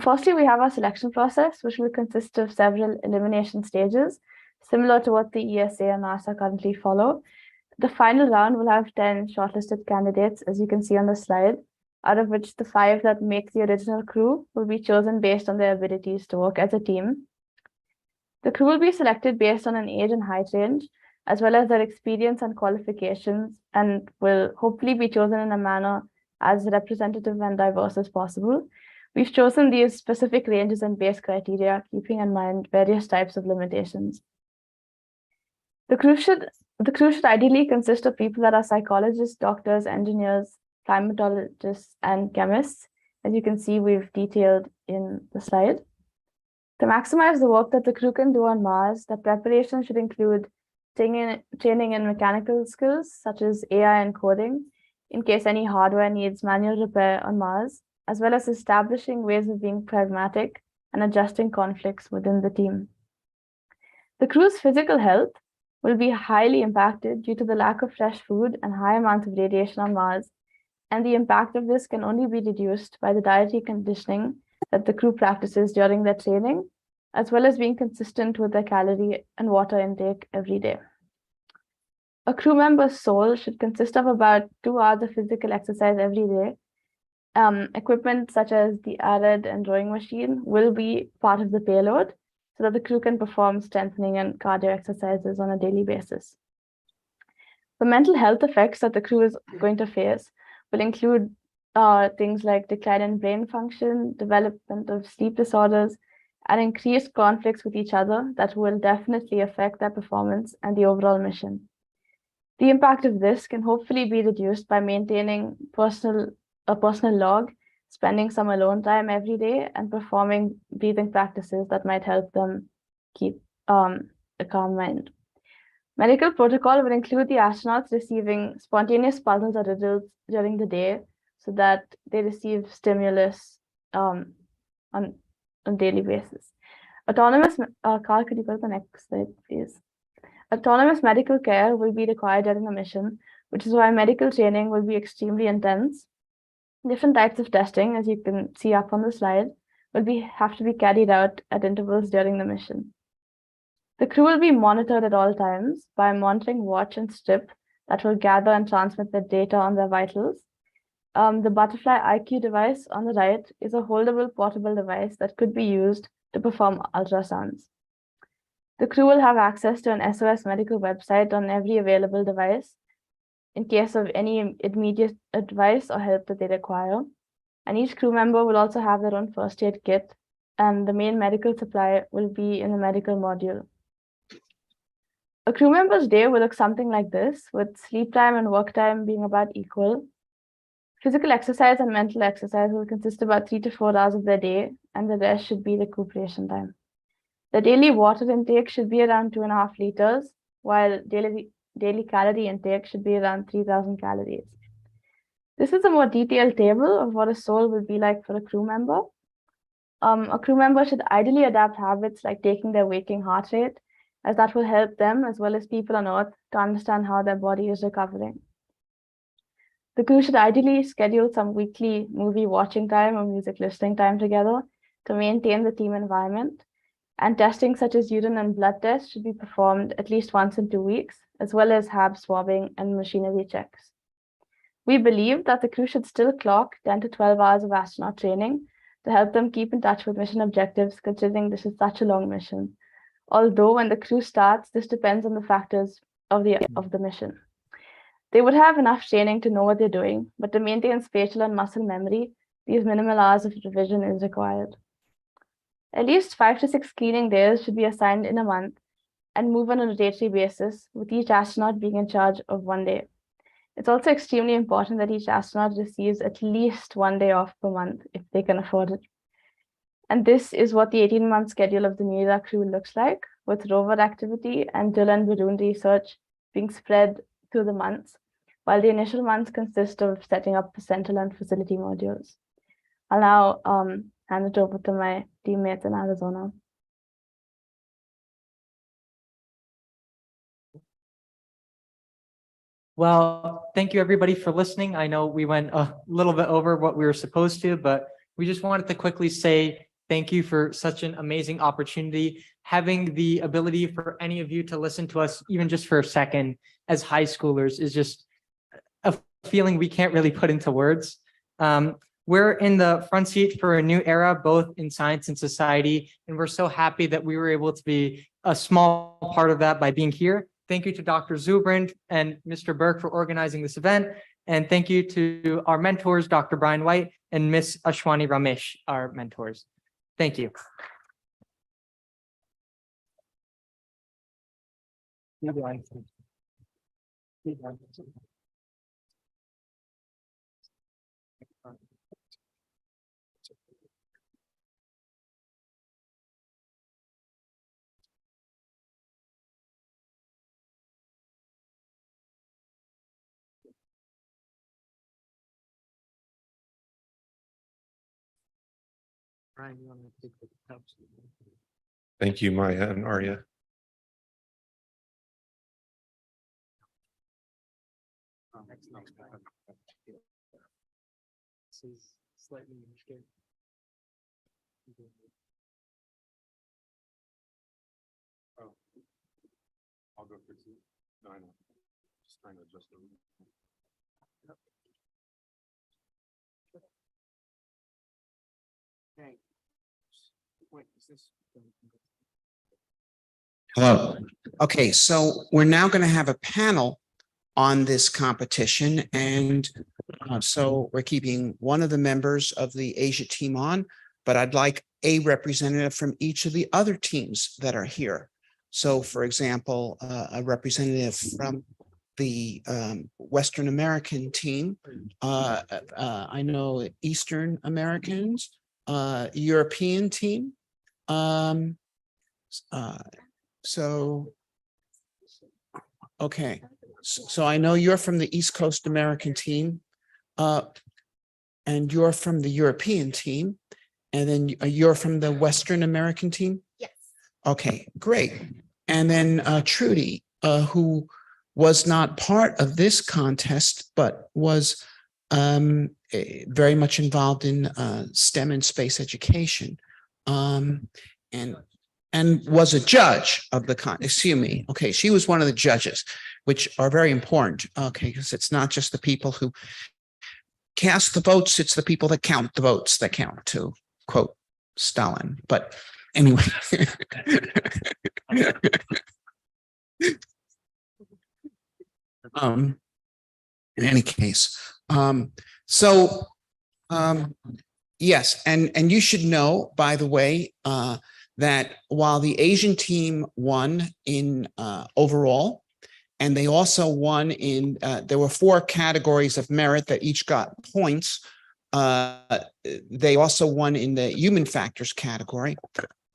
Speaker 10: Firstly, we have our selection process, which will consist of several elimination stages, similar to what the ESA and NASA currently follow. The final round will have 10 shortlisted candidates, as you can see on the slide, out of which the 5 that make the original crew will be chosen based on their abilities to work as a team. The crew will be selected based on an age and height range, as well as their experience and qualifications, and will hopefully be chosen in a manner as representative and diverse as possible. We've chosen these specific ranges and base criteria, keeping in mind various types of limitations. The crew should ideally consist of people that are psychologists, doctors, engineers, climatologists, and chemists. As you can see, we've detailed in the slide. To maximize the work that the crew can do on Mars, the preparation should include training in mechanical skills, such as AI and coding, in case any hardware needs manual repair on Mars, as well as establishing ways of being pragmatic and adjusting conflicts within the team. The crew's physical health will be highly impacted due to the lack of fresh food and high amounts of radiation on Mars, and the impact of this can only be reduced by the dietary conditioning that the crew practices during their training, as well as being consistent with their calorie and water intake every day. A crew member's soul should consist of about 2 hours of physical exercise every day. Equipment such as the ARED and rowing machine will be part of the payload, so that the crew can perform strengthening and cardio exercises on a daily basis. The mental health effects that the crew is going to face will include things like decline in brain function, development of sleep disorders, and increased conflicts with each other that will definitely affect their performance and the overall mission. The impact of this can hopefully be reduced by maintaining a personal log, spending some alone time every day, and performing breathing practices that might help them keep a calm mind. Medical protocol would include the astronauts receiving spontaneous puzzles or riddles during the day so that they receive stimulus on daily basis. Autonomous, Carl, could you go to the next slide, please? Autonomous medical care will be required during the mission, which is why medical training will be extremely intense. Different types of testing, as you can see up on the slide, have to be carried out at intervals during the mission. The crew will be monitored at all times by a monitoring watch and strip that will gather and transmit the data on their vitals. The Butterfly IQ device on the right is a holdable portable device that could be used to perform ultrasounds. The crew will have access to an SOS medical website on every available device in case of any immediate advice or help that they require. And each crew member will also have their own first aid kit, and the main medical supply will be in the medical module. A crew member's day will look something like this, with sleep time and work time being about equal. Physical exercise and mental exercise will consist about 3 to 4 hours of their day, and the rest should be recuperation time. The daily water intake should be around 2.5 liters, while daily calorie intake should be around 3,000 calories. This is a more detailed table of what a soul will be like for a crew member. A crew member should ideally adapt habits like taking their waking heart rate, as that will help them, as well as people on Earth, to understand how their body is recovering. The crew should ideally schedule some weekly movie watching time or music listening time together to maintain the team environment. And testing such as urine and blood tests should be performed at least once in 2 weeks, as well as HAB swabbing and machinery checks. We believe that the crew should still clock 10 to 12 hours of astronaut training to help them keep in touch with mission objectives, considering this is such a long mission. Although when the crew starts, this depends on the factors of the mission. They would have enough training to know what they're doing, but to maintain spatial and muscle memory, these minimal hours of revision is required. At least 5 to 6 cleaning days should be assigned in a month and move on a rotatory basis, with each astronaut being in charge of 1 day. It's also extremely important that each astronaut receives at least 1 day off per month if they can afford it. And this is what the 18-month schedule of the New Era crew looks like, with rover activity and drill and balloon research being spread through the months, while the initial months consist of setting up the central and facility modules. I'll now hand it over to my teammates in Arizona.
Speaker 21: Well, thank you everybody for listening. I know we went a little bit over what we were supposed to, but we just wanted to quickly say thank you for such an amazing opportunity. Having the ability for any of you to listen to us, even just for a second, as high schoolers is just a feeling we can't really put into words. We're in the front seat for a new era, both in science and society, and we're so happy that we were able to be a small part of that by being here. Thank you to Dr. Zubrind and Mr. Burke for organizing this event. And thank you to our mentors, Dr. Brian White and Miss Ashwani Ramesh, our mentors. Thank you.
Speaker 7: Thank you, Maya and Arya.
Speaker 21: This is slightly scary.
Speaker 7: Oh, I'll go fix it. No, I know. Just trying to adjust the.
Speaker 4: Okay. Wait, is this? Hello. Okay, so we're now going to have a panel on this competition, and so we're keeping one of the members of the Asia team on, but I'd like a representative from each of the other teams that are here. So, for example, a representative from the Western American team, I know Eastern Americans, European team. So Okay, so I know you're from the East Coast American team. And you're from the European team. And then you're from the Western American team?
Speaker 6: Yes.
Speaker 4: Okay, great. And then Trudy, who was not part of this contest, but was very much involved in STEM and space education. And was a judge of the excuse me. Okay, she was one of the judges, which are very important. Okay, because it's not just the people who cast the votes, it's the people that count the votes that count, to quote Stalin. But anyway. In any case, yes, and you should know, by the way, that while the Asian team won in overall, and they also won in, there were 4 categories of merit that each got points. They also won in the human factors category.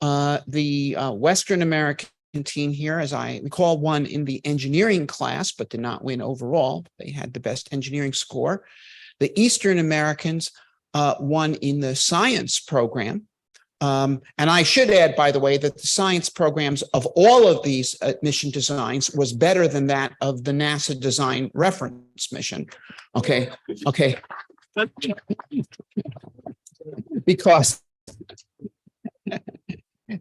Speaker 4: The Western American team here, as I recall, won in the engineering class, but did not win overall. They had the best engineering score. The Eastern Americans won in the science program. And I should add, by the way, that the science programs of all of these mission designs was better than that of the NASA design reference mission. Okay. Because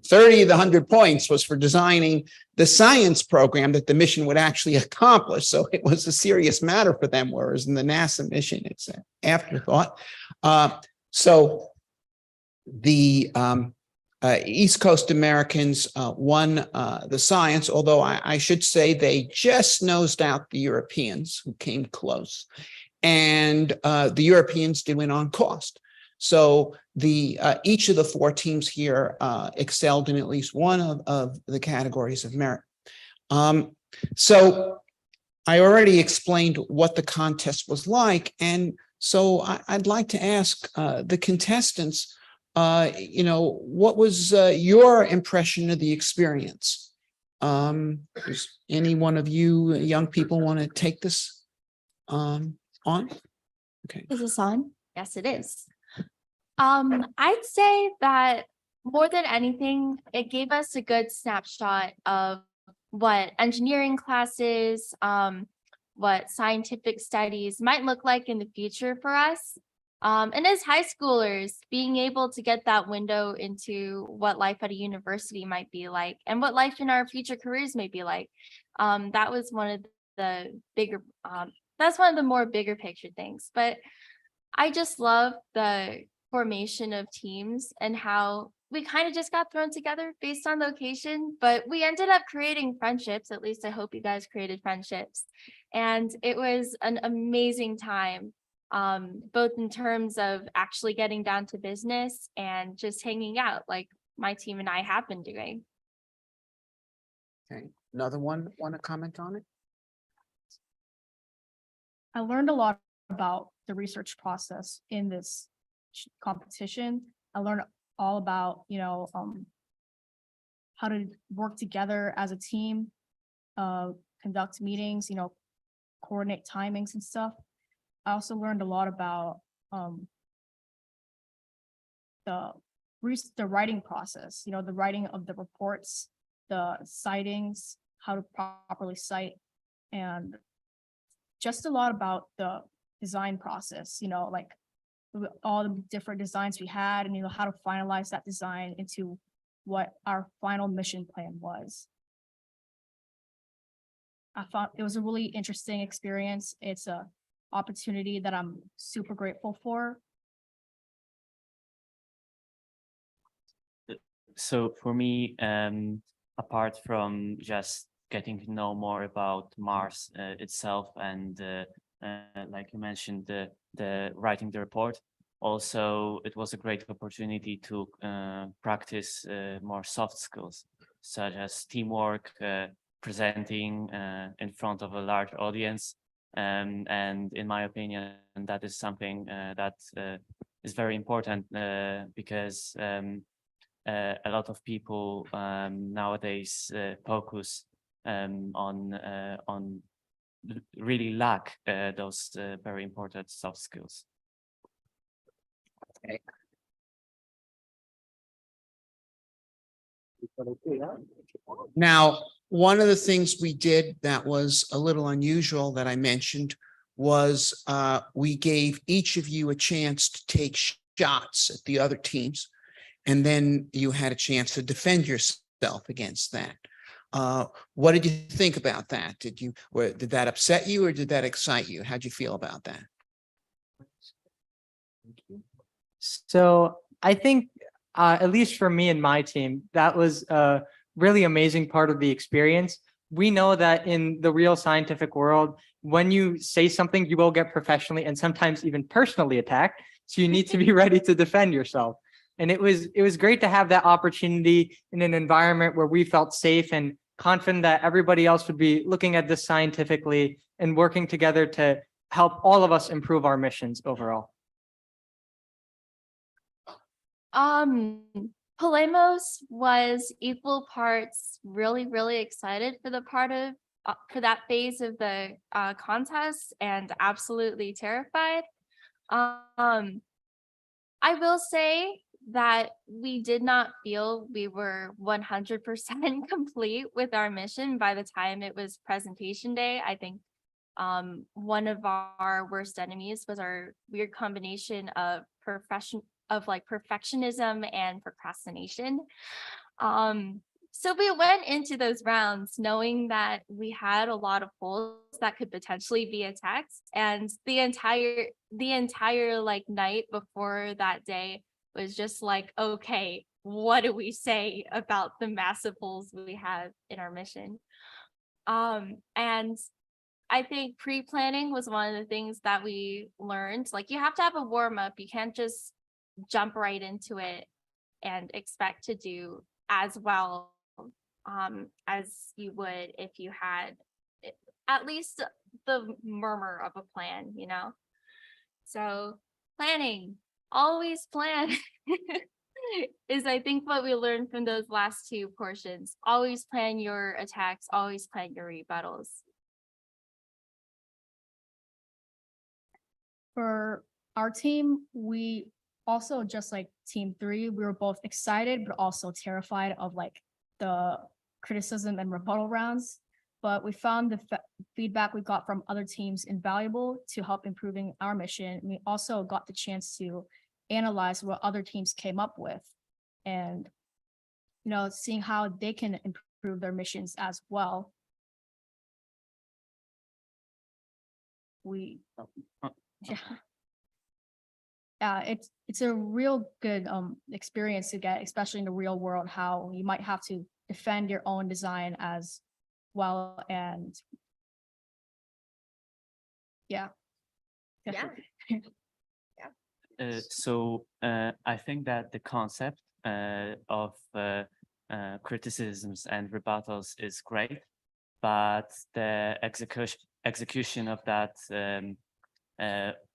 Speaker 4: 30 of the 100 points was for designing the science program that the mission would actually accomplish. So it was a serious matter for them, whereas in the NASA mission, it's an afterthought. So the East Coast Americans won the science, although I should say they just nosed out the Europeans, who came close. And the Europeans did win on cost. So each of the 4 teams here excelled in at least one of the categories of merit. So I already explained what the contest was like. And so I'd like to ask the contestants, what was your impression of the experience? Does any one of you young people want to take this on? Okay.
Speaker 6: Is this on? Yes, it is. I'd say that more than anything, it gave us a good snapshot of what engineering classes, what scientific studies might look like in the future for us. And as high schoolers, being able to get that window into what life at a university might be like and what life in our future careers may be like. That was one of the bigger, that's one of the more bigger picture things. But I just love the formation of teams and how we kind of just got thrown together based on location, but we ended up creating friendships. At least I hope you guys created friendships. And it was an amazing time, both in terms of actually getting down to business and just hanging out like my team and I have been doing.
Speaker 4: Okay, another one want to comment on it?
Speaker 8: I learned a lot about the research process in this competition. I learned all about, how to work together as a team, conduct meetings, coordinate timings and stuff. I also learned a lot about the writing process, the writing of the reports, the citings, how to properly cite, and just a lot about the design process, like all the different designs we had and, how to finalize that design into what our final mission plan was. I thought it was a really interesting experience. It's a opportunity that I'm super grateful for.
Speaker 22: So for me, apart from just getting to know more about Mars itself and like you mentioned, the writing the report, also it was a great opportunity to practice more soft skills such as teamwork, presenting in front of a large audience, and in my opinion that is something that is very important because a lot of people nowadays focus on really lack those very important soft skills.
Speaker 4: Okay. Now, one of the things we did that was a little unusual that I mentioned was we gave each of you a chance to take shots at the other teams, and then you had a chance to defend yourself against that. What did you think about that? Did that upset you or did that excite you? How'd you feel about that?
Speaker 21: So I think, at least for me and my team, that was a really amazing part of the experience. We know that in the real scientific world, when you say something, you will get professionally and sometimes even personally attacked. So you need to be ready to defend yourself. And it was great to have that opportunity in an environment where we felt safe and confident that everybody else would be looking at this scientifically and working together to help all of us improve our missions overall.
Speaker 6: Polemos was equal parts really excited for the part of for that phase of the contest and absolutely terrified. I will say that we did not feel we were 100% complete with our mission by the time it was presentation day. I think one of our worst enemies was our weird combination of perfectionism and procrastination. So we went into those rounds knowing that we had a lot of holes that could potentially be attacked, and the entire like night before that day was just like, okay, what do we say about the massive holes we have in our mission? And I think pre-planning was one of the things that we learned. Like, you have to have a warm-up. You can't just jump right into it and expect to do as well as you would if you had at least the murmur of a plan, you know? So planning, always plan is I think what we learned from those last two portions. Always plan your attacks, always plan your rebuttals.
Speaker 8: For our team, we also, just like team 3, we were both excited but also terrified of like the criticism and rebuttal rounds. But we found the feedback we got from other teams invaluable to help improving our mission. We also got the chance to analyze what other teams came up with, and seeing how they can improve their missions as well. It's a real good experience to get, especially in the real world, how you might have to defend your own design as well. And
Speaker 22: So I think that the concept of criticisms and rebuttals is great, but the execution of that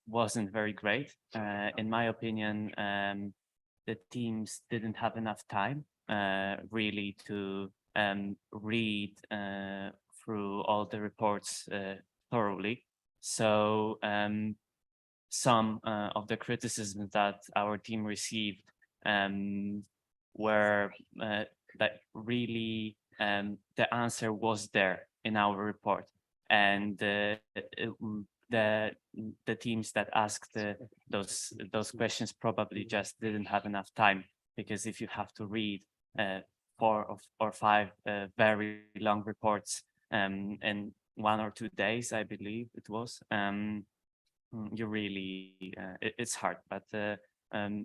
Speaker 22: wasn't very great. In my opinion, the teams didn't have enough time really to read through all the reports thoroughly. So some of the criticisms that our team received were that really the answer was there in our report, and the teams that asked those questions probably just didn't have enough time, because if you have to read 4 or 5 very long reports in 1 or 2 days, I believe it was, you really it's hard. But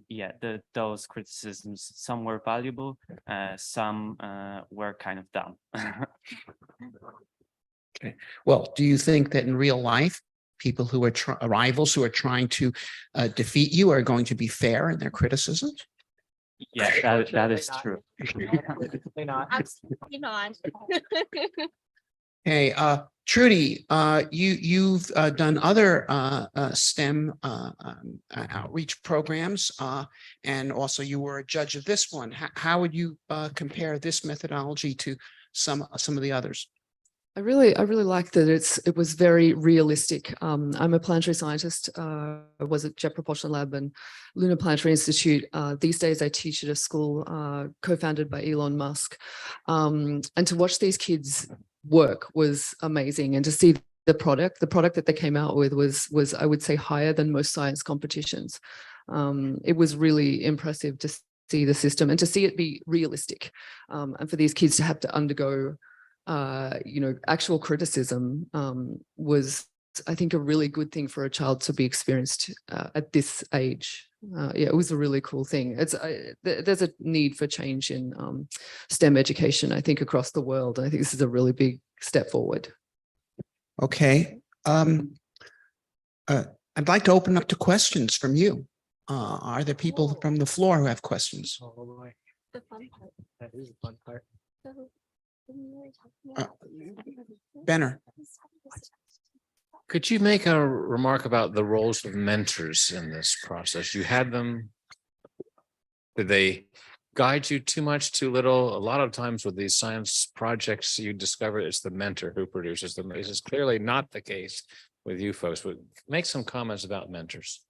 Speaker 22: yeah, those criticisms, some were valuable, some were kind of dumb.
Speaker 4: Okay. Well, do you think that in real life, people who are rivals who are trying to defeat you are going to be fair in their criticisms?
Speaker 22: Yeah, that is true.
Speaker 8: Absolutely not.
Speaker 6: Absolutely not.
Speaker 4: Hey, Trudy, you've done other STEM outreach programs, and also you were a judge of this one. How would you compare this methodology to some of the others?
Speaker 11: I really like that it was very realistic. I'm a planetary scientist. I was at Jet Propulsion Lab and Lunar Planetary Institute. These days I teach at a school co-founded by Elon Musk. And to watch these kids work was amazing. And to see the product that they came out with was I would say higher than most science competitions. It was really impressive to see the system and to see it be realistic. And for these kids to have to undergo actual criticism was, I think, a really good thing for a child to be experienced at this age. Yeah, it was a really cool thing. There's a need for change in STEM education, I think, across the world. I think this is a really big step forward.
Speaker 4: Okay. I'd like to open up to questions from you. Are there people from the floor who have questions?
Speaker 21: Oh boy. The fun part. That is the fun part.
Speaker 4: Benner.
Speaker 12: Could you make a remark about the roles of mentors in this process? You had them. Did they guide you too much, too little? A lot of times with these science projects, you discover it's the mentor who produces them. This is clearly not the case with you folks, but make some comments about mentors.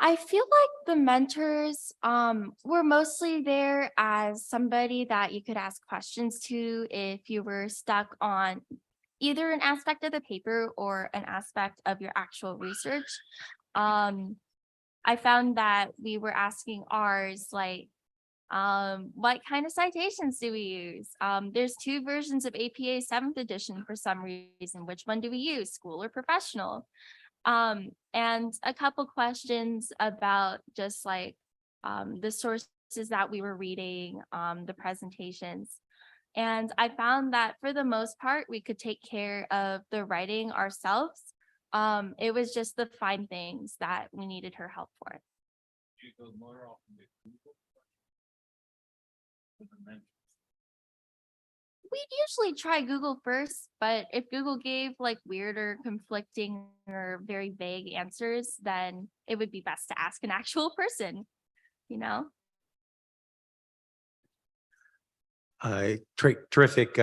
Speaker 23: I feel like the mentors were mostly there as somebody that you could ask questions to if you were stuck on either an aspect of the paper or an aspect of your actual research. I found that we were asking ours like, what kind of citations do we use? There's 2 versions of APA 7th edition for some reason. Which one do we use, school or professional? And a couple questions about just like the sources that we were reading, the presentations. And I found that for the most part, we could take care of the writing ourselves. It was just the fine things that we needed her help for. We'd usually try Google first, but if Google gave like weird or conflicting or very vague answers, then it would be best to ask an actual person, you know?
Speaker 9: Terrific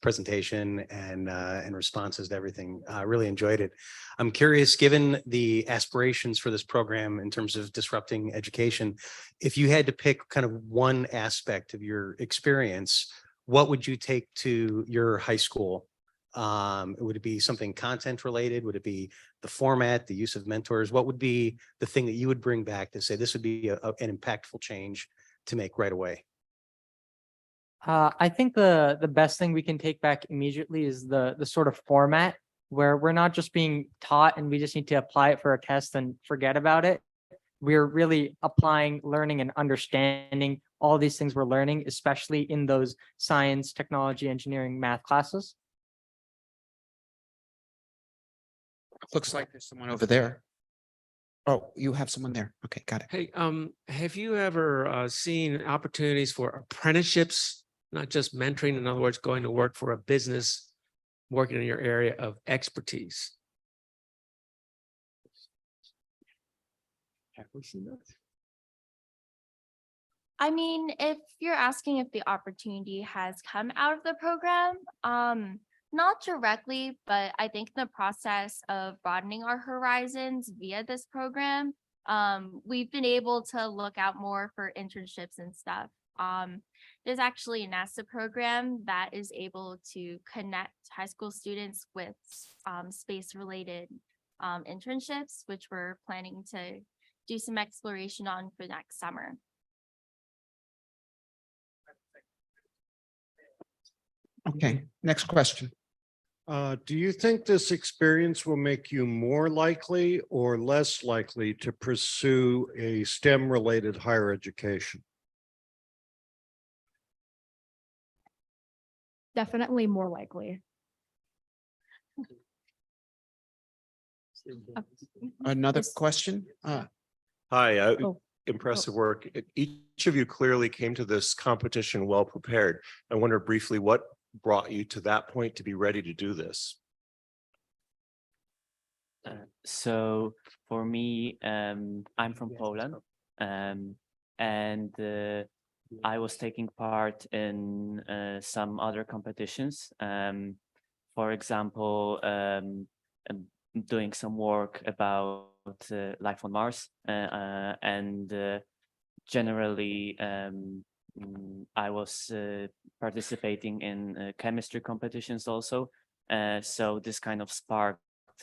Speaker 9: presentation and responses to everything. I really enjoyed it. I'm curious, given the aspirations for this program in terms of disrupting education, if you had to pick kind of one aspect of your experience, what would you take to your high school? Would it be something content related? Would it be the format, the use of mentors? What would be the thing that you would bring back to say this would be an impactful change to make right away?
Speaker 21: I think the best thing we can take back immediately is the sort of format where we're not just being taught and we just need to apply it for a test and forget about it. We're really applying, learning, and understanding all these things we're learning, especially in those science, technology, engineering, math classes.
Speaker 4: Looks like there's someone over there. Oh, you have someone there. Okay, got it.
Speaker 3: Hey, have you ever seen opportunities for apprenticeships, not just mentoring, in other words, going to work for a business, working in your area of expertise? Have we seen that?
Speaker 23: I mean, if you're asking if the opportunity has come out of the program, not directly, but I think in the process of broadening our horizons via this program, we've been able to look out more for internships and stuff. There's actually a NASA program that is able to connect high school students with space-related internships, which we're planning to do some exploration on for next summer.
Speaker 4: Okay, next question.
Speaker 24: Do you think this experience will make you more likely or less likely to pursue a STEM-related higher education?
Speaker 8: Definitely more likely.
Speaker 4: Another question?
Speaker 25: Hi,
Speaker 8: Oh.
Speaker 25: impressive work. Each of you clearly came to this competition well prepared. I wonder briefly what brought you to that point to be ready to do this?
Speaker 22: So for me, I'm from Poland, and I was taking part in some other competitions. For example, doing some work about life on Mars, and generally I was participating in chemistry competitions also. So this kind of sparked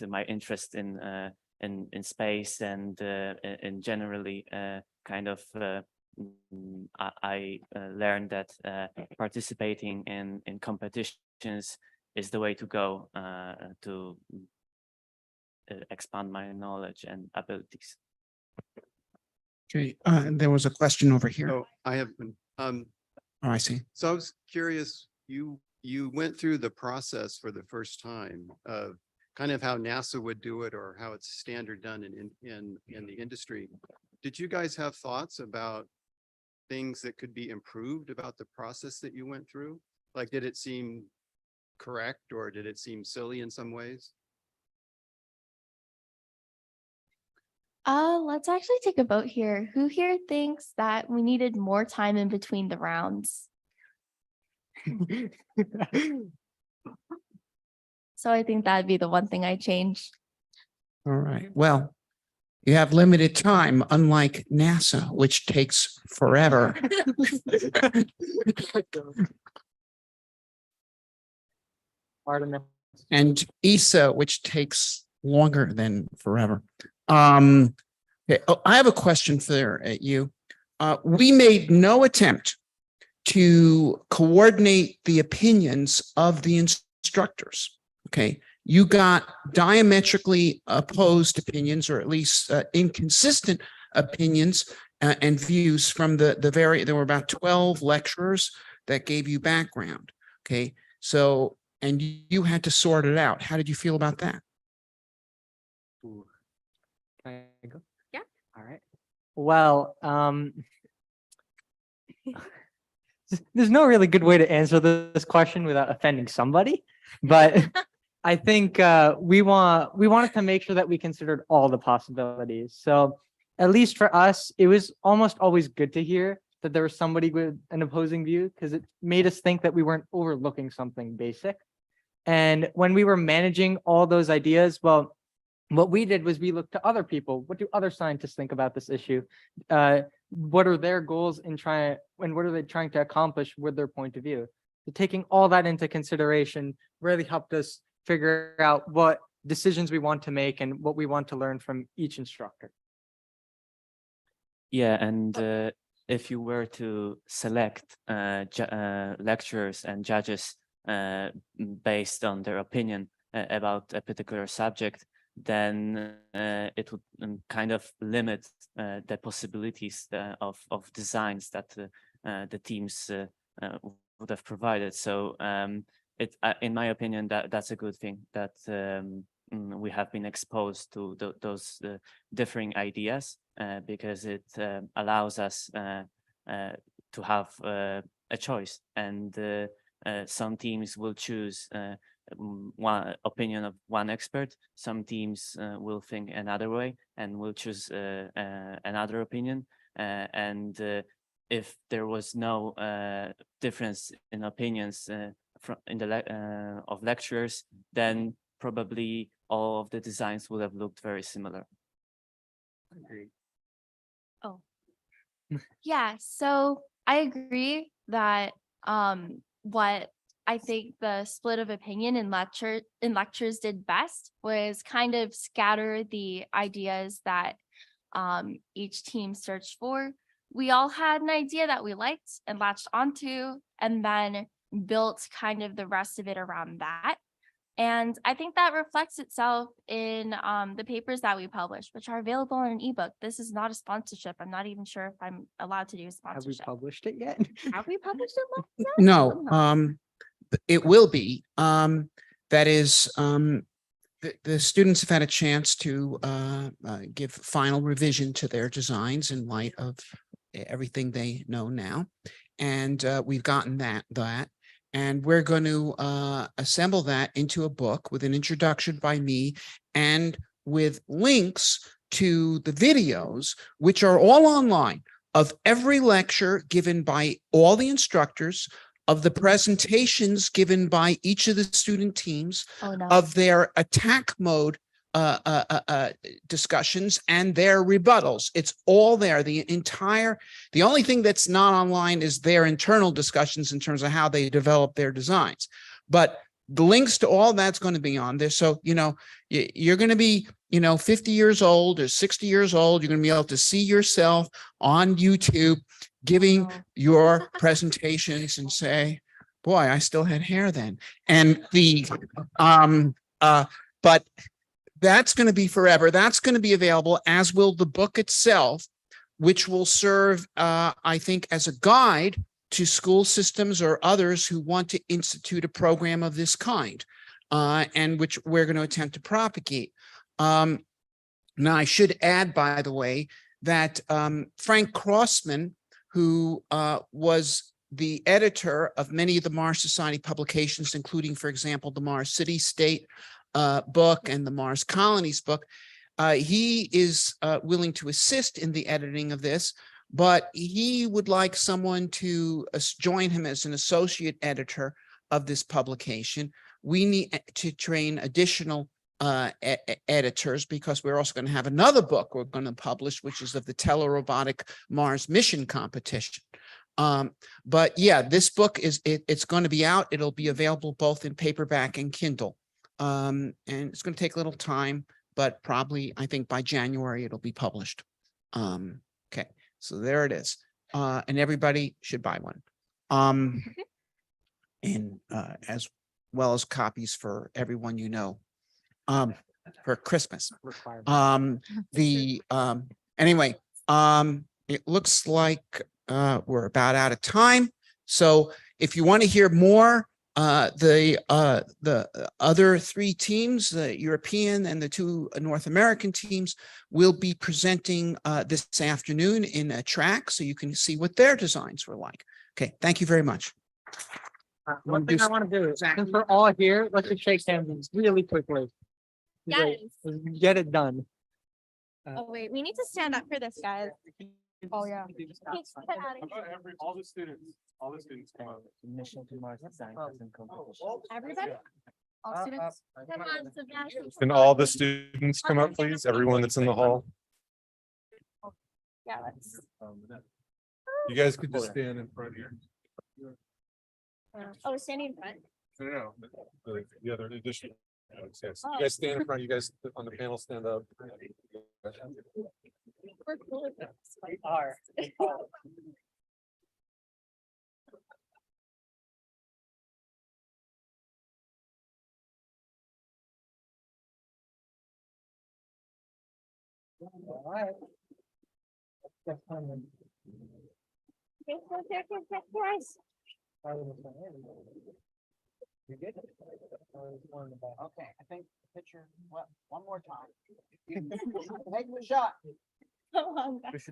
Speaker 22: my interest in space, and in generally kind of I learned that participating in competitions is the way to go to expand my knowledge and abilities.
Speaker 4: Okay, there was a question over here.
Speaker 2: Oh, I have been,
Speaker 4: Oh, I see.
Speaker 2: so I was curious, you went through the process for the first time of kind of how NASA would do it or how it's standard done in the industry. Did you guys have thoughts about things that could be improved about the process that you went through? Like, did it seem correct or did it seem silly in some ways?
Speaker 23: Let's actually take a vote here. Who here thinks that we needed more time in between the rounds? So I think that'd be the one thing I change.
Speaker 4: All right. Well, you have limited time, unlike NASA, which takes forever. And ESA, which takes longer than forever. Okay. Oh, I have a question for you. We made no attempt to coordinate the opinions of the instructors. Okay. You got diametrically opposed opinions, or at least inconsistent opinions and views from there were about 12 lecturers that gave you background. Okay. So, and you had to sort it out. How did you feel about that?
Speaker 21: Can I go?
Speaker 23: Yeah.
Speaker 21: All right. Well, there's no really good way to answer this question without offending somebody, but I think we wanted to make sure that we considered all the possibilities. So at least for us, it was almost always good to hear that there was somebody with an opposing view, because it made us think that we weren't overlooking something basic. And when we were managing all those ideas, well, what we did was we looked to other people. What do other scientists think about this issue? What are their goals and what are they trying to accomplish with their point of view? So taking all that into consideration really helped us figure out what decisions we want to make and what we want to learn from each instructor.
Speaker 22: Yeah, and if you were to select lecturers and judges based on their opinion about a particular subject, then it would kind of limit the possibilities of designs that the teams would have provided. So in my opinion, that's a good thing, that we have been exposed to those differing ideas, because it allows us to have a choice, and some teams will choose one opinion of one expert. Some teams will think another way and will choose another opinion. And if there was no difference in opinions of lecturers, then probably all of the designs would have looked very similar.
Speaker 23: Oh, yeah. So I agree that what I think the split of opinion in lectures did best was kind of scatter the ideas that each team searched for. We all had an idea that we liked and latched onto, and then built kind of the rest of it around that. And I think that reflects itself in the papers that we publish, which are available in an ebook. This is not a sponsorship. I'm not even sure if I'm allowed to do a sponsorship.
Speaker 21: Have we published it yet?
Speaker 23: Have we published it yet?
Speaker 4: No, it will be. That is, the students have had a chance to give final revision to their designs in light of everything they know now. And we've gotten that. And we're going to assemble that into a book with an introduction by me and with links to the videos, which are all online. of every lecture given by all the instructors, of the presentations given by each of the student teams,
Speaker 23: Oh, no.
Speaker 4: of their attack mode discussions and their rebuttals. It's all there. The only thing that's not online is their internal discussions in terms of how they develop their designs. But the links to all that's going to be on there. So, you're going to be, 50 years old or 60 years old. You're going to be able to see yourself on YouTube giving your presentations and say, boy, I still had hair then. And but that's going to be forever. That's going to be available, as will the book itself, which will serve, I think, as a guide to school systems or others who want to institute a program of this kind, and which we're going to attempt to propagate. Now, I should add, by the way, that Frank Crossman, who was the editor of many of the Mars Society publications, including, for example, the Mars City State book and the Mars Colonies book, he is willing to assist in the editing of this, but he would like someone to join him as an associate editor of this publication. We need to train additional editors, because we're also going to have another book we're going to publish, which is of the telerobotic Mars mission competition. But yeah, this book it's going to be out. It'll be available both in paperback and Kindle. And it's going to take a little time, but probably, I think by January, it'll be published. Okay, so there it is. And everybody should buy one. And as well as copies for everyone for Christmas. Anyway, it looks like we're about out of time. So if you want to hear more, the other three teams, the European and the two North American teams, will be presenting this afternoon in a track, so you can see what their designs were like. Okay, thank you very much.
Speaker 21: One thing I want to do is, since we're all here, let's just shake hands really quickly.
Speaker 23: Yes.
Speaker 21: Get it done.
Speaker 23: Oh, wait, we need to stand up for this, guys.
Speaker 8: Oh, yeah.
Speaker 7: All the students come out.
Speaker 22: Mission to Mars design competition.
Speaker 23: Everybody? All students? Come on, Sebastian.
Speaker 7: Can all the students come up, please? Everyone that's in the hall.
Speaker 23: Yeah, let's.
Speaker 7: You guys could just stand in front here.
Speaker 23: Oh, standing in front.
Speaker 7: No. The other addition. Yes. You guys stand in front. You guys on the panel stand up.
Speaker 23: We're cool with this.
Speaker 21: We are. All right.
Speaker 23: Okay, guys.
Speaker 21: You good?
Speaker 13: Okay, I think picture, one more time. Take the shot.
Speaker 23: Come on, guys.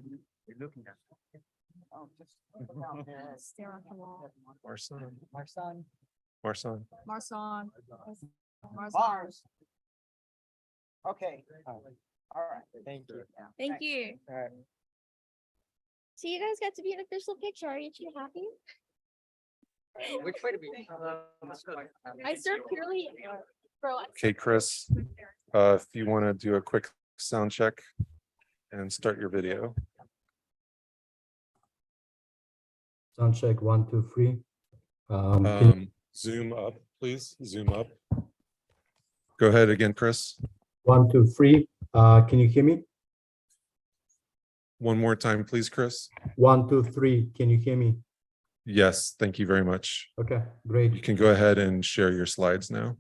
Speaker 21: You're looking at.
Speaker 13: Oh, just look down there.
Speaker 8: Stare at the wall.
Speaker 7: Marson.
Speaker 13: Marson.
Speaker 7: Marson.
Speaker 8: Marson.
Speaker 13: Mars. Okay. All right.
Speaker 21: Thank you.
Speaker 23: Thank you.
Speaker 21: All right.
Speaker 23: So you guys got to be an official picture. Are you two happy?
Speaker 21: Which way to be?
Speaker 23: I serve purely pro.
Speaker 7: Okay, Chris, if you want to do a quick sound check and start your video.
Speaker 14: Sound check 1, 2, 3.
Speaker 7: Zoom up, please. Zoom up. Go ahead again, Chris.
Speaker 14: 1, 2, 3. Can you hear me?
Speaker 7: One more time, please, Chris.
Speaker 14: 1, 2, 3. Can you hear me?
Speaker 7: Yes, thank you very much.
Speaker 14: Okay, great.
Speaker 7: You can go ahead and share your slides now.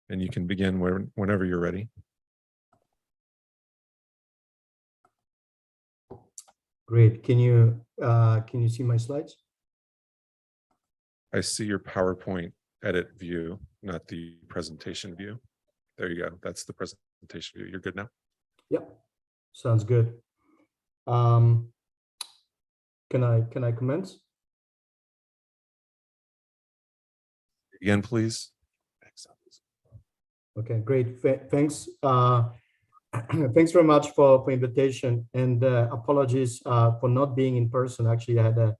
Speaker 7: And you can begin whenever you're ready.
Speaker 14: Great. Can you see my slides?
Speaker 7: I see your PowerPoint edit view, not the presentation view. There you go. That's the presentation view. You're good now?
Speaker 14: Yep. Sounds good. Can I commence?
Speaker 7: Again, please.
Speaker 14: Okay, great. Thanks. Thanks very much for invitation, and apologies for not being in person. Actually, I had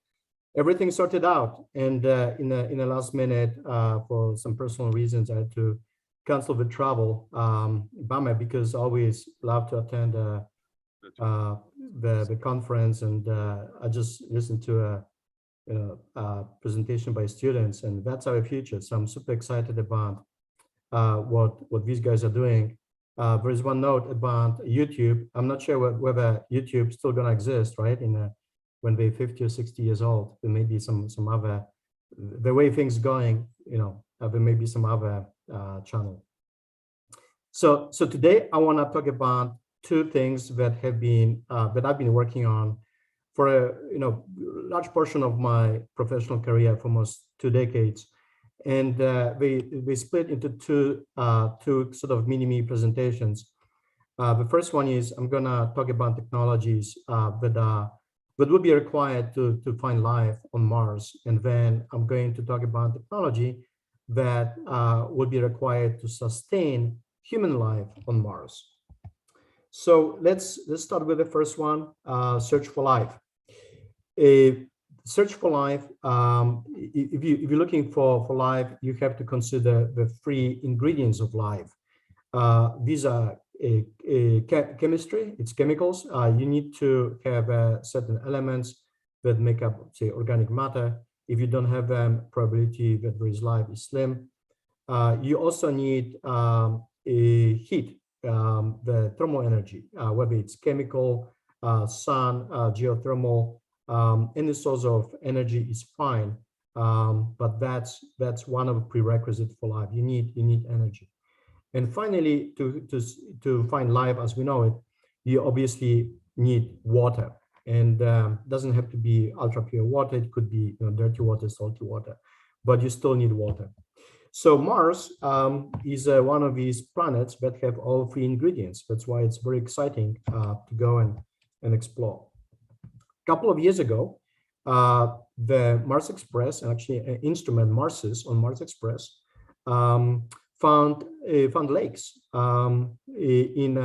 Speaker 14: everything sorted out, and in the last minute, for some personal reasons, I had to cancel the travel. Bummer, because I always love to attend the conference, and I just listened to a presentation by students, and that's our future. So I'm super excited about what these guys are doing. There is one note about YouTube. I'm not sure whether YouTube is still going to exist, right? When they're 50 or 60 years old, there may be some other, the way things going, there may be some other channel. So today I want to talk about two things that have been that I've been working on for a large portion of my professional career for almost 2 decades. And they split into two sort of mini presentations. The first one is I'm gonna talk about technologies that would be required to find life on Mars, and then I'm going to talk about technology that would be required to sustain human life on Mars. So let's start with the first one: search for life. Search for life, if you're looking for life, you have to consider the 3 ingredients of life. These are chemistry, it's chemicals. You need to have certain elements that make up, say, organic matter. If you don't have them, probability that there is life is slim. You also need a heat, the thermal energy, whether it's chemical, sun, geothermal. Any source of energy is fine, but that's one of the prerequisites for life. You need energy. And finally, to find life as we know it, you obviously need water. And doesn't have to be ultra pure water. It could be dirty water, salty water, but you still need water. So Mars is one of these planets that have all 3 ingredients. That's why it's very exciting to go and explore. Couple of years ago, the Mars Express, actually an instrument Marses on Mars Express, found lakes in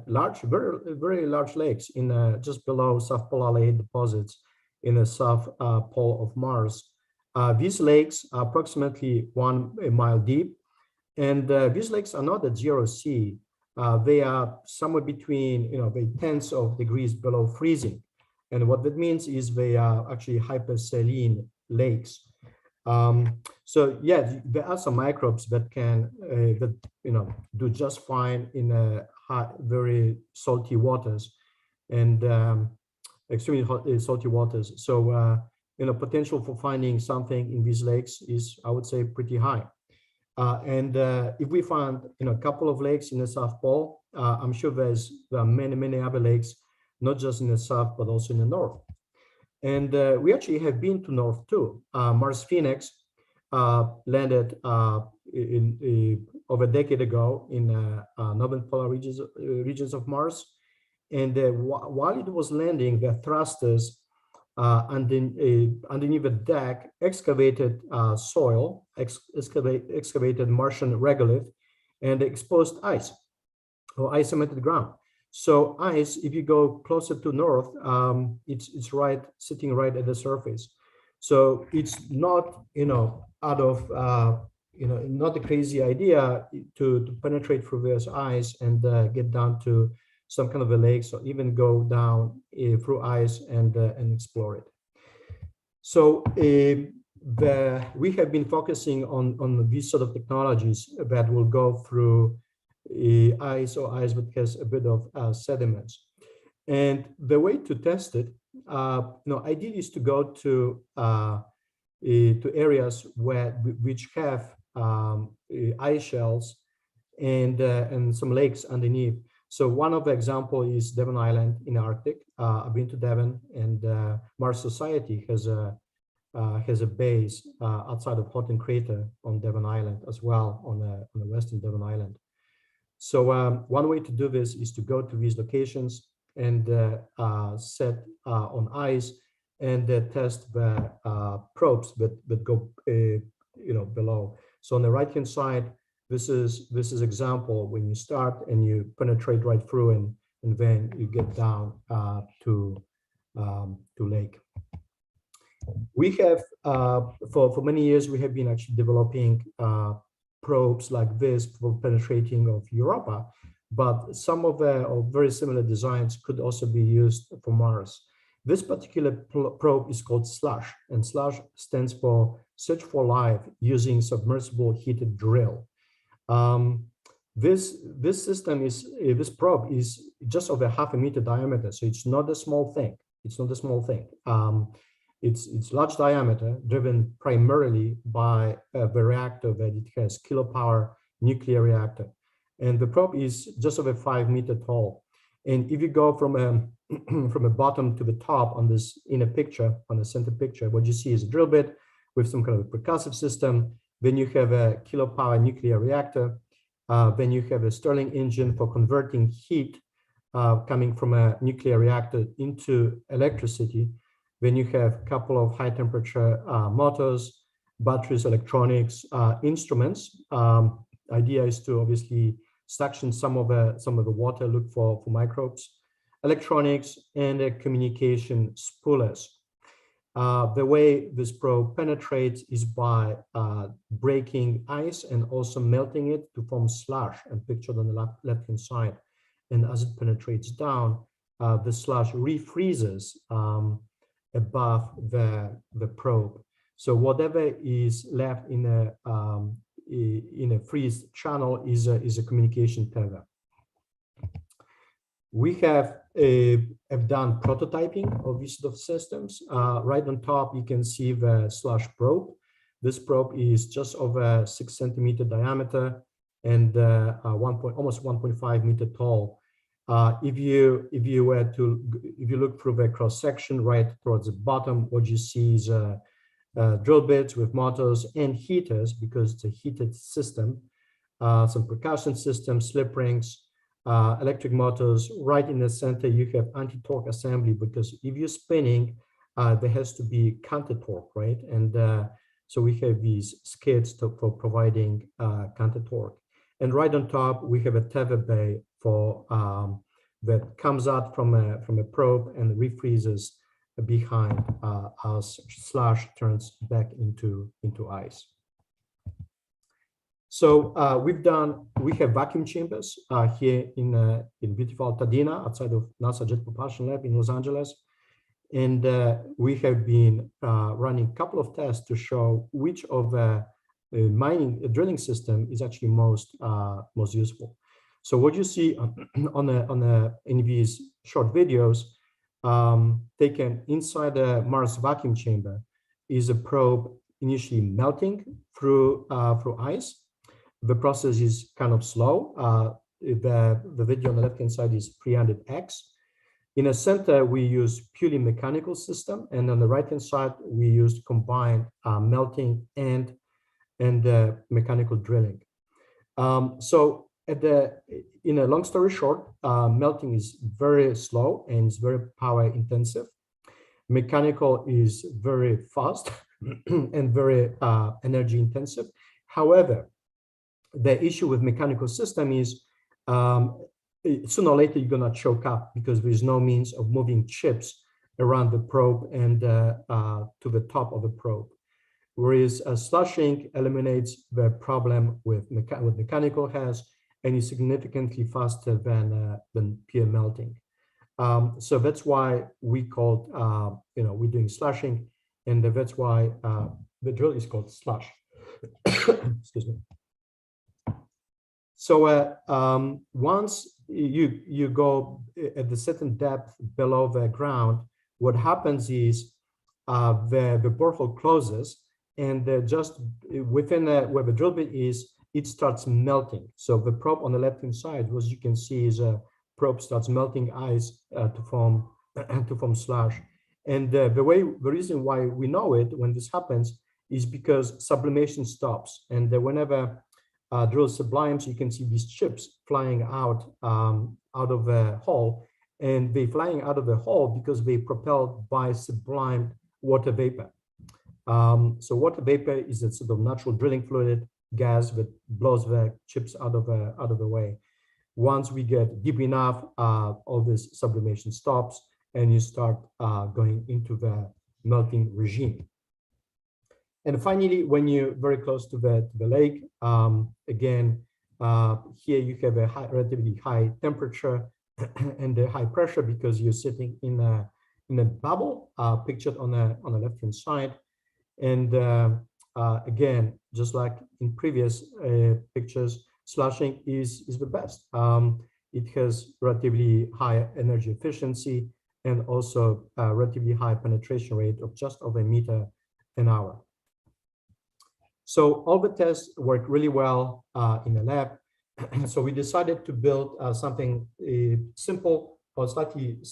Speaker 14: large, very large lakes in just below South Polar Lake deposits in the south pole of Mars. These lakes are approximately 1 mile deep, and these lakes are not at 0 C. They are somewhere between the tens of degrees below freezing. And what that means is they are actually hypersaline lakes. So yeah, there are some microbes that can do just fine in very salty waters and extremely hot, salty waters. So potential for finding something in these lakes is, I would say, pretty high. And if we find a couple of lakes in the South Pole, I'm sure there are many other lakes, not just in the south, but also in the north. And we actually have been to north too. Mars Phoenix landed over a decade ago in northern polar regions of Mars. And while it was landing, the thrusters underneath the deck excavated soil, excavated Martian regolith, and exposed ice or ice-cemented ground. So ice, if you go closer to north, it's sitting right at the surface. So it's not out of not a crazy idea to penetrate through this ice and get down to some kind of a lakes, or even go down through ice and explore it. So we have been focusing on these sort of technologies that will go through ice or ice that has a bit of sediments. And the way to test it, ideally is to go to areas which have ice shelves and some lakes underneath. So one of the example is Devon Island in Arctic. I've been to Devon, and Mars Society has a base outside of Houghton Crater on Devon Island as well, on the western Devon Island. So one way to do this is to go to these locations and set on ice and test the probes that go below. So on the right hand side, This is example when you start and you penetrate right through and then you get down to lake. We have for many years we have been actually developing probes like this for penetrating of Europa, but some of the very similar designs could also be used for Mars. This particular probe is called SLASH, and SLASH stands for Search for Life Using Submersible Heated Drill. This system is this probe is just over 0.5 meter diameter, so it's not a small thing. It's not a small thing. It's large diameter, driven primarily by the reactor that it has kilopower nuclear reactor, and the probe is just over 5 meter tall. And if you go from a bottom to the top on this inner picture, on the center picture, what you see is a drill bit with some kind of a percussive system. Then you have a kilopower nuclear reactor. Then you have a Stirling engine for converting heat coming from a nuclear reactor into electricity. Then you have a couple of high temperature motors, batteries, electronics, instruments. Idea is to obviously suction some of the water, look for microbes, electronics, and communication spoolers. The way this probe penetrates is by breaking ice and also melting it to form slush, and pictured on the left-hand side. And as it penetrates down, the slush refreezes above the probe. So whatever is left in a freeze channel is a communication tether. We have done prototyping of these sort of systems. Right on top, you can see the slush probe. This probe is just over 6 centimeter diameter and almost 1.5 meter tall. If you look through the cross section right towards the bottom, what you see is drill bits with motors and heaters, because it's a heated system, some percussion systems, slip rings, electric motors. Right in the center, you have anti-torque assembly, because if you're spinning, there has to be counter torque, right? And so we have these skids for providing counter torque. And right on top, we have a tether bay for that comes out from a probe and refreezes behind as slush turns back into ice. So we have vacuum chambers here in beautiful Altadena, outside of NASA Jet Propulsion Lab in Los Angeles. And we have been running a couple of tests to show which of the drilling system is actually most useful. So what you see in these short videos taken inside the Mars vacuum chamber is a probe initially melting through ice. The process is kind of slow. The video on the left-hand side is 300x. In the center, we use purely mechanical system, and on the right-hand side, we use combined melting and mechanical drilling. So in a long story short, melting is very slow and it's very power intensive. Mechanical is very fast and very energy intensive. However, the issue with mechanical system is sooner or later you're gonna choke up, because there's no means of moving chips around the probe and to the top of the probe. Whereas slushing eliminates the problem with what mechanical has, and is significantly faster than pure melting. So that's why we called, we're doing slushing, and that's why the drill is called slush. Excuse me. So once you go at the certain depth below the ground, what happens is the borehole closes, and just within where the drill bit is, it starts melting. So the probe on the left-hand side, what you can see is a probe starts melting ice to form slush. And the reason why we know it when this happens is because sublimation stops. And whenever drill sublimes, you can see these chips flying out of the hole, and they're flying out of the hole because they're propelled by sublimed water vapor. So water vapor is a sort of natural drilling fluid gas that blows the chips out of the way. Once we get deep enough, all this sublimation stops, and you start going into the melting regime. And finally, when you're very close to the lake, again, here you have a relatively high temperature and a high pressure because you're sitting in a bubble pictured on the left-hand side. And again, just like in previous pictures, slushing is the best. It has relatively high energy efficiency and also a relatively high penetration rate of just over a meter an hour. So all the tests worked really well in the lab. So we decided to build something simple or slightly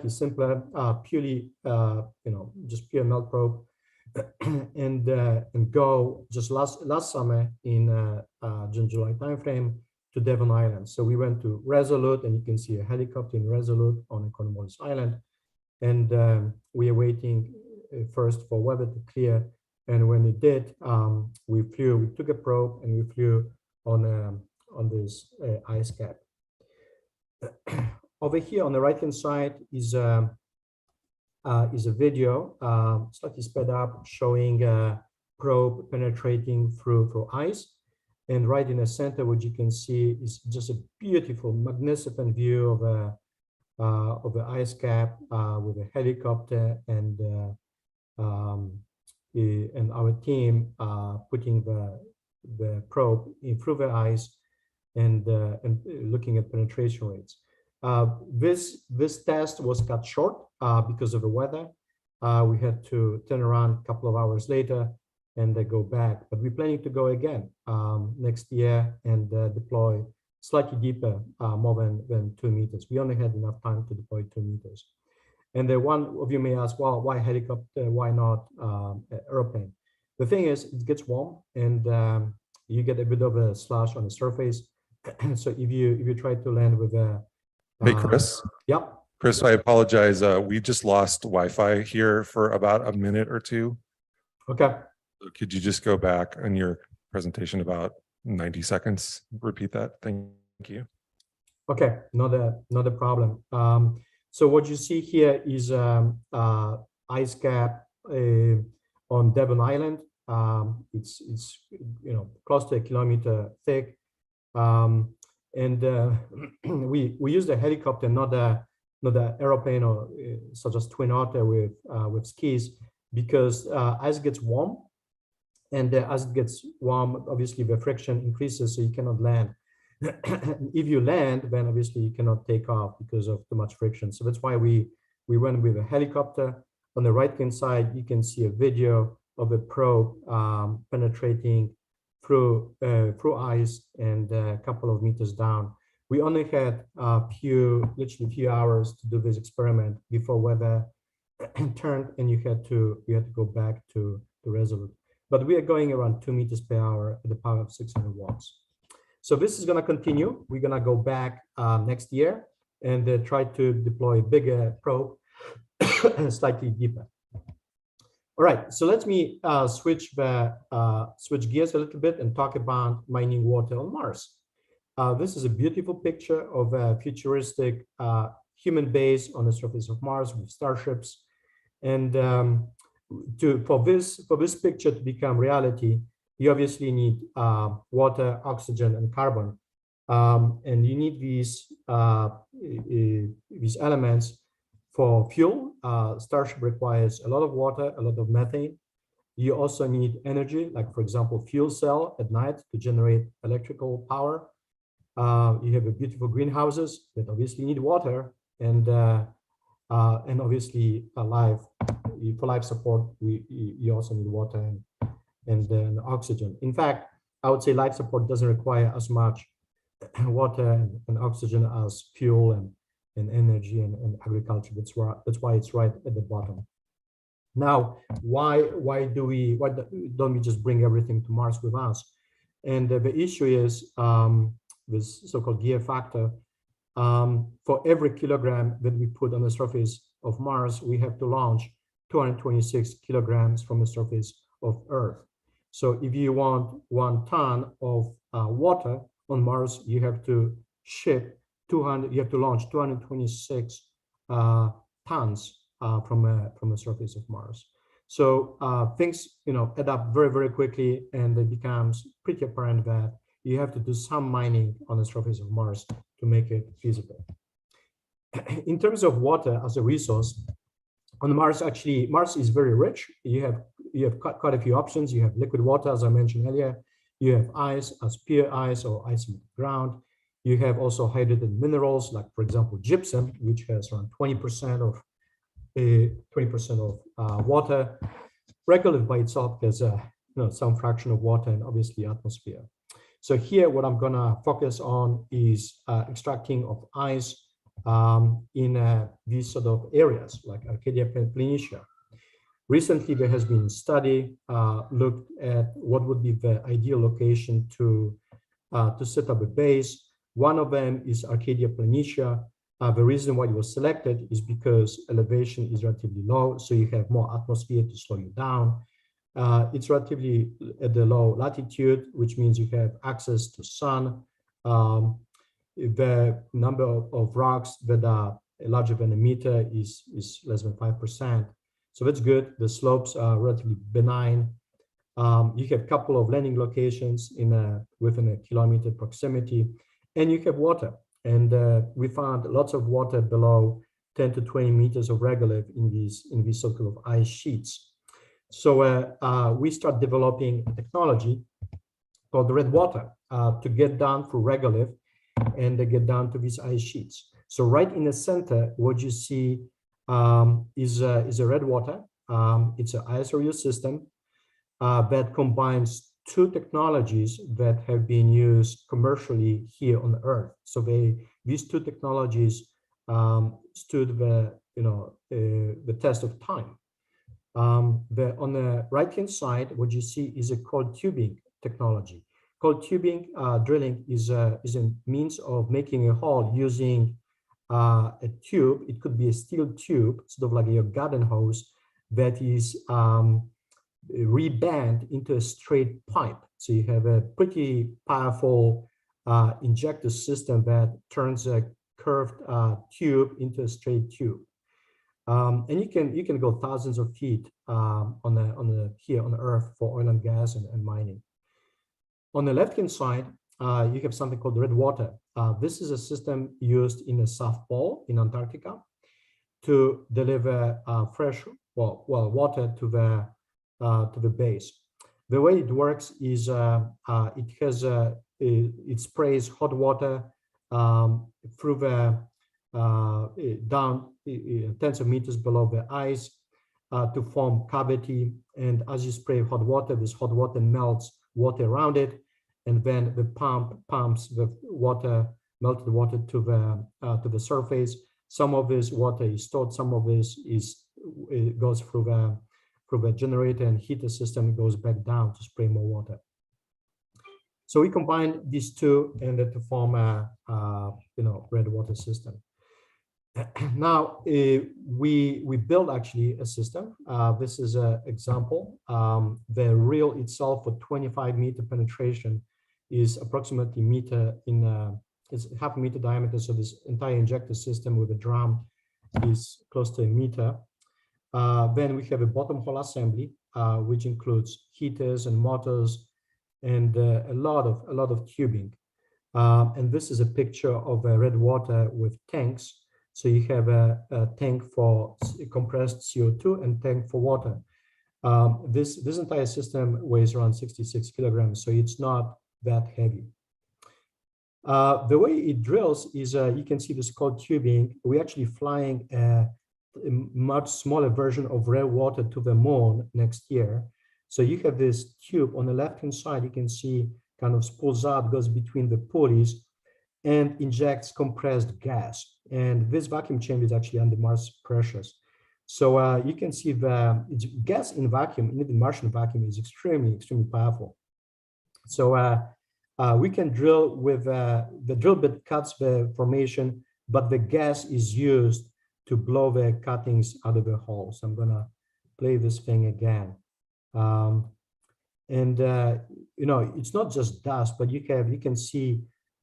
Speaker 14: simpler, purely just pure melt probe, and go just last summer in June-July timeframe to Devon Island. So we went to Resolute, and you can see a helicopter in Resolute on Cornwallis Island, and we are waiting first for weather to clear. And when it did, we took a probe and we flew on this ice cap. Over here on the right-hand side is a video, slightly sped up, showing a probe penetrating through ice. And right in the center, what you can see is just a beautiful, magnificent view of the ice cap with a helicopter and our team putting the probe in through the ice and looking at penetration rates. This test was cut short because of the weather. We had to turn around a couple of hours later and go back, but we're planning to go again next year and deploy slightly deeper, more than 2 meters. We only had enough time to deploy 2 meters. And one of you may ask, well, why helicopter? Why not airplane? The thing is, it gets warm and you get a bit of a slush on the surface. So if you try to land with a
Speaker 7: Hey, Chris.
Speaker 14: Yep.
Speaker 7: Chris, I apologize. We just lost Wi-Fi here for about a minute or two.
Speaker 14: Okay.
Speaker 7: Could you just go back on your presentation about 90 seconds? Repeat that. Thank you. Okay,
Speaker 14: not a problem. So what you see here is ice cap on Devon Island. It's close to 1 kilometer thick, and we used a helicopter, not the aeroplane or such as Twin Otter with skis, because as it gets warm, and as it gets warm, obviously the friction increases, so you cannot land. If you land, then obviously you cannot take off because of too much friction. So that's why we went with a helicopter. On the right-hand side, you can see a video of a probe penetrating through ice and a couple of meters down. We only had literally a few hours to do this experiment before weather turned, and you had to go back to Resolute. But we are going around 2 meters per hour at the power of 600 watts. So this is going to continue. We're going to go back next year and try to deploy a bigger probe slightly deeper. All right, so let me switch gears a little bit and talk about mining water on Mars. This is a beautiful picture of a futuristic human base on the surface of Mars with starships. And for this picture to become reality, you obviously need water, oxygen, and carbon, and you need these elements for fuel. Starship requires a lot of water, a lot of methane. You also need energy, like for example, fuel cell at night to generate electrical power. You have beautiful greenhouses that obviously need water, and obviously for life support, you also need water and oxygen. In fact, I would say life support doesn't require as much water and oxygen as fuel and energy and agriculture. That's why it's right at the bottom. Now, why don't we just bring everything to Mars with us? And the issue is this so-called gear factor. For every kilogram that we put on the surface of Mars, we have to launch 226 kilograms from the surface of Earth. So if you want 1 ton of water on Mars, you have to ship 200. You have to launch 226 tons from a surface of Mars. So things, add up very, very quickly, and it becomes pretty apparent that you have to do some mining on the surface of Mars to make it feasible. In terms of water as a resource, on Mars, actually, Mars is very rich. You have quite a few options. You have liquid water, as I mentioned earlier. You have ice as pure ice or ice in the ground. You have also hydrated minerals, like, for example, gypsum, which has around 20% of water. Regolith by itself has some fraction of water and obviously atmosphere. So here, what I'm gonna focus on is extracting of ice in these sort of areas like Arcadia Planitia. Recently, there has been a study looked at what would be the ideal location to set up a base. One of them is Arcadia Planitia. The reason why it was selected is because elevation is relatively low, so you have more atmosphere to slow you down. It's relatively at the low latitude, which means you have access to sun. The number of rocks that are larger than a meter is less than 5%. So that's good. The slopes are relatively benign. You have a couple of landing locations within a kilometer proximity, and you have water. And we found lots of water below 10 to 20 meters of regolith in these so-called ice sheets. So we start developing a technology called red water to get down through regolith and they get down to these ice sheets. So right in the center, what you see is a red water. It's an ISRU system that combines 2 technologies that have been used commercially here on Earth. So these 2 technologies stood the test of time. On the right-hand side, what you see is a cold tubing technology. Cold tubing drilling is a means of making a hole using a tube. It could be a steel tube, sort of like your garden hose, that is reband into a straight pipe. So you have a pretty powerful injector system that turns a curved tube into a straight tube. And you can go thousands of feet here on Earth for oil and gas and mining. On the left-hand side, you have something called red water. This is a system used in the South Pole in Antarctica to deliver fresh water to the base. The way it works is it sprays hot water through down tens of meters below the ice to form cavity. And as you spray hot water, this hot water melts water around it, and then the pump pumps the melted water to the surface. Some of this water is stored, some of this goes through the generator and heater system, goes back down to spray more water. So we combine these 2 and to form a red water system. Now we build actually a system. This is an example. The reel itself for 25-meter penetration is approximately it's half a meter diameter. So this entire injector system with a drum is close to a meter. Then we have a bottom hole assembly, which includes heaters and motors and a lot of tubing. And this is a picture of a red water with tanks. So you have a tank for compressed CO2 and tank for water. This entire system weighs around 66 kilograms, so it's not that heavy. The way it drills is you can see this cold tubing. We're actually flying a much smaller version of red water to the moon next year. So you have this tube on the left-hand side. You can see kind of spools out, goes between the pulleys, and injects compressed gas. And this vacuum chamber is actually under Mars pressures. So you can see the gas in vacuum, even Martian vacuum, is extremely, extremely powerful. So we can drill with the drill bit cuts the formation, but the gas is used to blow the cuttings out of the hole. So I'm gonna play this thing again. And it's not just dust, but you can see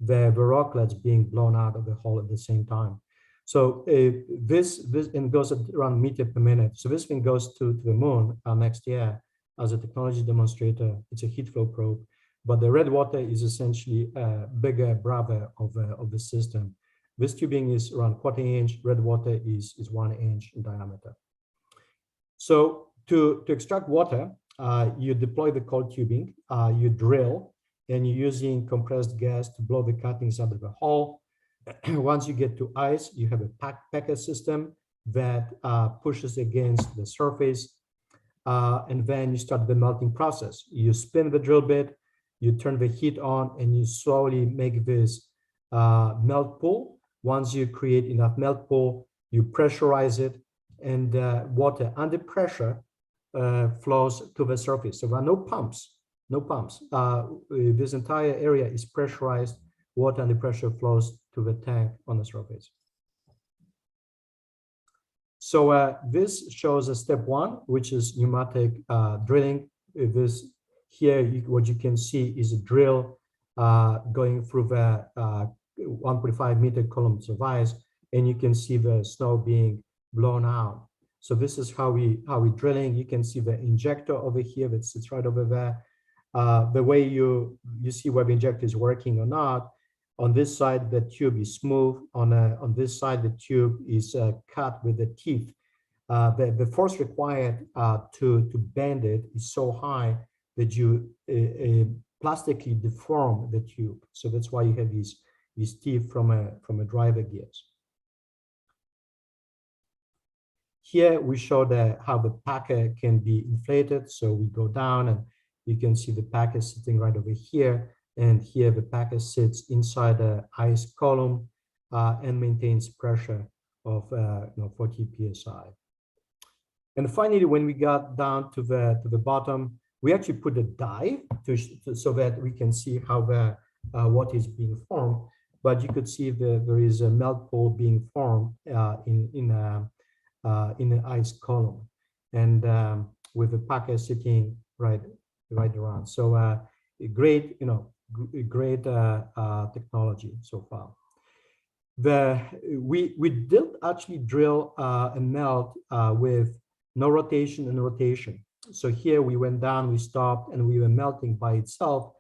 Speaker 14: the rocklets being blown out of the hole at the same time. So this and goes at around meter per minute. So this thing goes to the moon next year as a technology demonstrator. It's a heat flow probe, but the red water is essentially a bigger brother of the system. This tubing is around 1/4 inch. Red water is 1 inch in diameter. So to extract water, you deploy the cold tubing, you drill, and you're using compressed gas to blow the cuttings out of the hole. Once you get to ice, you have a packer system that pushes against the surface, and then you start the melting process. You spin the drill bit, you turn the heat on, and you slowly make this melt pool. Once you create enough melt pool, you pressurize it, and water under pressure flows to the surface. So there are no pumps, no pumps. This entire area is pressurized. Water under pressure flows to the tank on the surface. So this shows a step 1, which is pneumatic drilling. What you can see is a drill going through the 1.5 meter columns of ice, and you can see the snow being blown out. So this is how we drilling. You can see the injector over here that sits right over there. The way you see whether the injector is working or not. On this side, the tube is smooth. On this side, the tube is cut with the teeth. The force required to bend it is so high that you plastically deform the tube. So that's why you have these teeth from a driver gears. Here we show how the packer can be inflated. So we go down and you can see the packer sitting right over here. And here the packer sits inside the ice column and maintains pressure of 40 psi. And finally, when we got down to the bottom, we actually put a dive so that we can see how what is being formed. But you could see there is a melt pool being formed in the ice column, and with the packer sitting right around. So great technology so far. We did actually drill and melt with no rotation and rotation. So here we went down, we stopped, and we were melting by itself.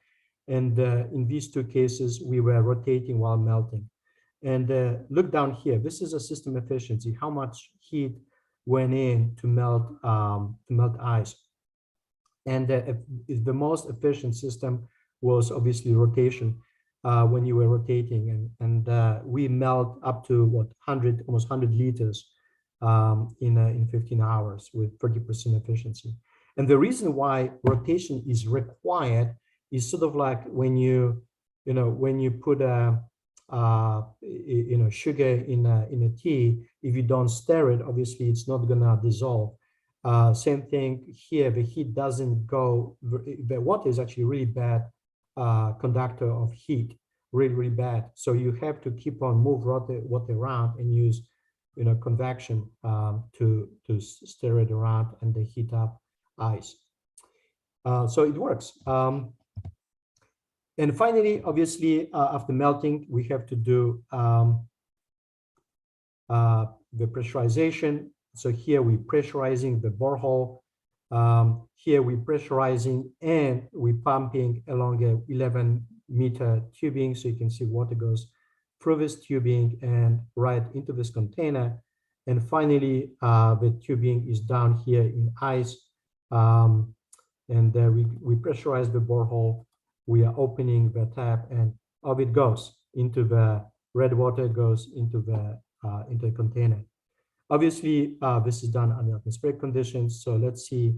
Speaker 14: And in these two cases, we were rotating while melting. And look down here. This is a system efficiency. How much heat went in to melt ice? And the most efficient system was obviously rotation when you were rotating, and we melt up to almost 100 liters in 15 hours with 30% efficiency. And the reason why rotation is required is sort of like when you put sugar in a tea. If you don't stir it, obviously it's not gonna dissolve. Same thing here. The heat doesn't go. The water is actually really bad conductor of heat, really bad. So you have to keep on move water around and use convection to stir it around and they heat up ice. So it works. And finally, obviously, after melting, we have to do the pressurization. So here we're pressurizing the borehole. Here we're pressurizing and we're pumping along a 11-meter tubing. So you can see water goes through this tubing and right into this container. And finally, the tubing is down here in ice. And we pressurize the borehole. We are opening the tap and off it goes into the red water, goes into the container. Obviously, this is done under atmospheric conditions. So let's see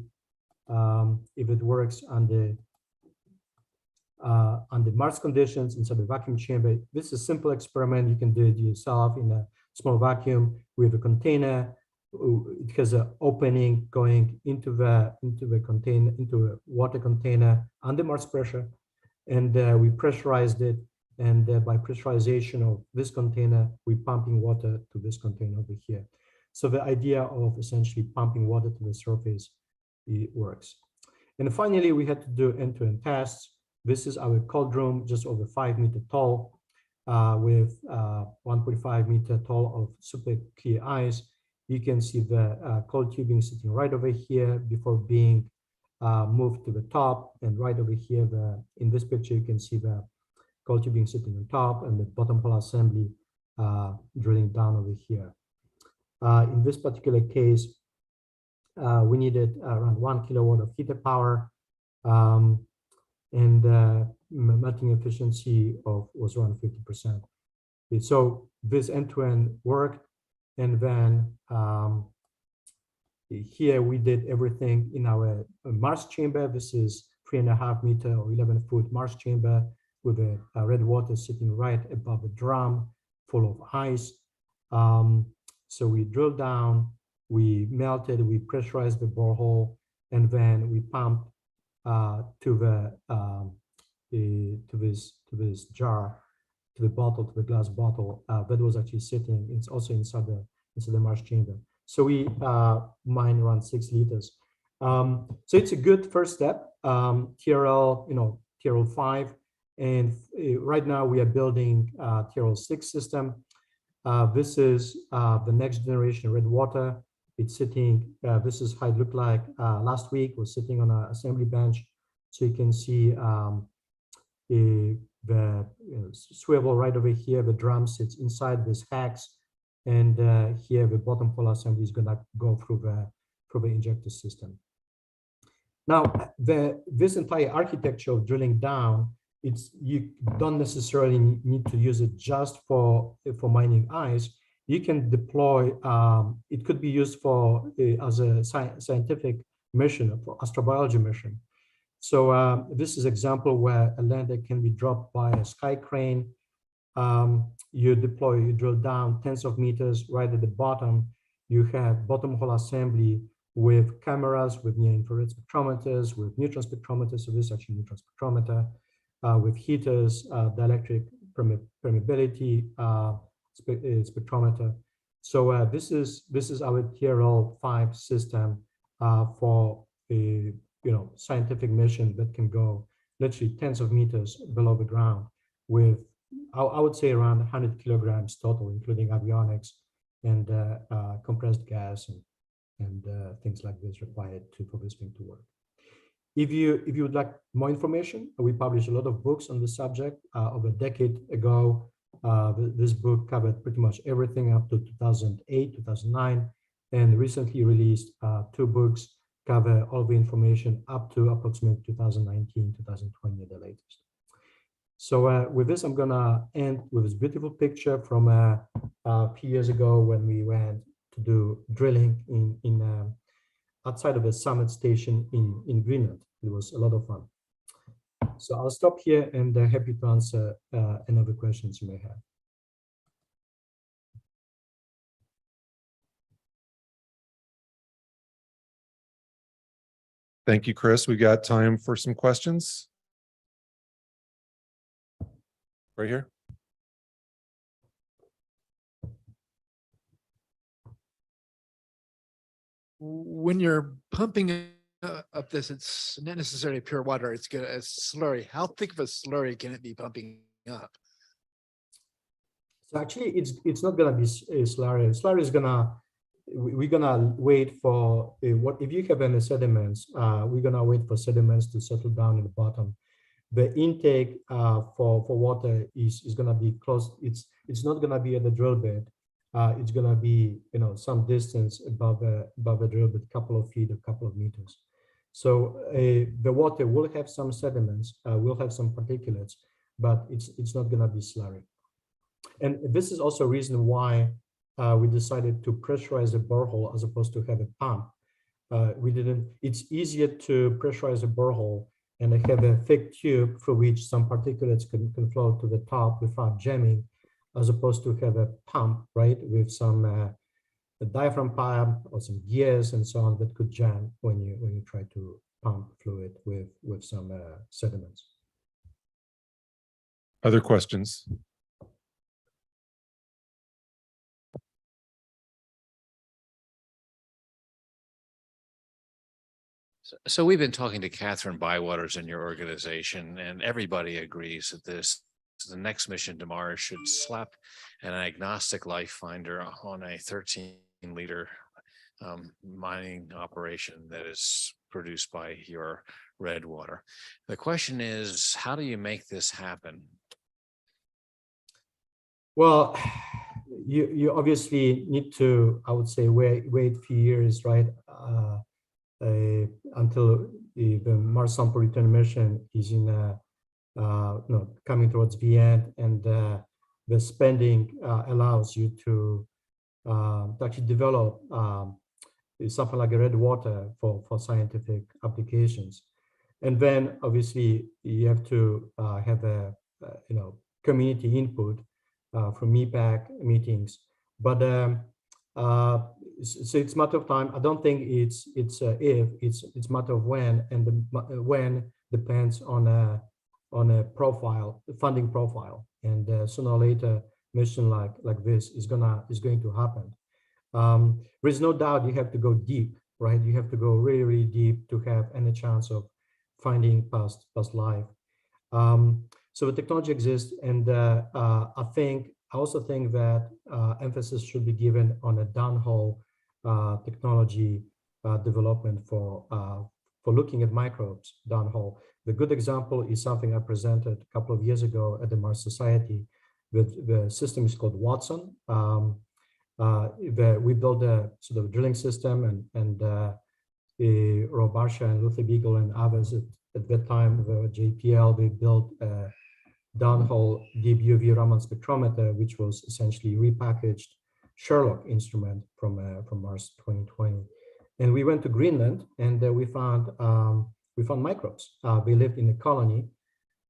Speaker 14: if it works under Mars conditions inside the vacuum chamber. This is a simple experiment. You can do it yourself in a small vacuum with a container. It has an opening going into the container, into a water container under Mars pressure. And we pressurized it. And by pressurization of this container, we're pumping water to this container over here. So the idea of essentially pumping water to the surface, it works. And finally, we had to do end-to-end tests. This is our cold room, just over 5 meter tall, with 1.5 meter tall of super clear ice. You can see the cold tubing sitting right over here before being moved to the top, and right over here, in this picture, you can see the cold tubing sitting on top and the bottom hole assembly drilling down over here. In this particular case, we needed around 1 kilowatt of heater power, and melting efficiency was around 50%. So this end-to-end worked, and then here we did everything in our Mars chamber. This is 3.5 meter or 11-foot Mars chamber with a red water sitting right above the drum full of ice. So we drilled down, we melted, we pressurized the borehole, and then we pumped to this jar, to the bottle, to the glass bottle that was actually sitting. It's also inside the Mars chamber. So we mined around 6 liters. So it's a good first step. TRL, TRL 5, and right now we are building TRL 6 system. This is the next generation red water. It's sitting. This is how it looked like last week. Was sitting on an assembly bench, so you can see the swivel right over here. The drum sits inside this hex, and here the bottom hole assembly is gonna go through the injector system. Now, this entire architecture of drilling down, you don't necessarily need to use it just for mining ice. You can deploy. It could be used for as a scientific mission, for astrobiology mission. So this is example where a lander can be dropped by a sky crane. You drill down tens of meters. Right at the bottom, you have bottom hole assembly with cameras, with near-infrared spectrometers, with neutron spectrometers. So this is actually neutron spectrometer, with heaters, dielectric permeability spectrometer. So this is our TRL 5 system for a scientific mission that can go literally tens of meters below the ground with, I would say, around 100 kilograms total, including avionics and compressed gas and things like this required for this thing to work. If you would like more information, we published a lot of books on the subject. Over a decade ago, this book covered pretty much everything up to 2008, 2009, and recently released 2 books cover all the information up to approximately 2019, 2020 at the latest. So with this, I'm gonna end with this beautiful picture from a few years ago when we went to do drilling in outside of a summit station in Greenland. It was a lot of fun. So I'll stop here and happy to answer any other questions you may have.
Speaker 7: Thank you, Chris. We got time for some questions. Right here.
Speaker 15: When you're pumping up this, it's not necessarily pure water. It's a slurry. How thick of a slurry can it be pumping up?
Speaker 14: So actually, it's not gonna be a slurry. Slurry is we're gonna wait for what if you have any sediments. We're gonna wait for sediments to settle down at the bottom. The intake for water is gonna be close. It's not gonna be at the drill bit. It's gonna be some distance above the drill bit, a couple of feet, a couple of meters. So the water will have some sediments, will have some particulates, but it's not gonna be slurry. And this is also a reason why we decided to pressurize a borehole as opposed to have a pump. It's easier to pressurize a borehole and have a thick tube through which some particulates can flow to the top without jamming, as opposed to have a pump, right, with some a diaphragm pipe or some gears and so on that could jam when you try to pump fluid with some sediments.
Speaker 7: Other questions?
Speaker 12: So we've been talking to Catherine Bywaters in your organization, and everybody agrees that the next mission to Mars should slap an agnostic life finder on a 13-liter mining operation that is produced by your red water. The question is, how do you make this happen?
Speaker 14: Well, you obviously need to, I would say, wait a few years, right? Until the Mars sample return mission is in coming towards the end, and the spending allows you to actually develop something like a red water for scientific applications. And then obviously you have to have a community input from MEPAC meetings, but so it's a matter of time. I don't think it's if, it's matter of when, and the when depends on a profile, the funding profile, and sooner or later mission like this is going to happen. There is no doubt you have to go deep, right? You have to go really, really deep to have any chance of finding past life. So the technology exists, and I also think that emphasis should be given on a downhole technology development for looking at microbes downhole. The good example is something I presented a couple of years ago at the Mars Society. The system is called Watson. We built a sort of drilling system, and Rob Barsha and Luther Beagle and others at that time, the JPL, they built a downhole deep UV Raman spectrometer, which was essentially repackaged Sherlock instrument from Mars 2020. And we went to Greenland, and we found microbes. They lived in a colony,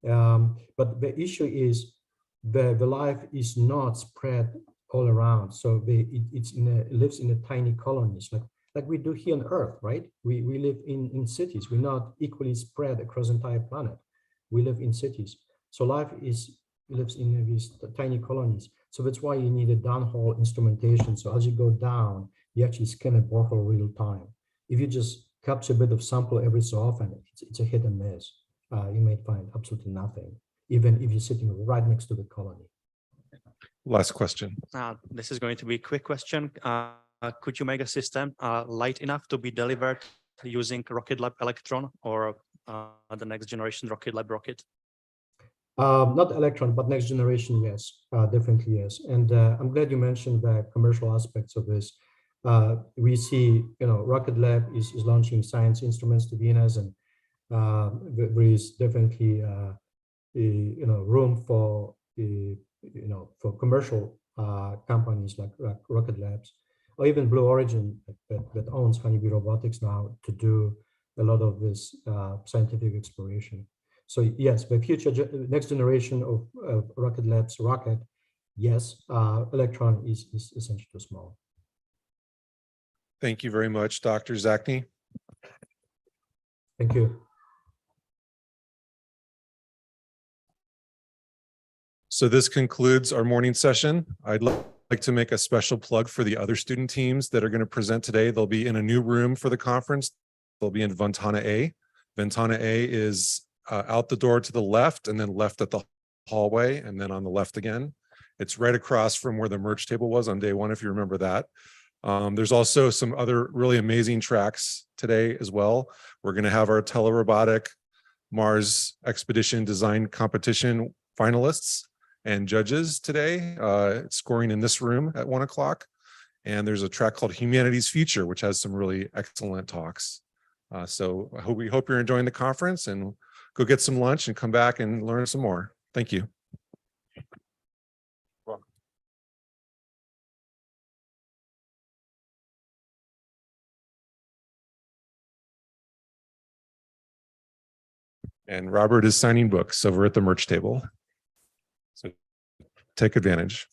Speaker 14: but the issue is the life is not spread all around. So it lives in a tiny colonies, like we do here on Earth, right? We live in cities. We're not equally spread across the entire planet. We live in cities. So life lives in these tiny colonies. So that's why you need a downhole instrumentation. So as you go down, you actually scan a borehole real time. If you just capture a bit of sample every so often, it's a hit and miss. You may find absolutely nothing, even if you're sitting right next to the colony.
Speaker 7: Last question.
Speaker 5: This is going to be a quick question. Could you make a system light enough to be delivered using Rocket Lab Electron or the next generation Rocket Lab rocket?
Speaker 14: Not Electron, but next generation, yes, definitely yes. And I'm glad you mentioned the commercial aspects of this. We see, Rocket Lab is launching science instruments to Venus, and there is definitely, room for for commercial companies like Rocket Labs, or even Blue Origin that owns Honeybee Robotics now, to do a lot of this scientific exploration. So yes, the future next generation of Rocket Labs rocket, yes, Electron is essentially too small.
Speaker 7: Thank you very much, Dr. Zacny.
Speaker 14: Thank you.
Speaker 7: So this concludes our morning session. I'd like to make a special plug for the other student teams that are going to present today. They'll be in a new room for the conference. They'll be in Ventana A. Ventana A is out the door to the left, and then left at the hallway, and then on the left again. It's right across from where the merch table was on day one, if you remember that. There's also some other really amazing tracks today as well. We're going to have our telerobotic Mars expedition design competition finalists and judges today, scoring in this room at 1 o'clock. And there's a track called Humanity's Future, which has some really excellent talks. So we hope you're enjoying the conference, and go get some lunch and come back and learn some more. Thank you. And Robert is signing books over at the merch table. So take advantage.